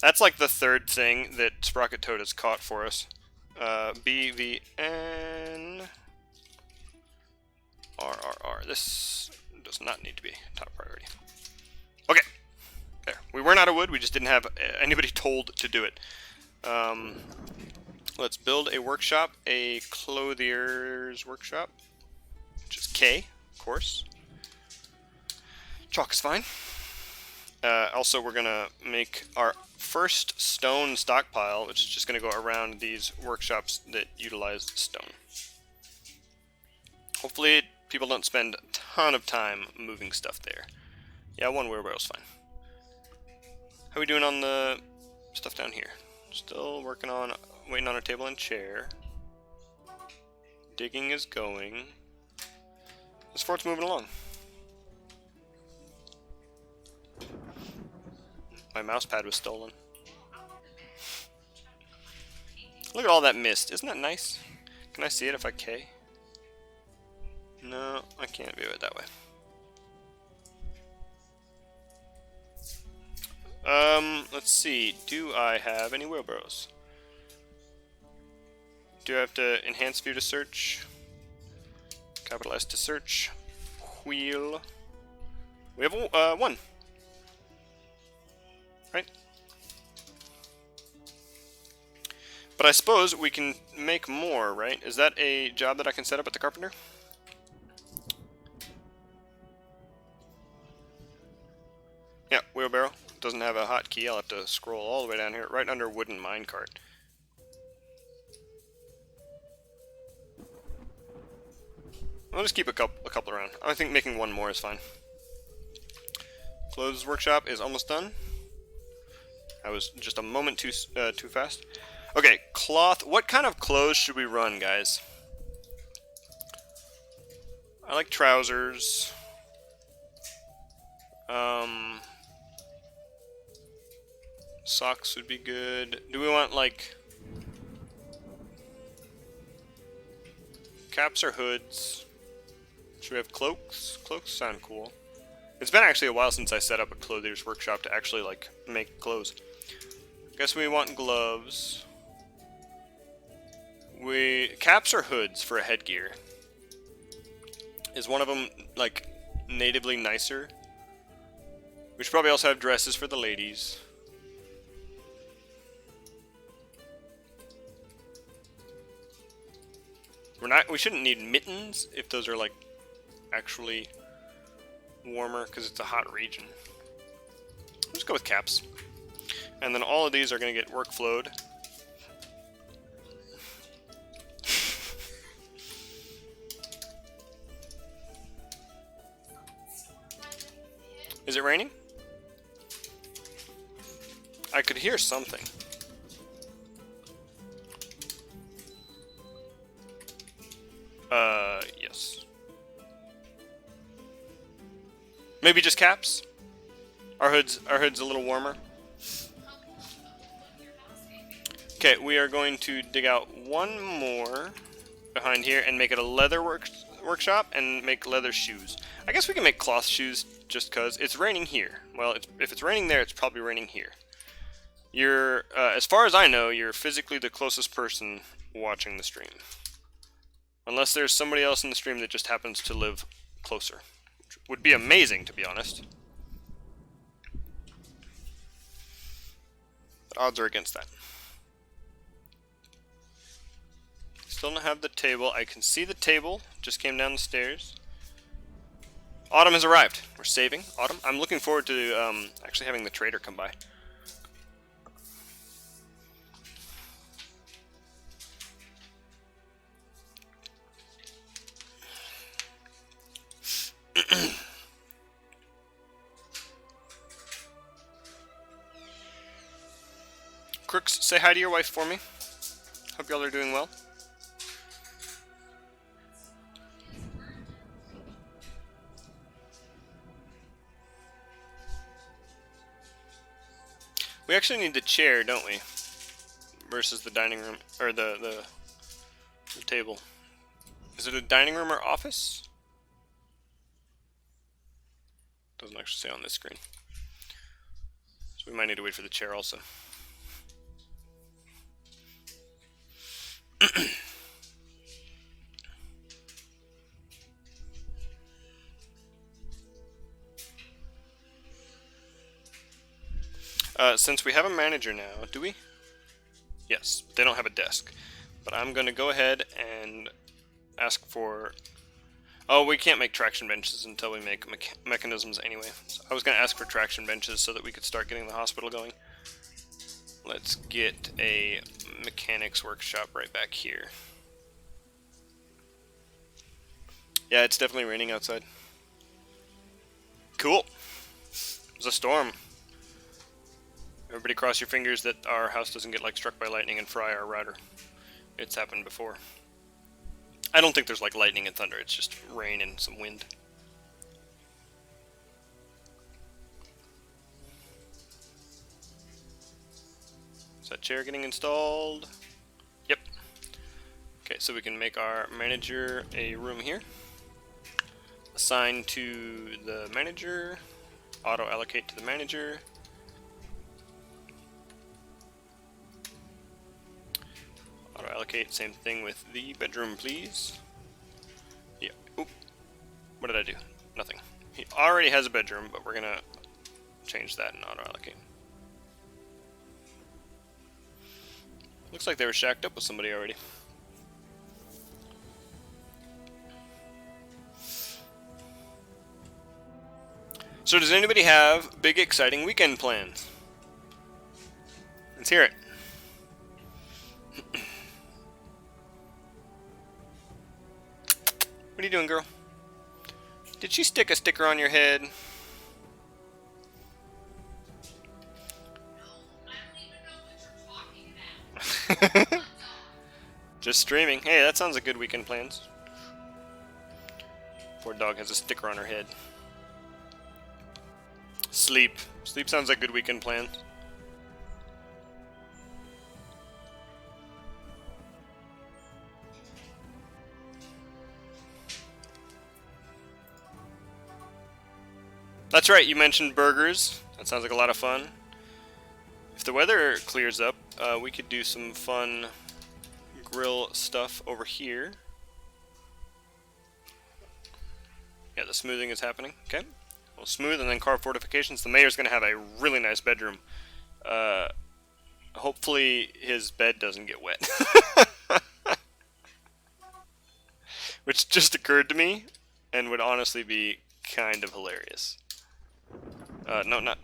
[SPEAKER 1] That's like the third thing that Sprocket Toad has caught for us. BVN RRR. This does not need to be top priority. Okay. There. We were out of wood, we just didn't have anybody told to do it. Let's build a workshop, a clothier's workshop, which is K, of course. Chalk is fine. Also, we're going to make our first stone stockpile, which is just going to go around these workshops that utilize stone. Hopefully, people don't spend a ton of time moving stuff there. Yeah, one wheelbarrow's fine. How are we doing on the stuff down here? Still waiting on a table and chair. Digging is going. This fort's moving along. My mouse pad was stolen. Look at all that mist. Isn't that nice? Can I see it if I K? No, I can't view it that way. Let's see. Do I have any wheelbarrows? Do I have to enhance view to search? Capital S to search. Wheel. We have one. Right? But I suppose we can make more, right? Is that a job that I can set up at the carpenter? Yeah, wheelbarrow. Doesn't have a hotkey. I'll have to scroll all the way down here, right under wooden minecart. I'll just keep a couple around. I think making one more is fine. Clothes workshop is almost done. I was just a moment too fast. Okay, cloth. What kind of clothes should we run, guys? I like trousers. Socks would be good. Do we want, like, caps or hoods? Should we have cloaks? Cloaks sound cool. It's been actually a while since I set up a clothier's workshop to actually, like, make clothes. Guess we want gloves. Caps or hoods for a headgear. Is one of them like natively nicer? We should probably also have dresses for the ladies. We shouldn't need mittens if those are like actually warmer because it's a hot region. Let's go with caps. And then all of these are going to get workflowed. Is it raining? I could hear something. Yes. Maybe just caps? Our hood's a little warmer. Okay, we are going to dig out one more behind here and make it a leather workshop and make leather shoes. I guess we can make cloth shoes just because it's raining here. Well, if it's raining there, it's probably raining here. You're, as far as I know, you're physically the closest person watching the stream. Unless there's somebody else in the stream that just happens to live closer. Which would be amazing, to be honest. But odds are against that. Still don't have the table. I can see the table. Just came down the stairs. Autumn has arrived. We're saving Autumn. I'm looking forward to actually having the trader come by. Crooks, say hi to your wife for me. Hope y'all are doing well. We actually need the chair, don't we? Versus the dining room, or the table. Is it a dining room or office? Doesn't actually say on this screen. So we might need to wait for the chair also. Since we have a manager now, do we? Yes, they don't have a desk. But I'm going to go ahead and ask for... Oh, we can't make traction benches until we make mechanisms anyway. So I was going to ask for traction benches so that we could start getting the hospital going. Let's get a mechanics workshop right back here. Yeah, it's definitely raining outside. Cool. It's a storm. Everybody cross your fingers that our house doesn't get like struck by lightning and fry our router. It's happened before. I don't think there's like lightning and thunder, it's just rain and some wind. Is that chair getting installed? Yep. Okay, so we can make our manager a room here. Assign to the manager. Auto allocate to the manager. Auto allocate, same thing with the bedroom, please. Yeah. Oop. What did I do? Nothing. He already has a bedroom, but we're gonna change that and auto allocate. Looks like they were shacked up with somebody already. So does anybody have big exciting weekend plans? Let's hear it. What are you doing, girl? Did she stick a sticker on your head?
[SPEAKER 4] No, I don't even know what you're talking about.
[SPEAKER 1] Just streaming. Hey, that sounds like good weekend plans. Poor dog has a sticker on her head. Sleep. Sleep sounds like good weekend plans. That's right, you mentioned burgers. That sounds like a lot of fun. If the weather clears up, we could do some fun grill stuff over here. Yeah, the smoothing is happening. Okay. We'll smooth and then carve fortifications. The mayor's going to have a really nice bedroom. Hopefully his bed doesn't get wet. Which just occurred to me and would honestly be kind of hilarious. No, not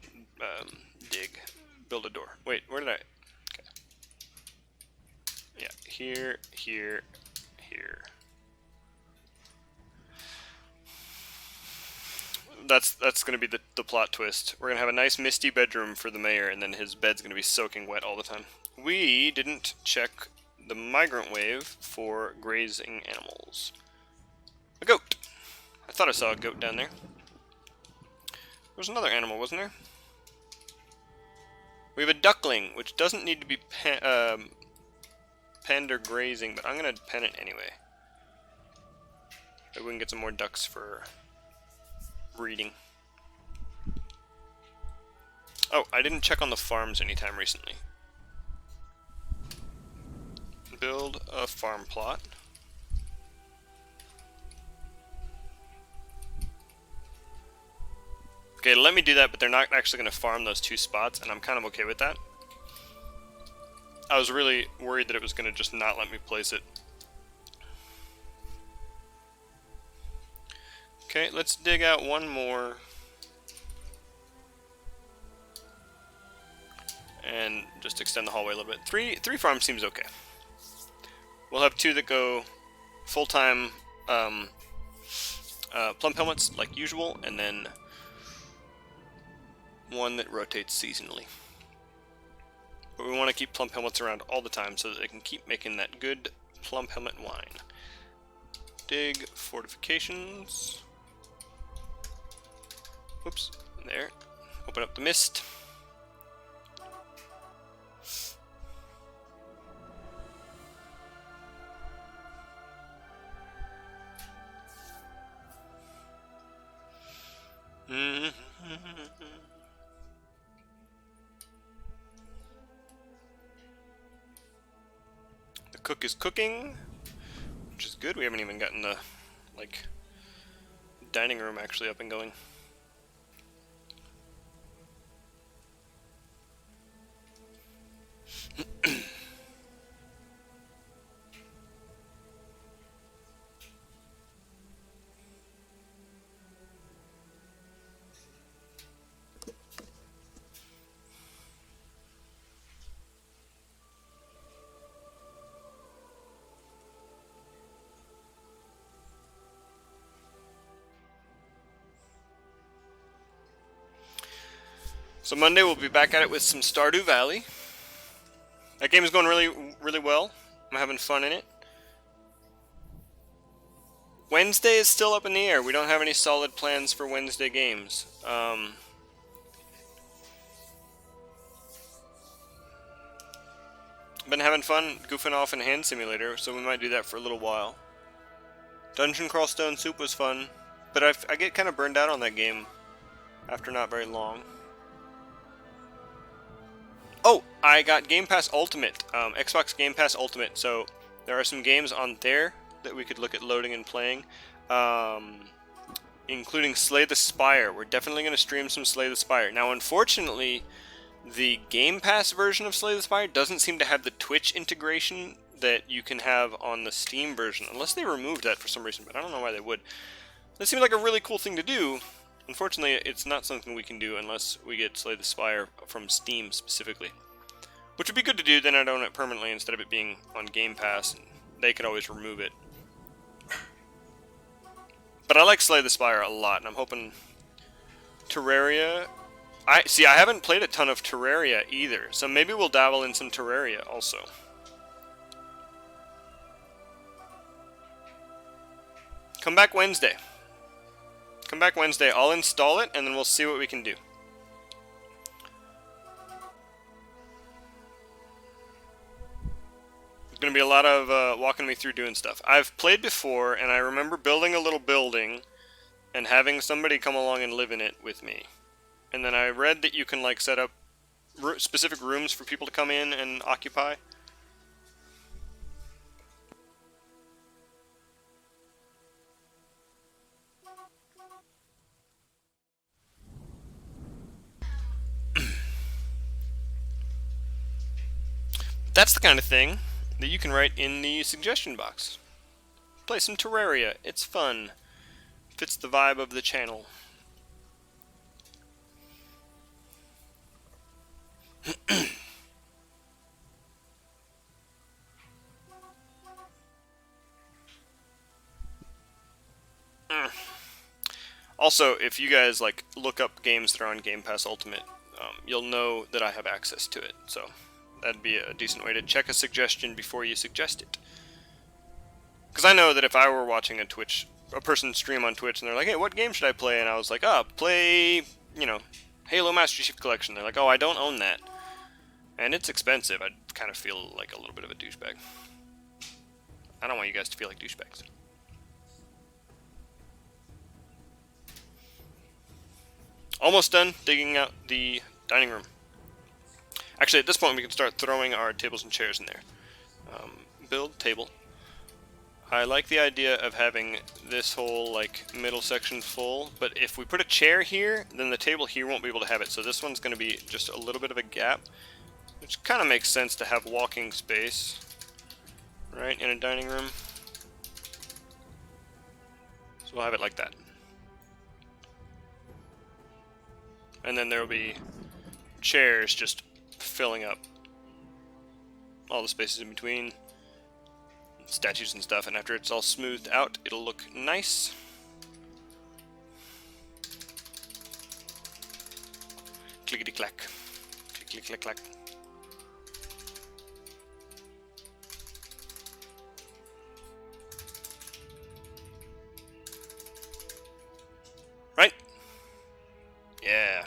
[SPEAKER 1] dig. Build a door. Wait, where did I... Okay. Yeah, here, here, here. That's going to be the plot twist. We're going to have a nice misty bedroom for the mayor, and then his bed's going to be soaking wet all the time. We didn't check the migrant wave for grazing animals. A goat. I thought I saw a goat down there. There was another animal, wasn't there? We have a duckling, which doesn't need to be penned or grazing, but I'm going to pen it anyway. Maybe we can get some more ducks for breeding. Oh, I didn't check on the farms anytime recently. Build a farm plot. Okay, let me do that, but they're not actually going to farm those 2 spots, and I'm kind of okay with that. I was really worried that it was going to just not let me place it. Okay, let's dig out one more. And just extend the hallway a little bit. Three farms seems okay. We'll have 2 that go full-time plump helmets, like usual, and then 1 that rotates seasonally. But we want to keep plump helmets around all the time so that they can keep making that good plump helmet wine. Dig fortifications. Oops, there. Open up the mist. The cook is cooking, which is good. We haven't even gotten the dining room actually up and going. So Monday we'll be back at it with some Stardew Valley. That game is going really well. I'm having fun in it. Wednesday is still up in the air. We don't have any solid plans for Wednesday games. Been having fun goofing off in Hand Simulator, so we might do that for a little while. Dungeon Crawl Stone Soup was fun, but I get kind of burned out on that game after not very long. Oh, I got Game Pass Ultimate, Xbox Game Pass Ultimate, so there are some games on there that we could look at loading and playing, including Slay the Spire. We're definitely going to stream some Slay the Spire. Now, unfortunately, the Game Pass version of Slay the Spire doesn't seem to have the Twitch integration that you can have on the Steam version, unless they removed that for some reason, but I don't know why they would. That seems like a really cool thing to do. Unfortunately, it's not something we can do unless we get Slay the Spire from Steam specifically. Which would be good to do, then I'd own it permanently instead of it being on Game Pass, and they could always remove it. But I like Slay the Spire a lot, and I'm hoping Terraria... I haven't played a ton of Terraria either, so maybe we'll dabble in some Terraria also. Come back Wednesday. Come back Wednesday. I'll install it, and then we'll see what we can do. There's going to be a lot of walking me through doing stuff. I've played before, and I remember building a little building and having somebody come along and live in it with me. And then I read that you can, like, set up specific rooms for people to come in and occupy. That's the kind of thing that you can write in the suggestion box. Play some Terraria. It's fun. Fits the vibe of the channel. Also, if you guys like look up games that are on Game Pass Ultimate, you'll know that I have access to it. So that'd be a decent way to check a suggestion before you suggest it. Because I know that if I were watching a person stream on Twitch, and they're like, "Hey, what game should I play?" and I was like, "Oh, play, Halo Master Chief Collection." They're like, "Oh, I don't own that," and it's expensive. I'd kind of feel like a little bit of a douchebag. I don't want you guys to feel like douchebags. Almost done digging out the dining room. Actually, at this point, we can start throwing our tables and chairs in there. Build table. I like the idea of having this whole like middle section full, but if we put a chair here, then the table here won't be able to have it. So this one's going to be just a little bit of a gap, which kind of makes sense to have walking space, right, in a dining room. So we'll have it like that. And then there will be chairs just filling up all the spaces in between, statues and stuff, and after it's all smoothed out, it'll look nice. Clickety clack. Click click click clack. Right? Yeah.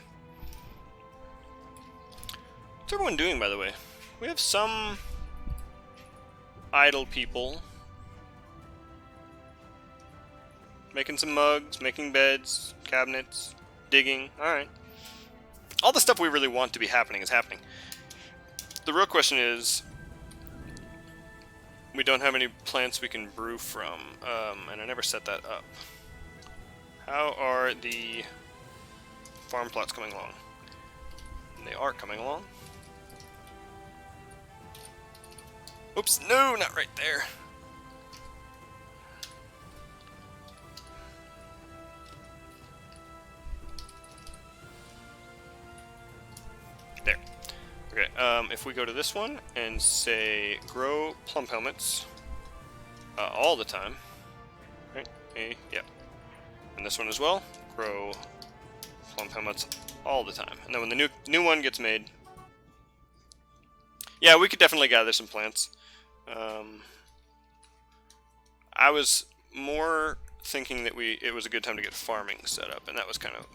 [SPEAKER 1] What's everyone doing, by the way? We have some idle people making some mugs, making beds, cabinets, digging. Alright. All the stuff we really want to be happening is happening. The real question is, we don't have any plants we can brew from, and I never set that up. How are the farm plots coming along? They are coming along. Oops, no, not right there. There. Okay, if we go to this one and say grow plum helmets all the time, right? Yeah. And this one as well, grow plum helmets all the time. And then when the new one gets made, yeah, we could definitely gather some plants. I was more thinking that it was a good time to get farming set up, and that was kind of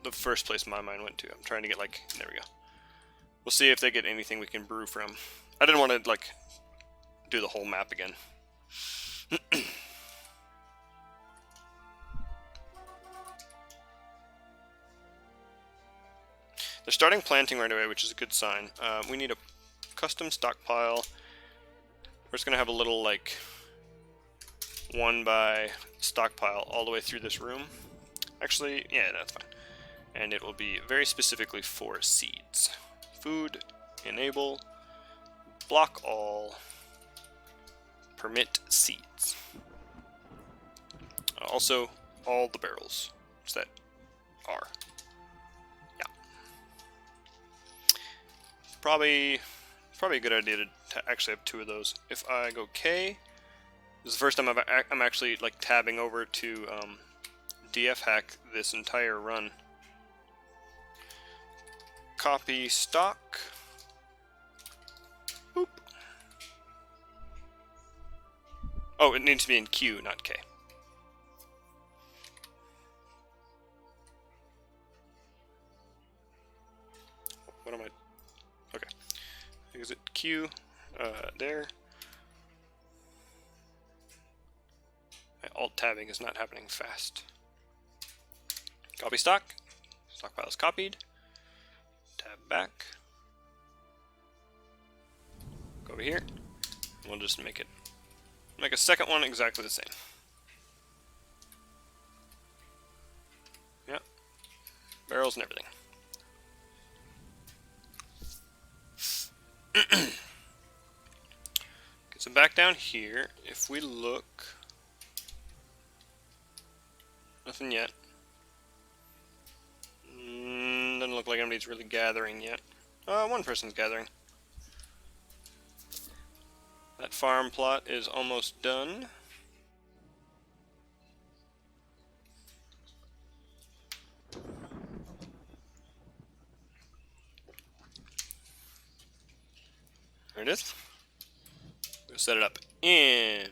[SPEAKER 1] the first place my mind went to. I'm trying to get there we go. We'll see if they get anything we can brew from. I didn't want to do the whole map again. They're starting planting right away, which is a good sign. We need a custom stockpile. We're just gonna have a little 1 by stockpile all the way through this room. Actually, yeah, that's fine. And it will be very specifically for seeds. Food, enable, block all, permit seeds. Also, all the barrels that are. Yeah. Probably a good idea to actually have 2 of those. If I go K, this is the first time I'm actually tabbing over to DF hack this entire run. Copy stock. Boop. Oh, it needs to be in Q, not K. What am I? Okay. Is it Q? There. My alt tabbing is not happening fast. Copy stock. Stockpile is copied. Tab back. Go over here. We'll just make a second one exactly the same. Yep. Barrels and everything. Okay, so back down here, if we look, nothing yet. Doesn't look like anybody's really gathering yet. One person's gathering. That farm plot is almost done. There it is. We'll set it up in.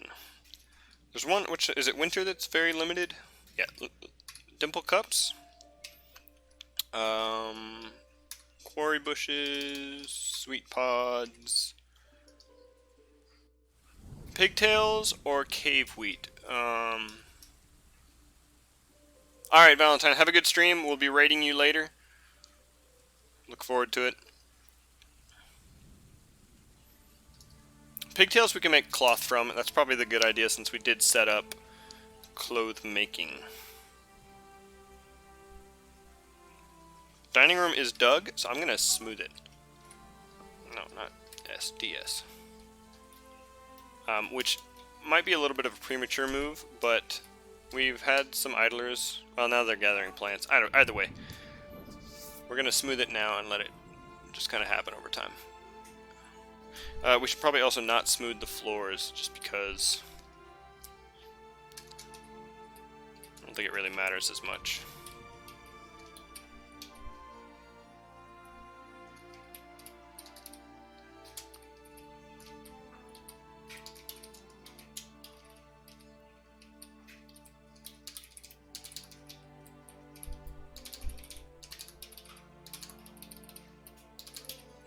[SPEAKER 1] There's one, which is it winter that's very limited? Yeah, dimple cups. Quarry bushes, sweet pods, pigtails, or cave wheat. Alright, Valentine, have a good stream. We'll be raiding you later. Look forward to it. Pigtails we can make cloth from. That's probably the good idea since we did set up cloth making. Dining room is dug, so I'm going to smooth it. No, not SDS. Which might be a little bit of a premature move, but we've had some idlers. Well, now they're gathering plants. Either way, we're going to smooth it now and let it just kind of happen over time. We should probably also not smooth the floors, just because I don't think it really matters as much.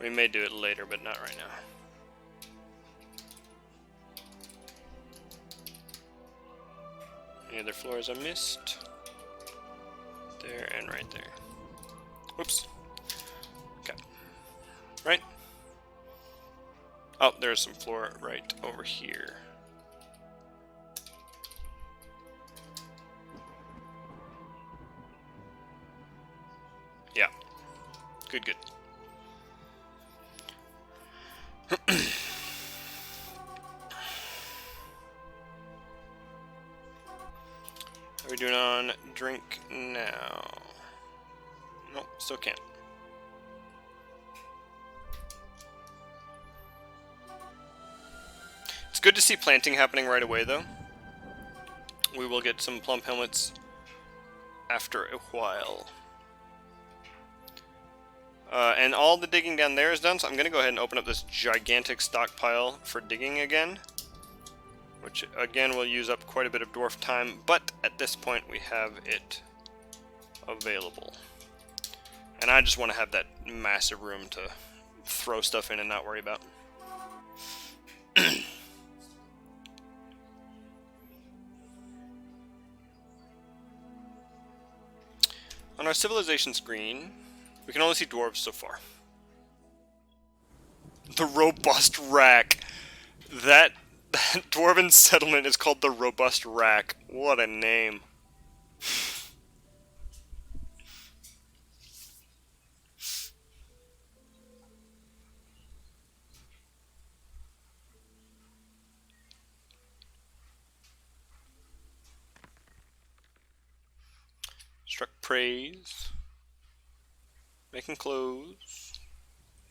[SPEAKER 1] We may do it later, but not right now. Any other floors I missed? There and right there. Whoops. Okay. Right? Oh, there's some floor right over here. Yeah. Good, good. How are we doing on drink now? Nope, still can't. It's good to see planting happening right away, though. We will get some plum helmets after a while. And all the digging down there is done, so I'm going to go ahead and open up this gigantic stockpile for digging again. Which, again, will use up quite a bit of dwarf time, but at this point we have it available. And I just want to have that massive room to throw stuff in and not worry about. On our civilization screen, we can only see dwarves so far. The Robust Rack. That dwarven settlement is called the Robust Rack. What a name. Struck praise. Making clothes.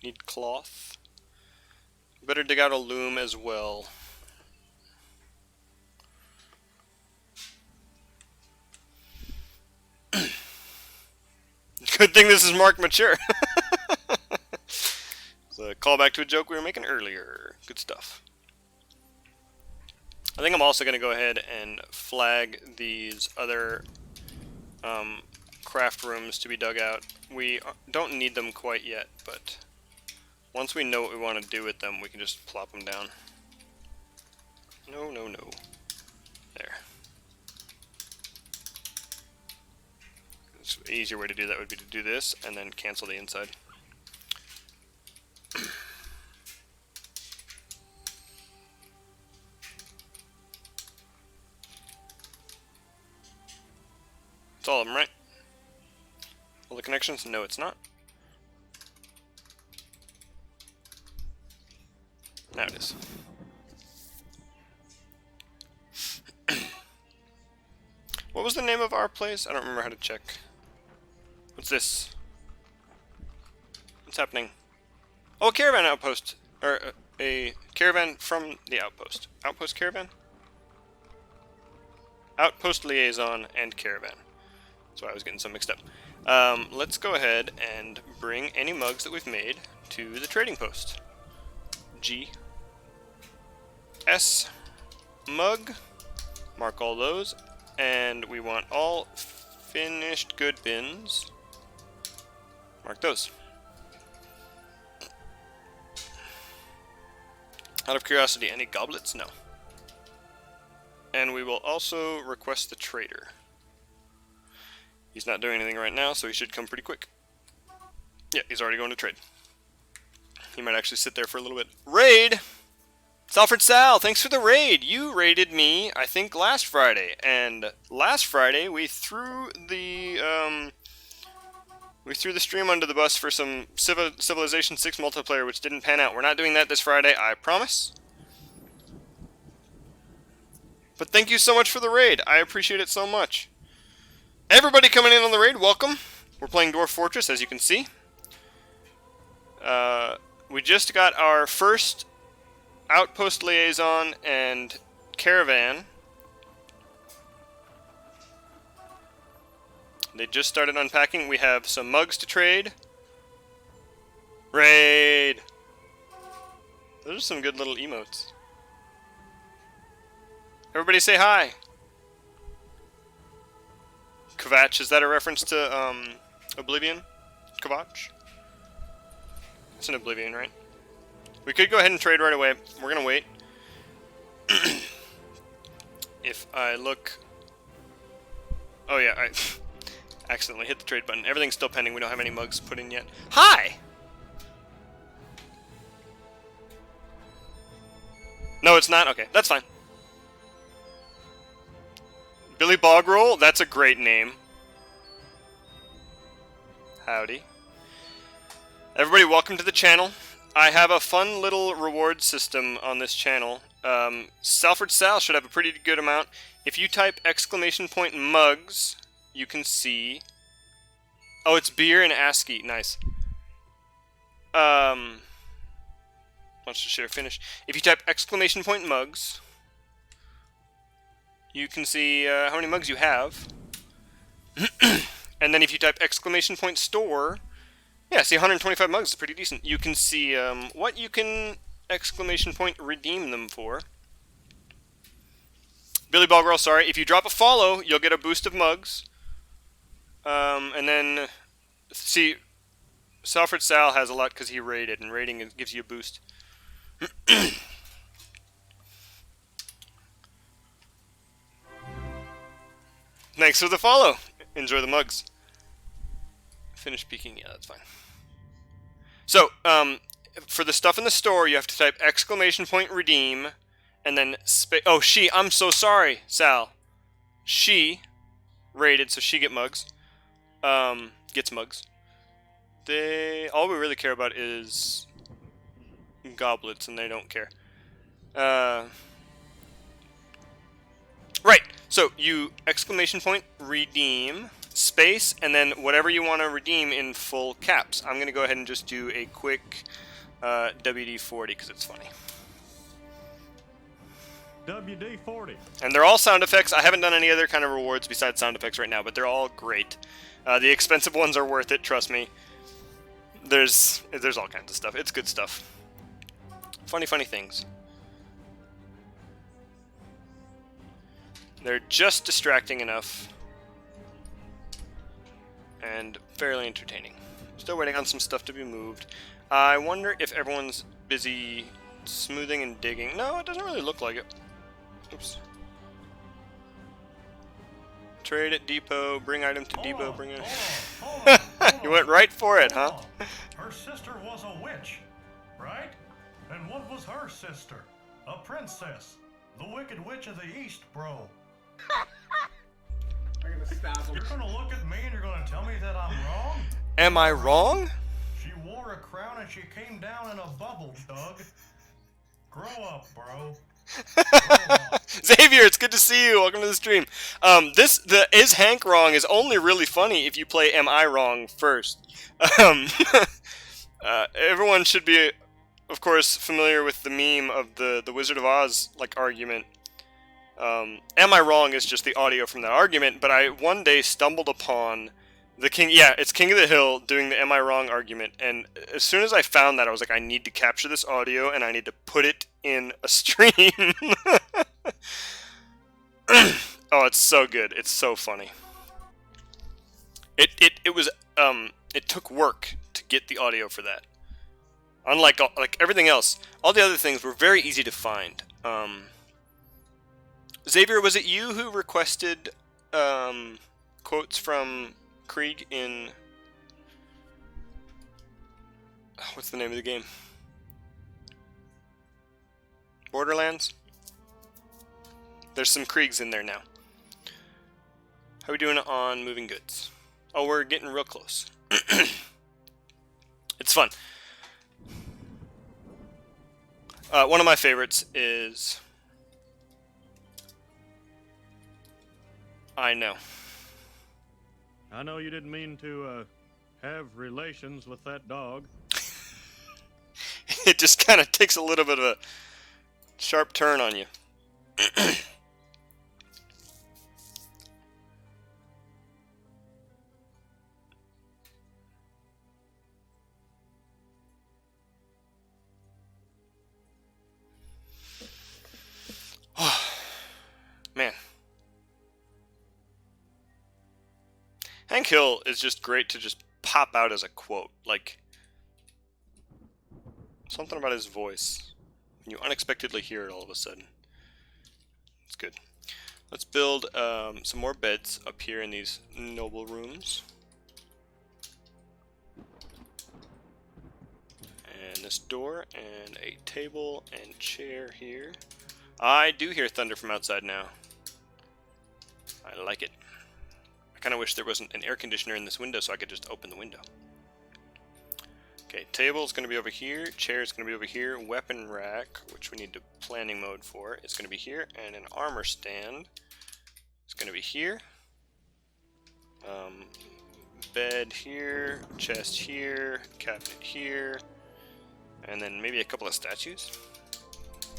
[SPEAKER 1] Need cloth. Better dig out a loom as well. Good thing this is marked mature. It's a callback to a joke we were making earlier. Good stuff. I think I'm also going to go ahead and flag these other craft rooms to be dug out. We don't need them quite yet, but once we know what we want to do with them, we can just plop them down. No, no, no. There. An easier way to do that would be to do this and then cancel the inside. all of them, right? All the connections? No, it's not. Now it is. What was the name of our place? I don't remember how to check. What's this? What's happening? Oh, a caravan outpost. Or a caravan from the outpost. Outpost caravan? Outpost liaison and caravan. That's why I was getting some mixed up. Let's go ahead and bring any mugs that we've made to the trading post. G. S. Mug. Mark all those. And we want all finished good bins. Mark those. Out of curiosity, any goblets? No. And we will also request the trader. He's not doing anything right now, so he should come pretty quick. Yeah, he's already going to trade. He might actually sit there for a little bit. Raid! Salford Sal, thanks for the raid! You raided me, I think, last Friday. And last Friday, we threw the stream under the bus for some Civilization 6 multiplayer, which didn't pan out. We're not doing that this Friday, I promise. But thank you so much for the raid. I appreciate it so much. Everybody coming in on the raid, welcome. We're playing Dwarf Fortress, as you can see. We just got our first outpost liaison and caravan. They just started unpacking. We have some mugs to trade. Raid! Those are some good little emotes. Everybody say hi! Kvatch, is that a reference to, Oblivion? Kvatch? It's an Oblivion, right? We could go ahead and trade right away. We're gonna wait. If I look... Oh yeah, I accidentally hit the trade button. Everything's still pending. We don't have any mugs put in yet. Hi! No, it's not? Okay, that's fine. Billy Bogrol? That's a great name. Howdy. Everybody, welcome to the channel. I have a fun little reward system on this channel. Salford Sal should have a pretty good amount. If you type !mugs, you can see... Oh, it's beer and ASCII. Nice. Let's just share finish. If you type !mugs, you can see how many mugs you have. And then if you type !store, yeah, see 125 mugs is pretty decent. You can see what you can redeem them for. Billy Bogrel, sorry. If you drop a follow, you'll get a boost of mugs. And then, see, Salford Sal has a lot because he raided, and raiding gives you a boost. Thanks for the follow. Enjoy the mugs. Finish peeking. Yeah, that's fine. So, for the stuff in the store, you have to type !redeem, and then oh, she. I'm so sorry, Sal. She raided, so she gets mugs. Gets mugs. All we really care about is goblets, and they don't care. Right. So you !redeem space, and then whatever you want to redeem in full caps. I'm going to go ahead and just do a quick WD-40 because it's funny.
[SPEAKER 2] WD-40.
[SPEAKER 1] And they're all sound effects. I haven't done any other kind of rewards besides sound effects right now, but they're all great. The expensive ones are worth it, trust me. There's all kinds of stuff. It's good stuff. Funny things. They're just distracting enough. And fairly entertaining. Still waiting on some stuff to be moved. I wonder if everyone's busy smoothing and digging. No, it doesn't really look like it. Oops. Trade at depot, bring item to depot, bring it. You went right for it, huh?
[SPEAKER 5] Her sister was a witch, right? And what was her sister? A princess. The Wicked Witch of the East, bro.
[SPEAKER 2] I'm gonna stab him.
[SPEAKER 5] You're gonna look at me and you're gonna tell me that I'm wrong?
[SPEAKER 1] Am I wrong?
[SPEAKER 5] She wore a crown and she came down in a bubble, Doug. Grow up, bro.
[SPEAKER 1] Xavier, it's good to see you. Welcome to the stream. The is Hank wrong is only really funny if you play Am I Wrong first. Um, everyone should be, of course, familiar with the meme of the Wizard of Oz like argument. Am I Wrong is just the audio from that argument, but I one day stumbled upon the King. Yeah, it's King of the Hill doing the Am I Wrong argument, and as soon as I found that, I was like, I need to capture this audio and I need to put it in a stream. Oh, it's so good. It's so funny. It was it took work to get the audio for that. Unlike like everything else, all the other things were very easy to find. Xavier, was it you who requested quotes from Krieg in what's the name of the game? Borderlands? There's some Kriegs in there now. How are we doing on moving goods? Oh, we're getting real close. It's fun. One of my favorites is... I know.
[SPEAKER 5] I know you didn't mean to have relations with that dog.
[SPEAKER 1] It just kind of takes a little bit of a sharp turn on you. Man. Hank Hill is just great to just pop out as a quote. Like, something about his voice. You unexpectedly hear it all of a sudden. It's good. Let's build some more beds up here in these noble rooms. And this door, and a table and chair here. I do hear thunder from outside now. I like it. I kind of wish there wasn't an air conditioner in this window so I could just open the window. Okay, table's going to be over here, chair's going to be over here, weapon rack, which we need to planning mode for, is going to be here, and an armor stand is going to be here. Bed here, chest here, cabinet here, and then maybe a couple of statues.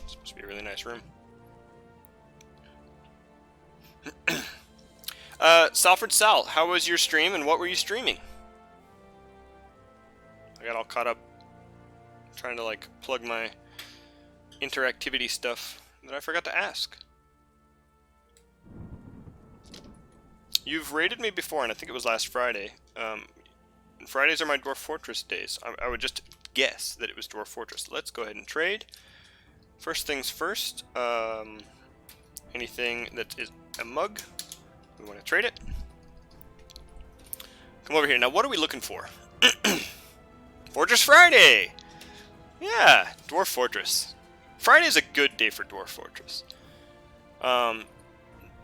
[SPEAKER 1] It's supposed to be a really nice room. Salford Sal, how was your stream and what were you streaming? I got all caught up trying to like plug my interactivity stuff that I forgot to ask. You've raided me before, and I think it was last Friday. Fridays are my Dwarf Fortress days. I would just guess that it was Dwarf Fortress. Let's go ahead and trade. First things first, anything that is a mug, we want to trade it. Come over here. Now, what are we looking for? Fortress Friday! Yeah, Dwarf Fortress. Friday's a good day for Dwarf Fortress.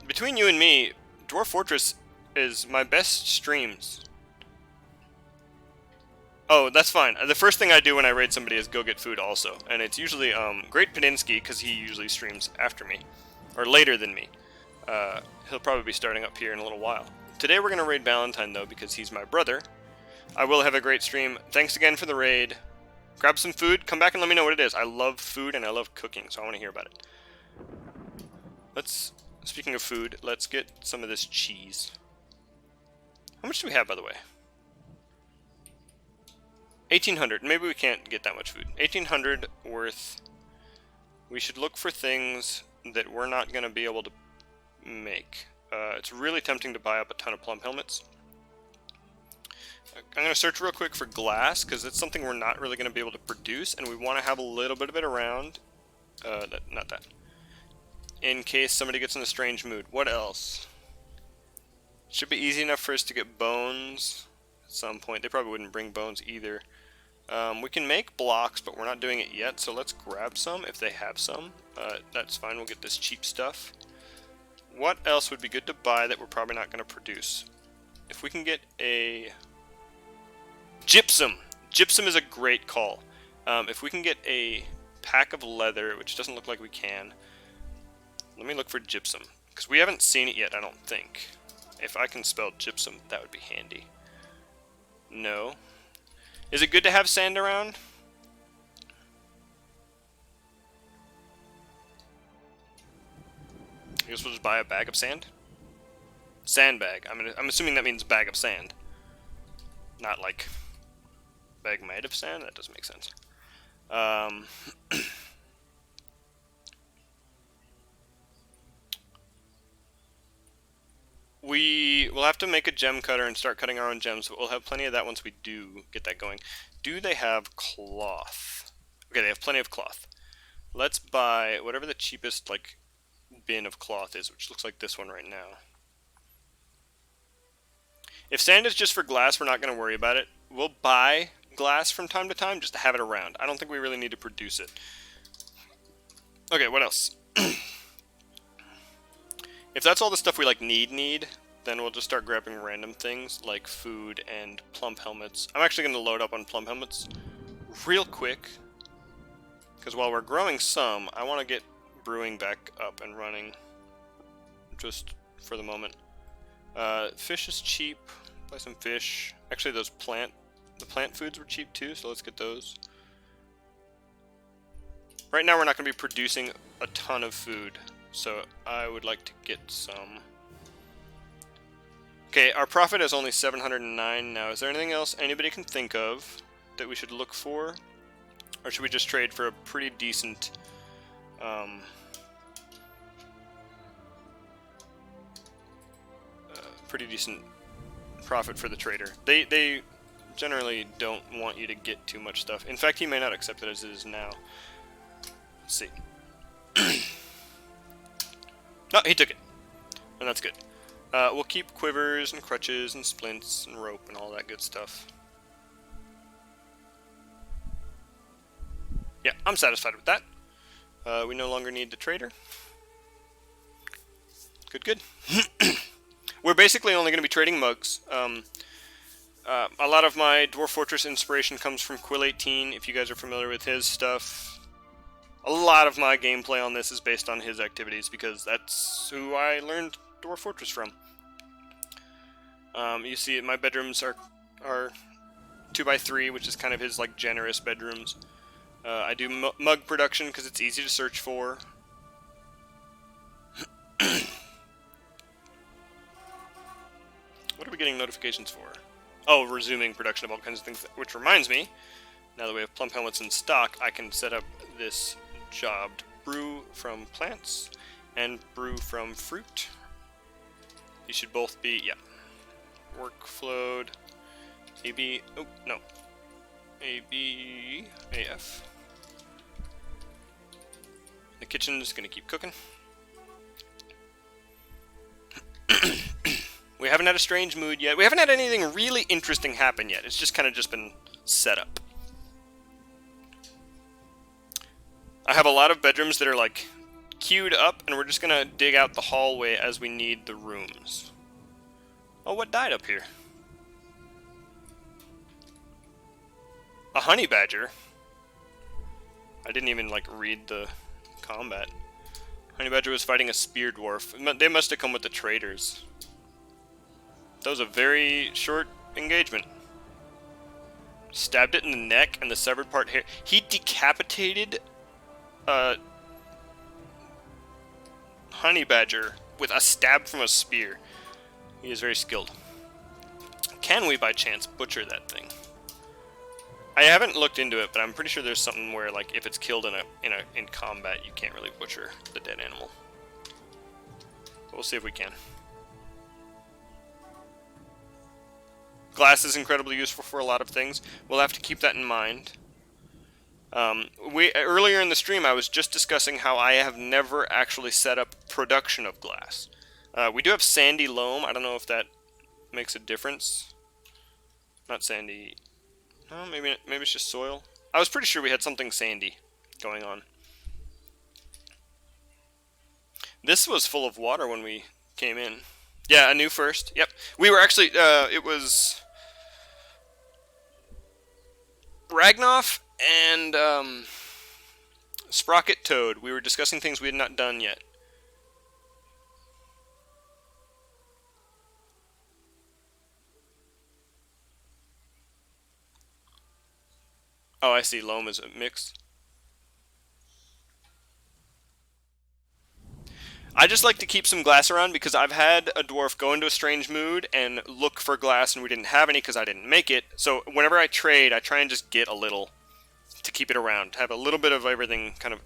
[SPEAKER 1] Between you and me, Dwarf Fortress is my best streams. Oh, that's fine. The first thing I do when I raid somebody is go get food also. And it's usually Great Padinsky, because he usually streams after me. Or later than me. He'll probably be starting up here in a little while. Today we're going to raid Valentine, though, because he's my brother. I will have a great stream. Thanks again for the raid. Grab some food. Come back and let me know what it is. I love food and I love cooking, so I want to hear about it. Speaking of food, let's get some of this cheese. How much do we have, by the way? 1,800. Maybe we can't get that much food. 1,800 worth. We should look for things that we're not going to be able to make. It's really tempting to buy up a ton of plum helmets. I'm going to search real quick for glass, because it's something we're not really going to be able to produce, and we want to have a little bit of it around. Not that. In case somebody gets in a strange mood. What else? Should be easy enough for us to get bones at some point. They probably wouldn't bring bones either. We can make blocks, but we're not doing it yet, so let's grab some if they have some. That's fine, we'll get this cheap stuff. what else would be good to buy that we're probably not going to produce? If we can get a gypsum. Gypsum is a great call. If we can get a pack of leather, which doesn't look like we can. Let me look for gypsum, because we haven't seen it yet, I don't think. If I can spell gypsum, that would be handy. No. Is it good to have sand around? I guess we'll just buy a bag of sand. Sandbag. I'm assuming that means bag of sand. Not like bag made of sand. That doesn't make sense. We will have to make a gem cutter and start cutting our own gems, but we'll have plenty of that once we do get that going. Do they have cloth? Okay, they have plenty of cloth. Let's buy whatever the cheapest like bin of cloth is, which looks like this one right now. If sand is just for glass, we're not going to worry about it. We'll buy glass from time to time just to have it around. I don't think we really need to produce it. Okay, what else? If that's all the stuff we like need, then we'll just start grabbing random things like food and plump helmets. I'm actually going to load up on plump helmets real quick, because while we're growing some, I want to get brewing back up and running just for the moment. Fish is cheap. Buy some fish. Actually, the plant foods were cheap too, so let's get those. Right now, we're not going to be producing a ton of food, so I would like to get some. Okay, our profit is only 709 now. Is there anything else anybody can think of that we should look for? Or should we just trade for a pretty decent profit for the trader? They generally don't want you to get too much stuff. In fact, he may not accept it as it is now. Let's see. No, he took it. And that's good. We'll keep quivers and crutches and splints and rope and all that good stuff. Yeah, I'm satisfied with that. We no longer need the trader. Good. We're basically only going to be trading mugs. A lot of my Dwarf Fortress inspiration comes from Quill18, if you guys are familiar with his stuff. A lot of my gameplay on this is based on his activities, because that's who I learned Dwarf Fortress from. You see, my bedrooms are 2x3, which is kind of his like generous bedrooms. I do mug production because it's easy to search for. What are we getting notifications for? Oh, resuming production of all kinds of things. Which reminds me, now that we have plump helmets in stock, I can set up this job to brew from plants and brew from fruit. These should both be, yeah. Workflowed. AB, oh, no. AB, AF. The kitchen's gonna keep cooking. We haven't had a strange mood yet. We haven't had anything really interesting happen yet. It's just kind of just been set up. I have a lot of bedrooms that are like queued up, and we're just gonna dig out the hallway as we need the rooms. Oh, what died up here? A honey badger? I didn't even like read the combat. Honey badger was fighting a spear dwarf. They must have come with the traders. That was a very short engagement. Stabbed it in the neck and the severed part here. He decapitated a honey badger with a stab from a spear. He is very skilled. Can we by chance butcher that thing? I haven't looked into it, but I'm pretty sure there's something where like if it's killed in combat, you can't really butcher the dead animal. But we'll see if we can. Glass is incredibly useful for a lot of things. We'll have to keep that in mind. Earlier in the stream, I was just discussing how I have never actually set up production of glass. We do have sandy loam. I don't know if that makes a difference. Not sandy. Oh, maybe it's just soil. I was pretty sure we had something sandy going on. This was full of water when we came in. Yeah, a new first. Yep. We were actually, it was Ragnoff and Sprocket Toad. We were discussing things we had not done yet. Oh, I see. Loam is a mix. I just like to keep some glass around because I've had a dwarf go into a strange mood and look for glass and we didn't have any because I didn't make it. So whenever I trade, I try and just get a little to keep it around. Have a little bit of everything kind of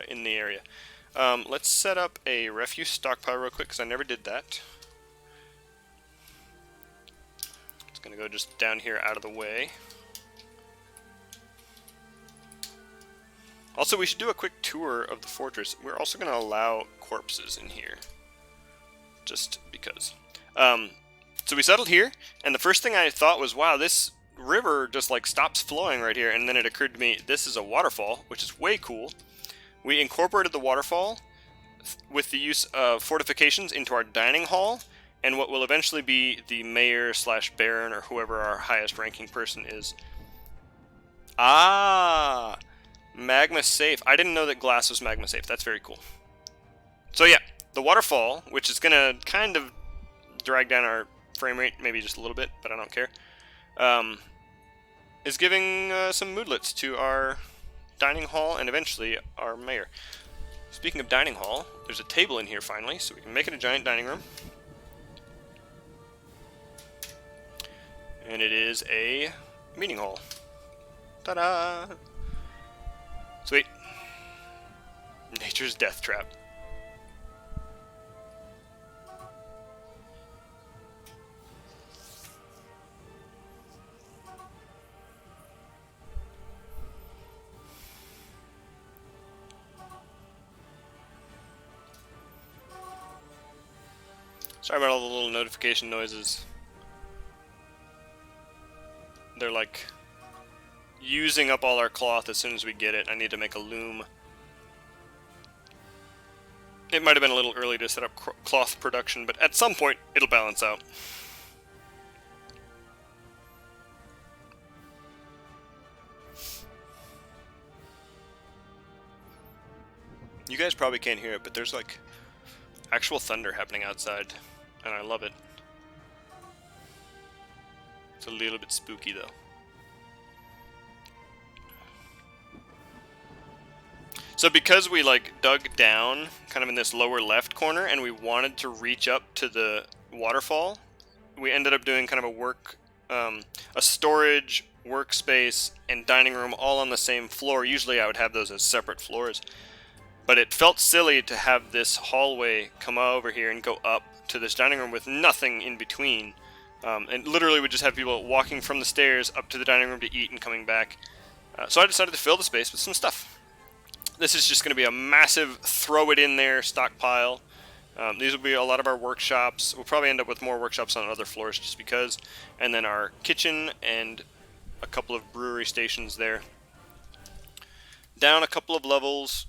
[SPEAKER 1] in the area. Let's set up a refuse stockpile real quick because I never did that. It's going to go just down here out of the way. Also, we should do a quick tour of the fortress. We're also going to allow corpses in here. Just because. So we settled here, and the first thing I thought was, wow, this river just like stops flowing right here. And then it occurred to me, this is a waterfall, which is way cool. We incorporated the waterfall with the use of fortifications into our dining hall, and what will eventually be the mayor / baron, or whoever our highest ranking person is. Ah! Magma safe. I didn't know that glass was magma safe. That's very cool. So yeah, the waterfall, which is going to kind of drag down our frame rate, maybe just a little bit, but I don't care, is giving some moodlets to our dining hall and eventually our mayor. Speaking of dining hall, there's a table in here finally, so we can make it a giant dining room. And it is a meeting hall. Ta-da! Sweet. Nature's death trap. Sorry about all the little notification noises. They're like using up all our cloth as soon as we get it. I need to make a loom. It might have been a little early to set up cloth production, but at some point it'll balance out. You guys probably can't hear it, but there's like actual thunder happening outside, and I love it. It's a little bit spooky though. So because we like dug down kind of in this lower left corner and we wanted to reach up to the waterfall, we ended up doing kind of a storage, workspace, and dining room all on the same floor. Usually I would have those as separate floors. But it felt silly to have this hallway come over here and go up to this dining room with nothing in between. And literally we just have people walking from the stairs up to the dining room to eat and coming back. So I decided to fill the space with some stuff. This is just going to be a massive throw it in there stockpile. These will be a lot of our workshops. We'll probably end up with more workshops on other floors just because. And then our kitchen and a couple of brewery stations there. Down a couple of levels,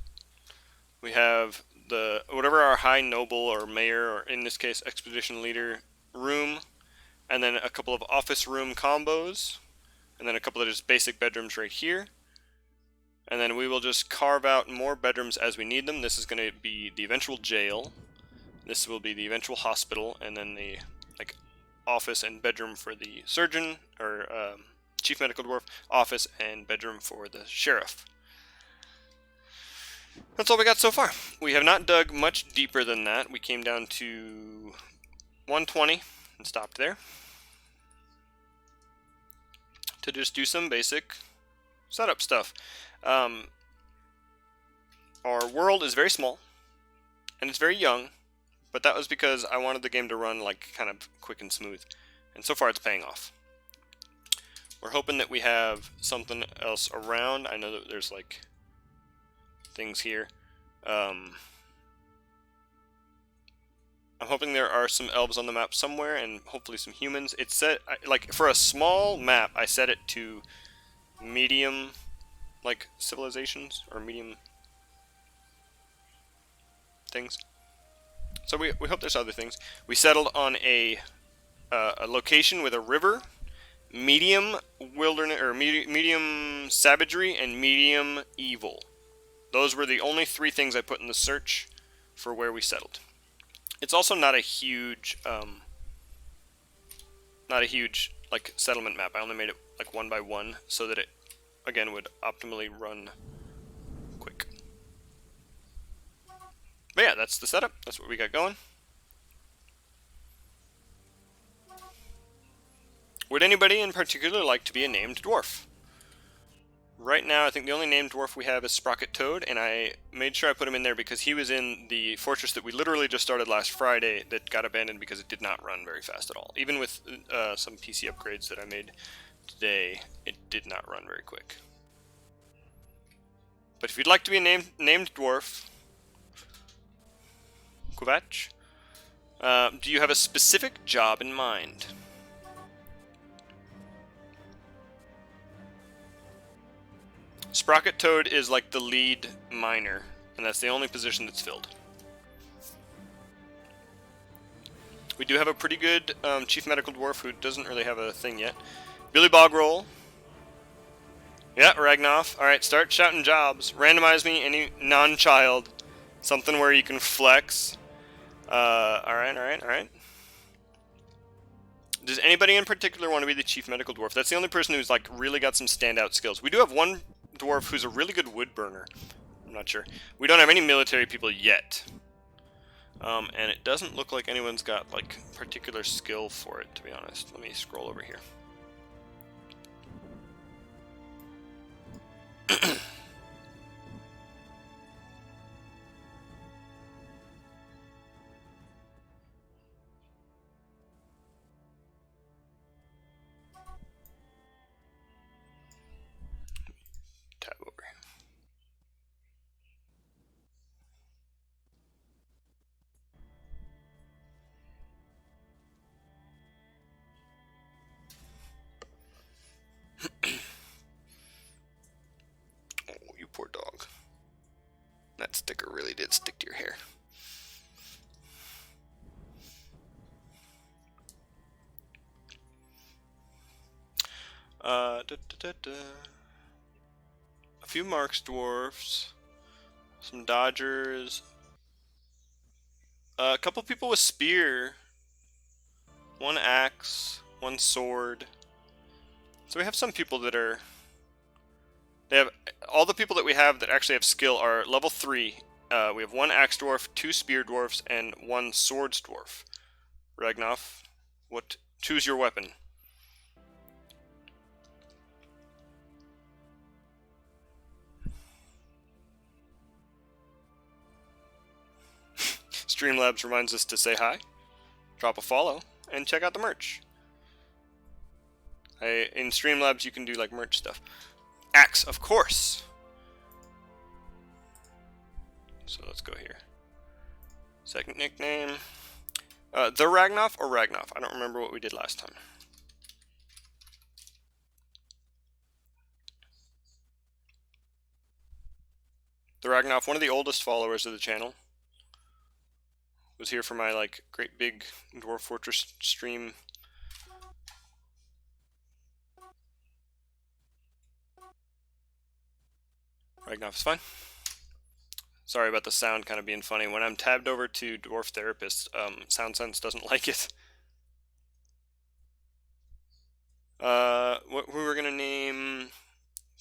[SPEAKER 1] we have the whatever our high noble or mayor, or in this case expedition leader, room. And then a couple of office room combos. And then a couple of just basic bedrooms right here. And then we will just carve out more bedrooms as we need them. This is going to be the eventual jail. This will be the eventual hospital, and then the like office and bedroom for the surgeon or chief medical dwarf, office and bedroom for the sheriff. That's all we got so far. We have not dug much deeper than that. We came down to 120 and stopped there to just do some basic setup stuff. Our world is very small, and it's very young, but that was because I wanted the game to run like kind of quick and smooth, and so far it's paying off. We're hoping that we have something else around. I know that there's like things here. I'm hoping there are some elves on the map somewhere, and hopefully some humans. It's set like for a small map. I set it to medium, like civilizations or medium things. So we hope there's other things. We settled on a location with a river, medium wilderness, or medium savagery, and medium evil. Those were the only 3 things I put in the search for where we settled. It's also not a huge like settlement map. I only made it like 1 by 1 so that it again would optimally run quick. But yeah, that's the setup. That's what we got going. Would anybody in particular like to be a named dwarf? Right now, I think the only named dwarf we have is Sprocket Toad, and I made sure I put him in there because he was in the fortress that we literally just started last Friday that got abandoned because it did not run very fast at all. Even with some PC upgrades that I made today, it did not run very quick. But if you'd like to be a named dwarf, Kovac, do you have a specific job in mind? Sprocket Toad is like the lead miner, and that's the only position that's filled. We do have a pretty good Chief Medical Dwarf who doesn't really have a thing yet. Billy Bogrol. Yeah, Ragnoff. Alright, start shouting jobs. Randomize me any non-child. Something where you can flex. Alright. Does anybody in particular want to be the Chief Medical Dwarf? That's the only person who's like really got some standout skills. We do have one dwarf who's a really good wood burner. I'm not sure. We don't have any military people yet. And it doesn't look like anyone's got like particular skill for it, to be honest. Let me scroll over here. Tab over here. Oh, you poor dog. That sticker really did stick to your hair. A few Marks dwarfs, some Dodgers, a couple people with spear, 1 axe, 1 sword. So we have some people that are. They have all the people that we have that actually have skill are level 3. We have 1 axe dwarf, 2 spear dwarfs, and 1 swords dwarf. Ragnoff, choose your weapon. Streamlabs reminds us to say hi, drop a follow, and check out the merch. In Streamlabs you can do like merch stuff. Axe, of course. So let's go here. Second nickname. The Ragnoff or Ragnoff? I don't remember what we did last time. The Ragnoff, one of the oldest followers of the channel. Was here for my like great big Dwarf Fortress stream. Ragnoff is fine. Sorry about the sound kind of being funny. When I'm tabbed over to Dwarf Therapist, SoundSense doesn't like it. What we were gonna name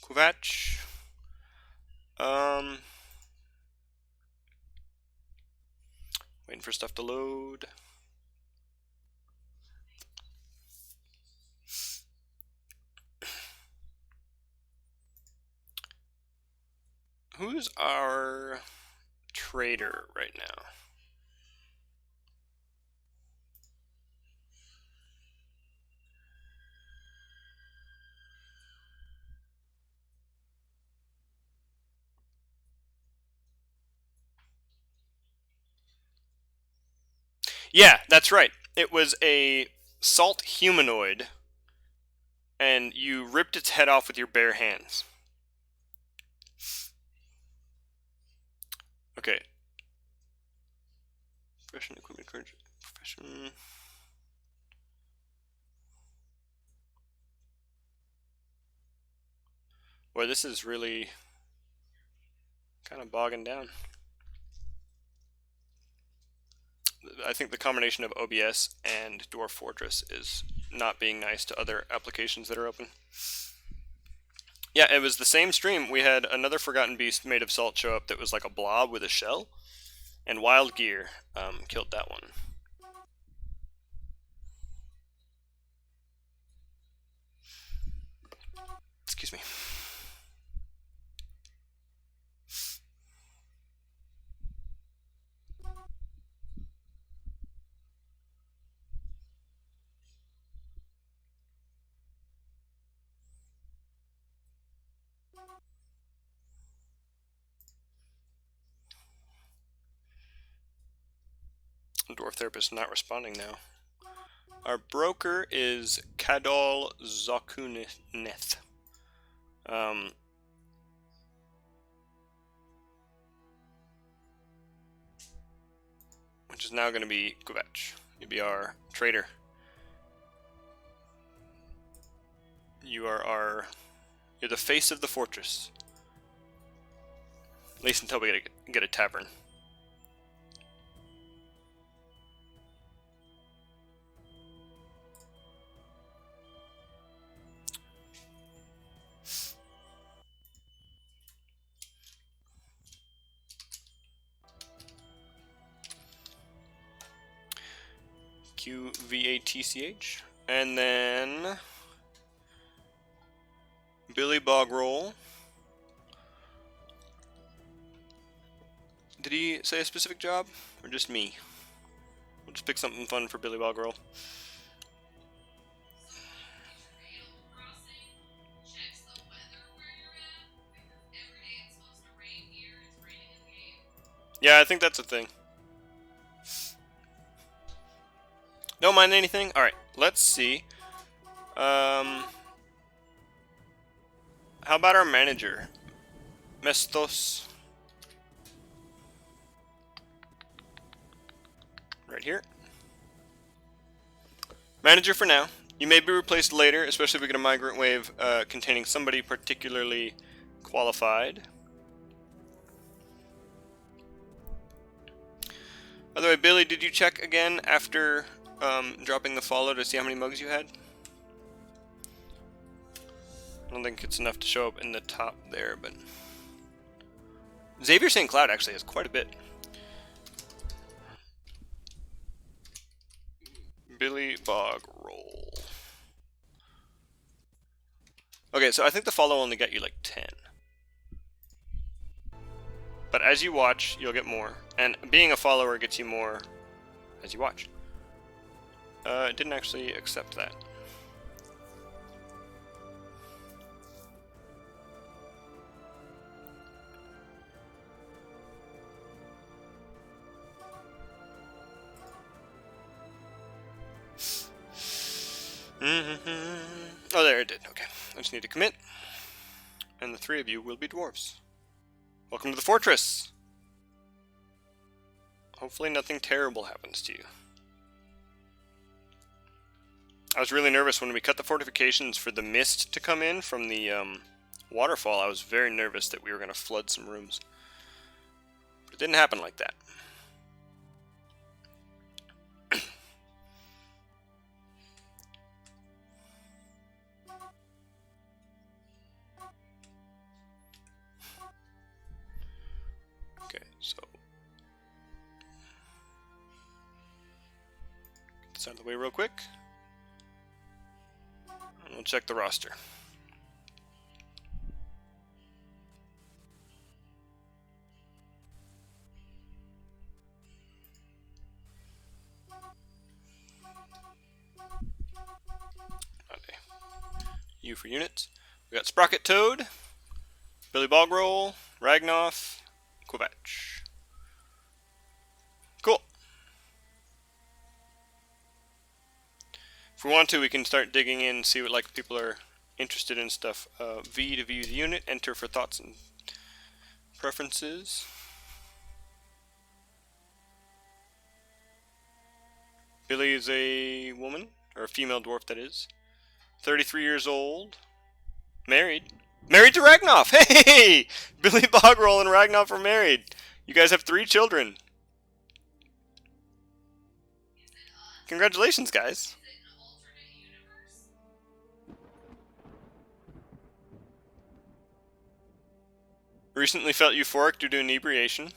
[SPEAKER 1] Kovac. Waiting for stuff to load. Who's our trader right now? Yeah, that's right. It was a salt humanoid, and you ripped its head off with your bare hands. Okay. Profession, equipment, courage, profession. Boy, this is really kind of bogging down. I think the combination of OBS and Dwarf Fortress is not being nice to other applications that are open. Yeah, it was the same stream. We had another Forgotten Beast made of salt show up that was like a blob with a shell, and Wild Gear killed that one. Excuse me. Dwarf Therapist not responding now. Our broker is Kadol Zokuneth. Which is now going to be Kuvach. You'll be our trader. You're the face of the fortress. At least until we get a tavern. QVATCH. And then Billy Bogrroll. Did he say a specific job? Or just me? We'll just pick something fun for Billy Bogrroll.
[SPEAKER 4] Animal Crossing checks the weather where you're at. Because every day it's supposed to rain here, it's raining in the game.
[SPEAKER 1] Yeah, I think that's a thing. Don't mind anything? Alright, let's see. How about our manager? Mestos. Right here. Manager for now. You may be replaced later, especially if we get a migrant wave containing somebody particularly qualified. By the way, Billy, did you check again after dropping the follow to see how many mugs you had? I don't think it's enough to show up in the top there, but Xavier St. Cloud actually has quite a bit. Billy Bogrroll. Okay, so I think the follow only got you like 10. But as you watch, you'll get more. And being a follower gets you more as you watch. It didn't actually accept that. Oh, there it did. Okay. I just need to commit. And the three of you will be dwarves. Welcome to the fortress! Hopefully nothing terrible happens to you. I was really nervous when we cut the fortifications for the mist to come in from the waterfall. I was very nervous that we were going to flood some rooms. But it didn't happen like that. Okay, so get this out of the way real quick. And we'll check the roster. U for units. We got Sprocket Toad, Billy Bogrroll, Ragnoff, Kuvach. Cool. If we want to, we can start digging in, see what like people are interested in stuff. V to view the unit, enter for thoughts and preferences. Billy is a woman, or a female dwarf that is. 33 years old. Married. Married to Ragnoff! Hey! Billy Bogrel and Ragnoff are married. You guys have 3 children. Congratulations, guys. Recently felt euphoric due to inebriation.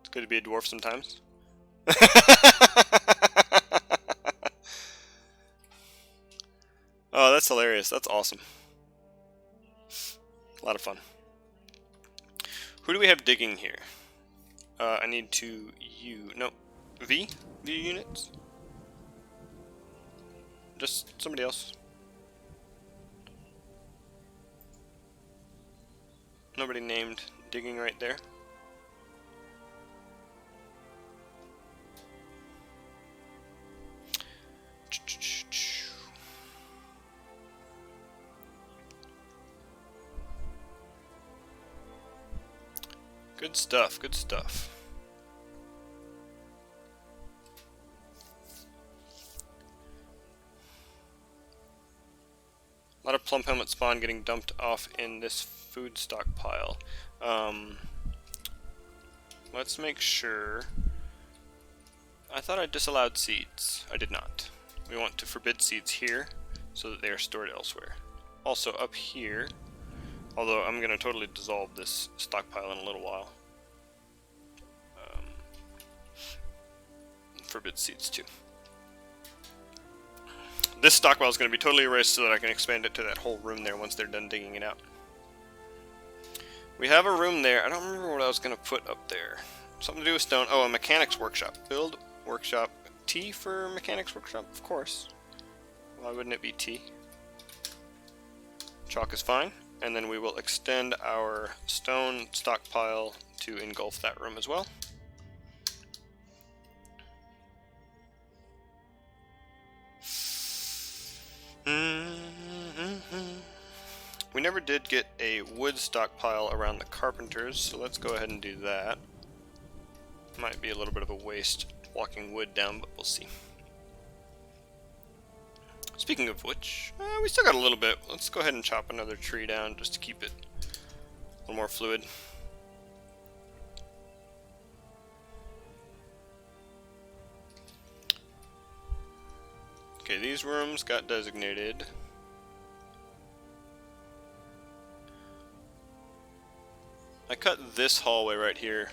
[SPEAKER 1] It's good to be a dwarf sometimes. Oh, that's hilarious. That's awesome. A lot of fun. Who do we have digging here? I need to V units? Just somebody else. Nobody named digging right there. Good stuff, good stuff. A lot of plump helmet spawn getting dumped off in this food stockpile. Let's make sure. I thought I disallowed seeds. I did not. We want to forbid seeds here so that they are stored elsewhere. Also up here, although I'm going to totally dissolve this stockpile in a little while. Forbid seeds too. This stockpile is going to be totally erased so that I can expand it to that whole room there once they're done digging it out. We have a room there. I don't remember what I was going to put up there. Something to do with stone. Oh, a mechanics workshop. Build workshop. T for mechanics workshop? Of course. Why wouldn't it be T? Chalk is fine. And then we will extend our stone stockpile to engulf that room as well. We never did get a wood stockpile around the carpenters, so let's go ahead and do that. Might be a little bit of a waste walking wood down, but we'll see. Speaking of which, we still got a little bit. Let's go ahead and chop another tree down just to keep it a little more fluid. Okay, these rooms got designated. I cut this hallway right here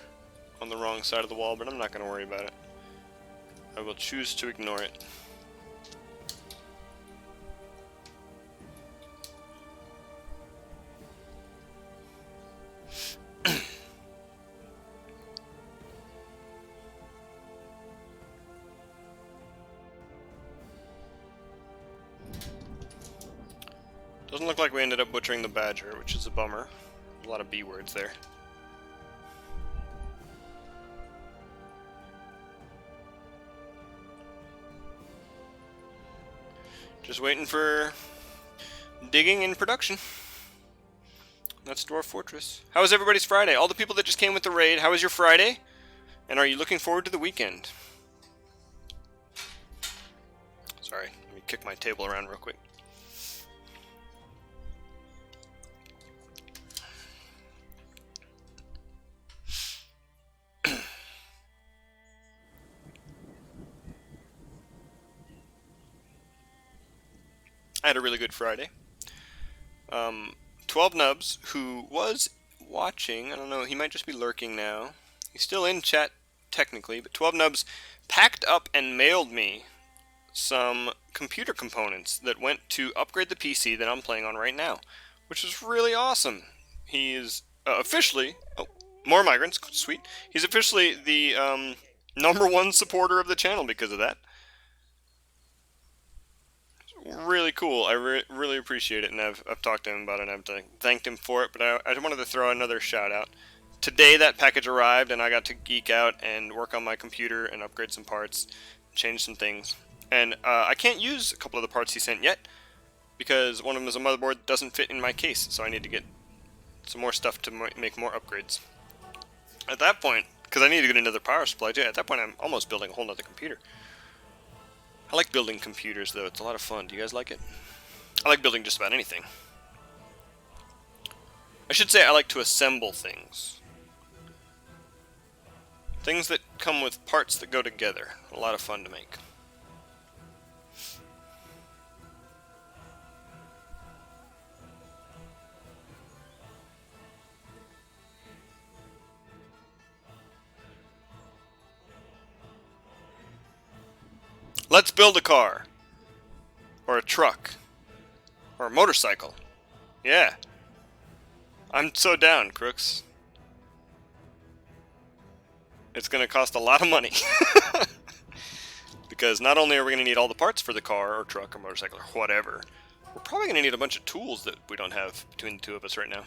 [SPEAKER 1] on the wrong side of the wall, but I'm not going to worry about it. I will choose to ignore it. Doesn't look like we ended up butchering the badger, which is a bummer. A lot of B words there. Just waiting for digging in production. That's Dwarf Fortress. How was everybody's Friday? All the people that just came with the raid, how was your Friday? And are you looking forward to the weekend? Sorry, let me kick my table around real quick. I had a really good Friday. 12 Nubs, who was watching, I don't know, he might just be lurking now. He's still in chat technically, but 12 Nubs packed up and mailed me some computer components that went to upgrade the PC that I'm playing on right now, which is really awesome. He is officially, oh, more migrants, sweet. He's officially the #1 supporter of the channel because of that. Really cool. I really appreciate it, and I've talked to him about it, and I've thanked him for it, but I wanted to throw another shout out. Today that package arrived, and I got to geek out and work on my computer and upgrade some parts, change some things. And I can't use a couple of the parts he sent yet, because one of them is a motherboard that doesn't fit in my case, so I need to get some more stuff to make more upgrades. At that point, because I need to get another power supply too, at that point I'm almost building a whole nother computer. I like building computers, though. It's a lot of fun. Do you guys like it? I like building just about anything. I should say I like to assemble things. Things that come with parts that go together. A lot of fun to make. Let's build a car. Or a truck. Or a motorcycle. Yeah. I'm so down, Crooks. It's going to cost a lot of money. Because not only are we going to need all the parts for the car or truck or motorcycle or whatever, we're probably going to need a bunch of tools that we don't have between the two of us right now.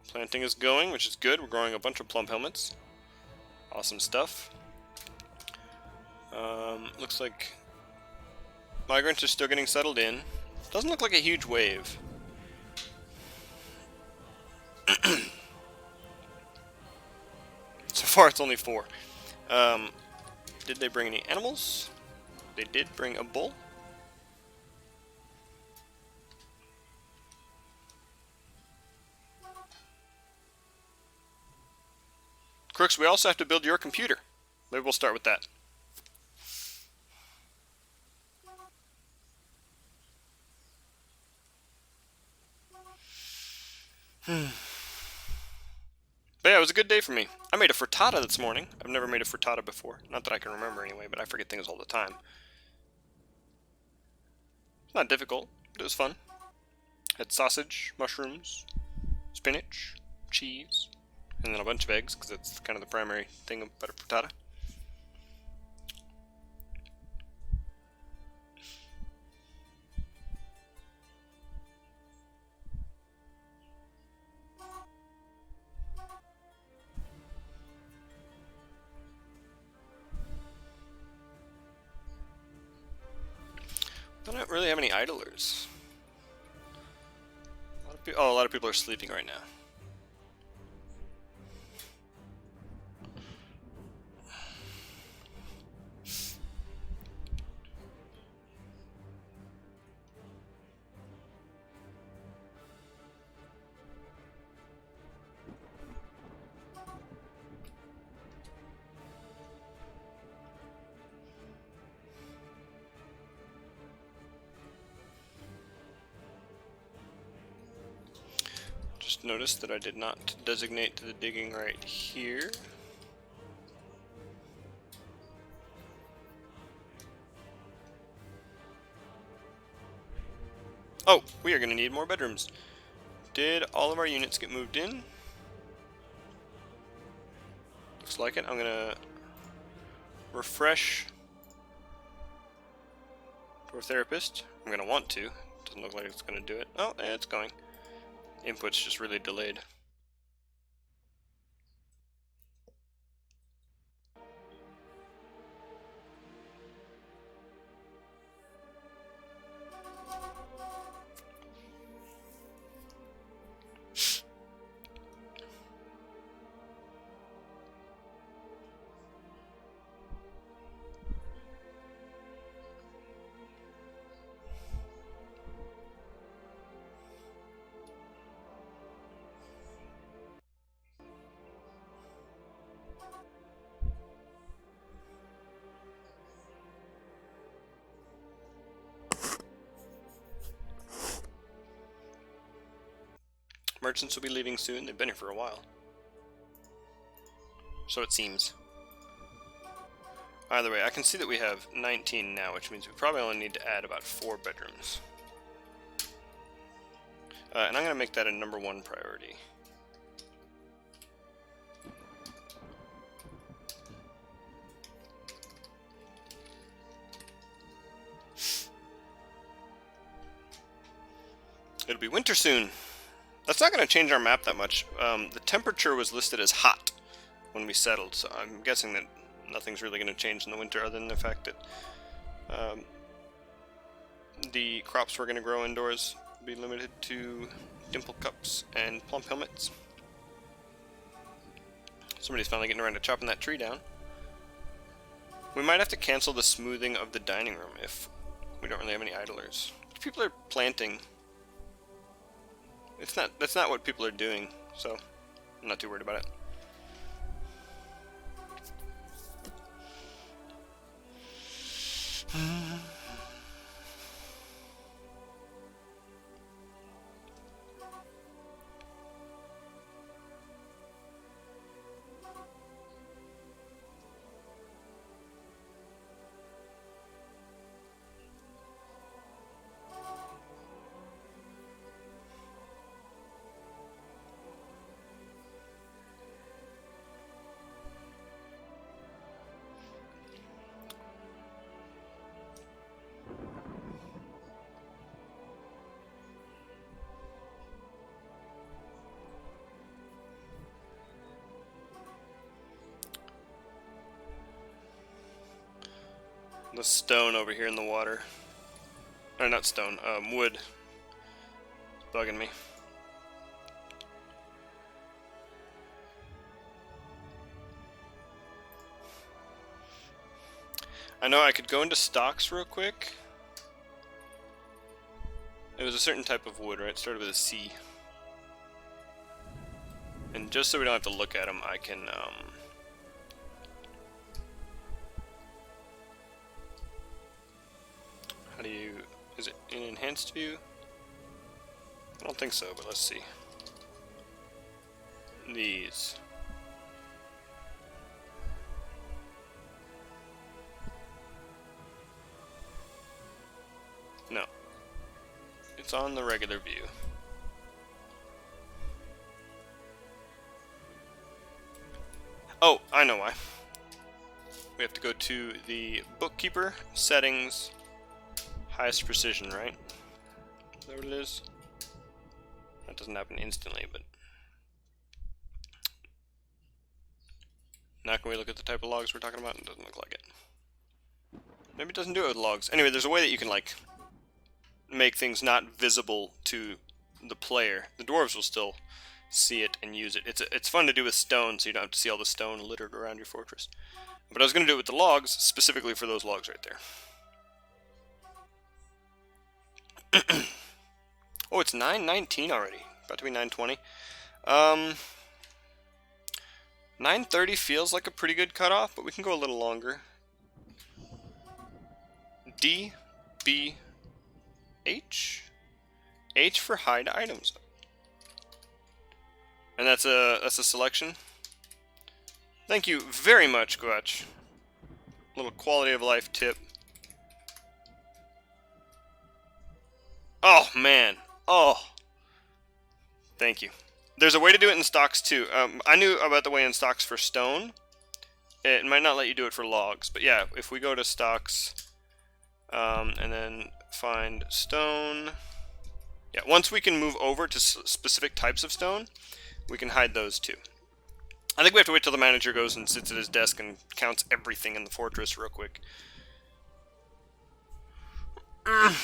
[SPEAKER 1] Planting is going, which is good. We're growing a bunch of plum helmets. Awesome stuff. Looks like migrants are still getting settled in. Doesn't look like a huge wave. So far it's only 4. Did they bring any animals? They did bring a bull. Crooks, we also have to build your computer. Maybe we'll start with that. But yeah, it was a good day for me. I made a frittata this morning. I've never made a frittata before. Not that I can remember anyway, but I forget things all the time. It's not difficult, but it was fun. Had sausage, mushrooms, spinach, cheese, and then a bunch of eggs, because that's kind of the primary thing about a frittata. I don't really have any idlers. A lot of people are sleeping right now. Just noticed that I did not designate the digging right here. Oh, we are going to need more bedrooms. Did all of our units get moved in? Looks like it. I'm going to refresh Dwarf Therapist. I'm going to want to. Doesn't look like it's going to do it. Oh, yeah, it's going. Input's just really delayed. Merchants will be leaving soon. They've been here for a while. So it seems. Either way, I can see that we have 19 now, which means we probably only need to add about 4 bedrooms. And I'm going to make that a #1 priority. It'll be winter soon. That's not going to change our map that much. The temperature was listed as hot when we settled, so I'm guessing that nothing's really going to change in the winter other than the fact that the crops we're going to grow indoors will be limited to dimple cups and plum helmets. Somebody's finally getting around to chopping that tree down. We might have to cancel the smoothing of the dining room if we don't really have any idlers. People are planting. That's not what people are doing, so I'm not too worried about it. The stone over here in the water. Or not stone, wood. It's bugging me. I know I could go into stocks real quick. It was a certain type of wood, right? It started with a C. And just so we don't have to look at them, I can, how do you... Is it in enhanced view? I don't think so, but let's see. These. No. It's on the regular view. Oh, I know why. We have to go to the bookkeeper, settings, highest precision, right? Is that what it is? That doesn't happen instantly, but... Now can we look at the type of logs we're talking about? It doesn't look like it. Maybe it doesn't do it with logs. Anyway, there's a way that you can, like, make things not visible to the player. The dwarves will still see it and use it. It's fun to do with stone, so you don't have to see all the stone littered around your fortress. But I was going to do it with the logs, specifically for those logs right there. Oh, it's 9:19 already. About to be 9:20. 9:30 feels like a pretty good cutoff, but we can go a little longer. D, B, H? H for hide items. And that's a selection. Thank you very much, Gwatch. Little quality of life tip. Oh man. Oh. Thank you. There's a way to do it in stocks too. I knew about the way in stocks for stone. It might not let you do it for logs, but yeah, if we go to stocks and then find stone. Yeah, once we can move over to specific types of stone, we can hide those too. I think we have to wait till the manager goes and sits at his desk and counts everything in the fortress real quick. I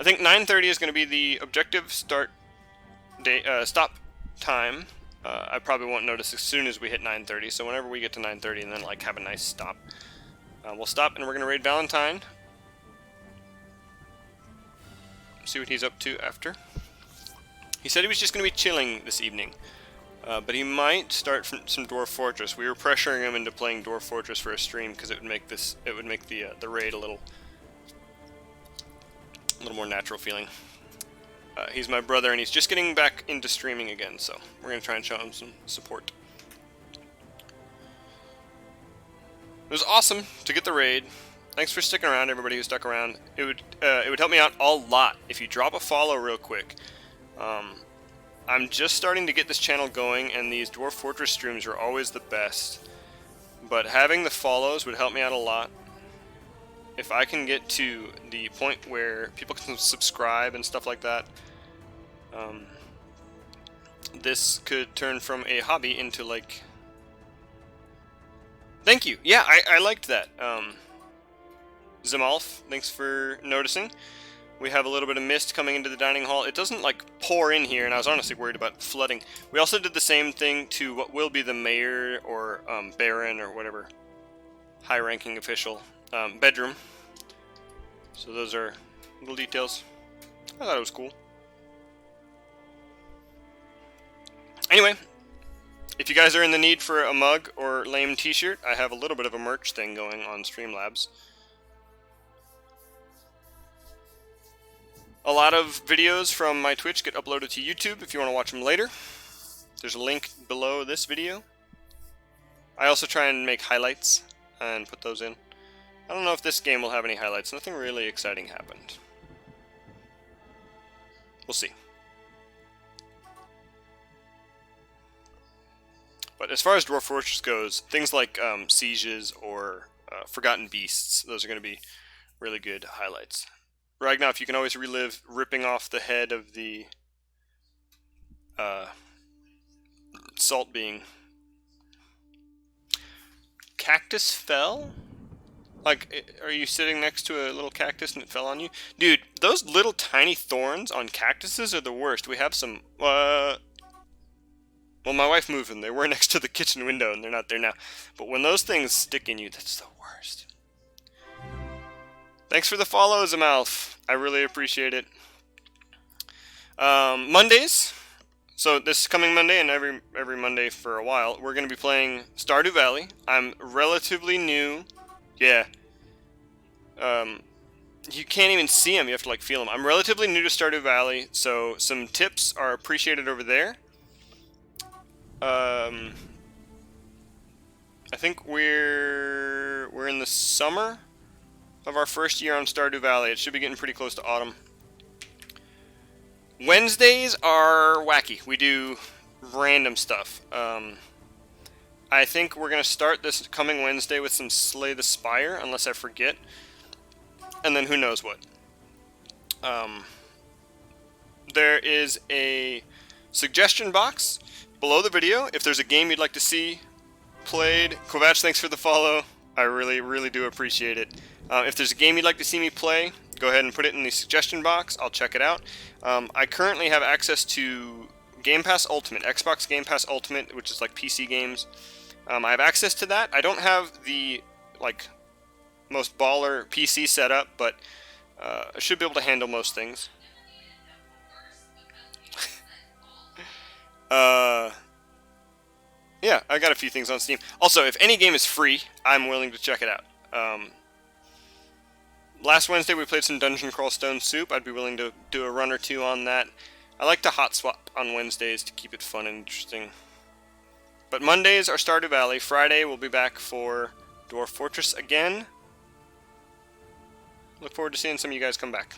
[SPEAKER 1] think 9:30 is going to be the objective start day, stop time. I probably won't notice as soon as we hit 9:30, so whenever we get to 9:30 and then like have a nice stop, we'll stop and we're going to raid Valentine. See what he's up to after. He said he was just going to be chilling this evening, but he might start some Dwarf Fortress. We were pressuring him into playing Dwarf Fortress for a stream because it would make the raid a little more natural feeling. He's my brother and he's just getting back into streaming again, so we're going to try and show him some support. It was awesome to get the raid. Thanks for sticking around, everybody who stuck around. It would help me out a lot if you drop a follow real quick. I'm just starting to get this channel going, and these Dwarf Fortress streams are always the best. But having the follows would help me out a lot. If I can get to the point where people can subscribe and stuff like that, this could turn from a hobby into like... Thank you! Yeah, I liked that. Zimalf, thanks for noticing. We have a little bit of mist coming into the dining hall. It doesn't like pour in here, and I was honestly worried about flooding. We also did the same thing to what will be the mayor or baron or whatever high-ranking official bedroom. So those are little details. I thought it was cool. Anyway, if you guys are in the need for a mug or lame t-shirt, I have a little bit of a merch thing going on Streamlabs. A lot of videos from my Twitch get uploaded to YouTube if you want to watch them later. There's a link below this video. I also try and make highlights and put those in. I don't know if this game will have any highlights. Nothing really exciting happened. We'll see. But as far as Dwarf Fortress goes, things like sieges or Forgotten Beasts, those are going to be really good highlights. Ragnar, you can always relive ripping off the head of the salt being. Cactus fell? Like, are you sitting next to a little cactus and it fell on you? Dude, those little tiny thorns on cactuses are the worst. We have some, well, my wife moved them. They were next to the kitchen window and they're not there now. But when those things stick in you, that's the worst. Thanks for the follow, Zamalf. I really appreciate it. Mondays. So this coming Monday and every Monday for a while, we're going to be playing Stardew Valley. I'm relatively new. Yeah. You can't even see them. You have to like feel them. I'm relatively new to Stardew Valley, so some tips are appreciated over there. I think we're in the summer of our first year on Stardew Valley. It should be getting pretty close to autumn. Wednesdays are wacky. We do random stuff. I think we're going to start this coming Wednesday with some Slay the Spire, unless I forget. And then who knows what. There is a suggestion box below the video. If there's a game you'd like to see played, Kovac, thanks for the follow. I really, really do appreciate it. If there's a game you'd like to see me play, go ahead and put it in the suggestion box. I'll check it out. I currently have access to Game Pass Ultimate, Xbox Game Pass Ultimate, which is like PC games. I have access to that. I don't have the like most baller PC setup, but I should be able to handle most things. Yeah, I got a few things on Steam. Also, if any game is free, I'm willing to check it out. Last Wednesday we played some Dungeon Crawl Stone Soup. I'd be willing to do a run or two on that. I like to hot swap on Wednesdays to keep it fun and interesting. But Mondays are Stardew Valley. Friday we'll be back for Dwarf Fortress again. Look forward to seeing some of you guys come back.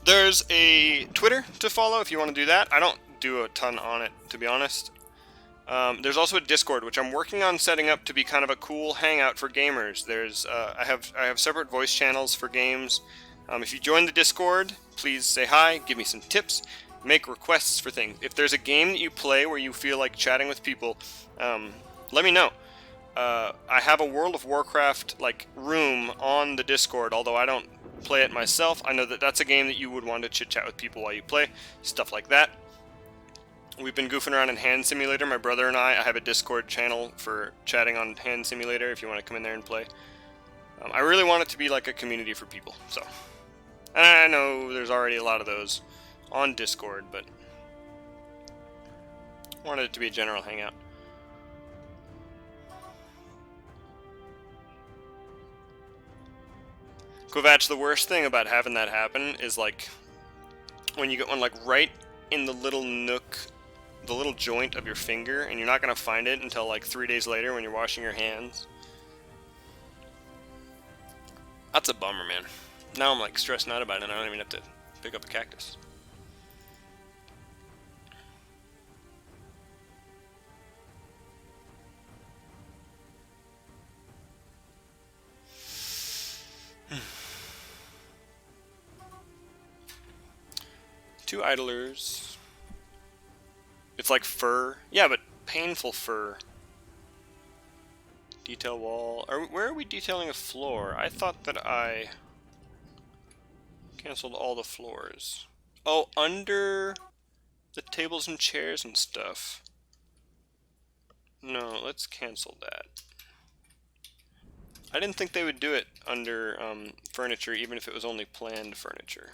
[SPEAKER 1] There's a Twitter to follow if you want to do that. I don't do a ton on it, to be honest. There's also a Discord, which I'm working on setting up to be kind of a cool hangout for gamers. There's I have separate voice channels for games. If you join the Discord, please say hi, give me some tips, make requests for things. If there's a game that you play where you feel like chatting with people, let me know. I have a World of Warcraft like room on the Discord, although I don't play it myself. I know that that's a game that you would want to chit chat with people while you play, stuff like that. We've been goofing around in Hand Simulator, my brother and I have a Discord channel for chatting on Hand Simulator if you want to come in there and play. I really want it to be like a community for people, so. And I know there's already a lot of those on Discord, but I wanted it to be a general hangout. Kovac, the worst thing about having that happen is like when you get one like right in the little nook, the little joint of your finger, and you're not going to find it until like 3 days later when you're washing your hands. That's a bummer, man. Now I'm like stressing out about it and I don't even have to pick up a cactus. Two idlers. It's like fur. Yeah, but painful fur. Detail wall. Where are we detailing a floor? I thought that I canceled all the floors. Oh, under the tables and chairs and stuff. No, let's cancel that. I didn't think they would do it under furniture, even if it was only planned furniture.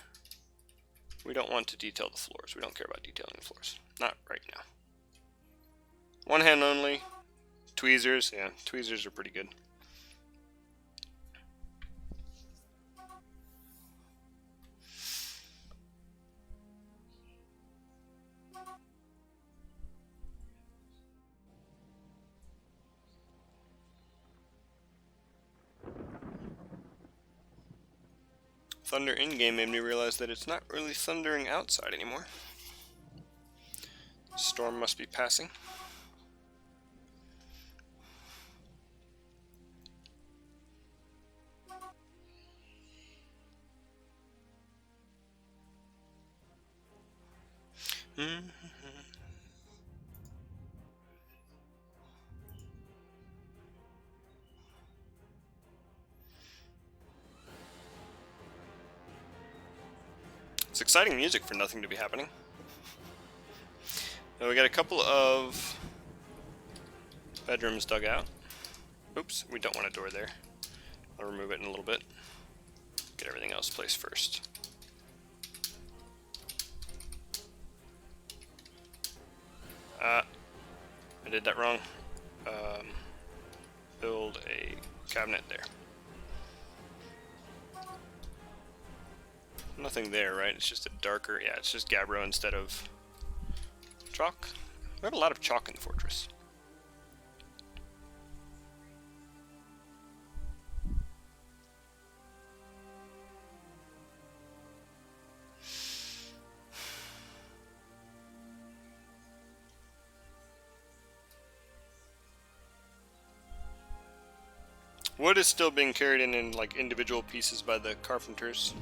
[SPEAKER 1] We don't want to detail the floors. We don't care about detailing the floors. Not right now. One hand only. Tweezers. Yeah, tweezers are pretty good. Thunder in-game made me realize that it's not really thundering outside anymore. Storm must be passing. It's exciting music for nothing to be happening. Now we got a couple of bedrooms dug out. Oops, we don't want a door there. I'll remove it in a little bit. Get everything else placed first. I did that wrong. Build a cabinet there. Nothing there, right? It's just a darker, yeah, it's just gabbro instead of chalk. We have a lot of chalk in the fortress. Wood is still being carried in like individual pieces by the carpenters.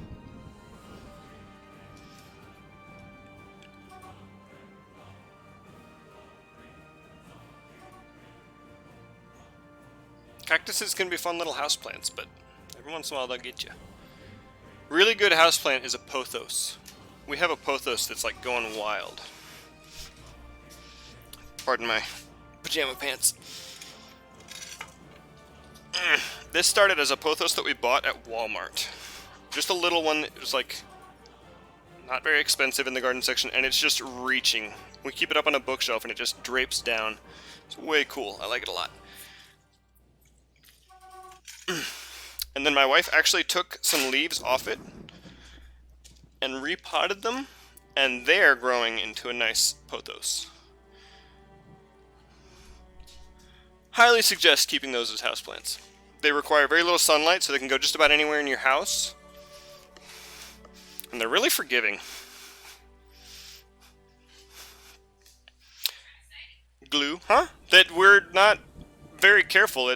[SPEAKER 1] Cactuses can be fun little houseplants, but every once in a while they'll get you. Really good houseplant is a pothos. We have a pothos that's like going wild. Pardon my pajama pants. This started as a pothos that we bought at Walmart. Just a little one. It was like not very expensive in the garden section, and it's just reaching. We keep it up on a bookshelf and it just drapes down. It's way cool. I like it a lot. And then my wife actually took some leaves off it and repotted them, and they're growing into a nice pothos. Highly suggest keeping those as houseplants. They require very little sunlight, so they can go just about anywhere in your house. And they're really forgiving. Glue, huh? That we're not very careful.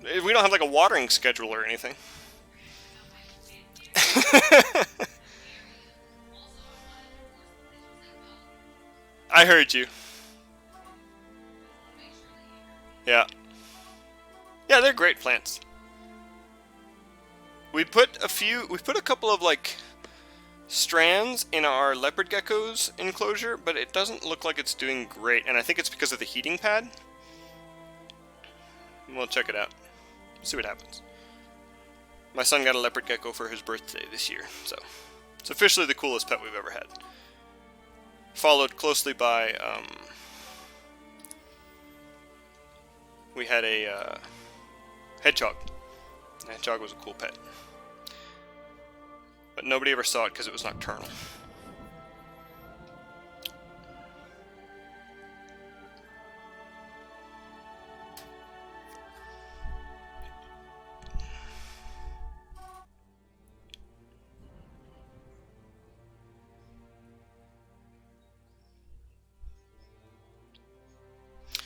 [SPEAKER 1] We don't have like a watering schedule or anything. I heard you. Yeah. Yeah, they're great plants. We put a couple of like strands in our leopard gecko's enclosure, but it doesn't look like it's doing great, and I think it's because of the heating pad. We'll check it out. See what happens. My son got a leopard gecko for his birthday this year, so it's officially the coolest pet we've ever had. Followed closely by, we had a hedgehog. The hedgehog was a cool pet. But nobody ever saw it because it was nocturnal.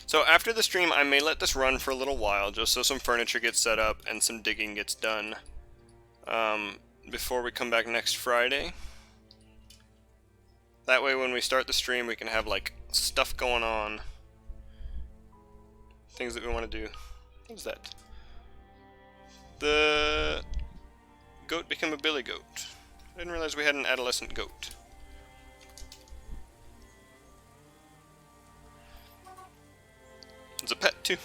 [SPEAKER 1] So after the stream, I may let this run for a little while, just so some furniture gets set up and some digging gets done before we come back next Friday. That way when we start the stream, we can have like stuff going on, things that we want to do. What is that? The goat became a billy goat. I didn't realize we had an adolescent goat. It's a pet too.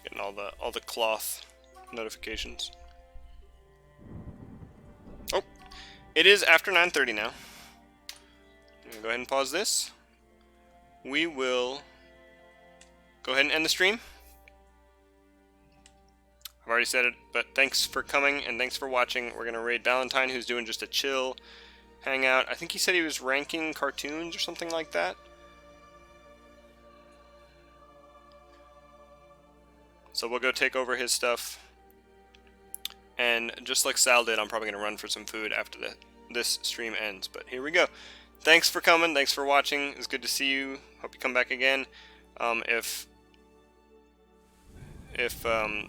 [SPEAKER 1] Getting all the cloth notifications. Oh, it is after 9:30 now. I'm gonna go ahead and pause this. We will go ahead and end the stream. I've already said it, but thanks for coming and thanks for watching. We're gonna raid Valentine, who's doing just a chill hangout. I think he said he was ranking cartoons or something like that. So we'll go take over his stuff. And just like Sal did, I'm probably going to run for some food after this stream ends. But here we go. Thanks for coming. Thanks for watching. It's good to see you. Hope you come back again. If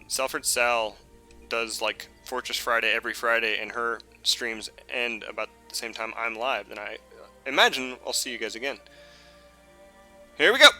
[SPEAKER 1] Salford Sal does like Fortress Friday every Friday and her streams end about the same time I'm live, then I imagine I'll see you guys again. Here we go.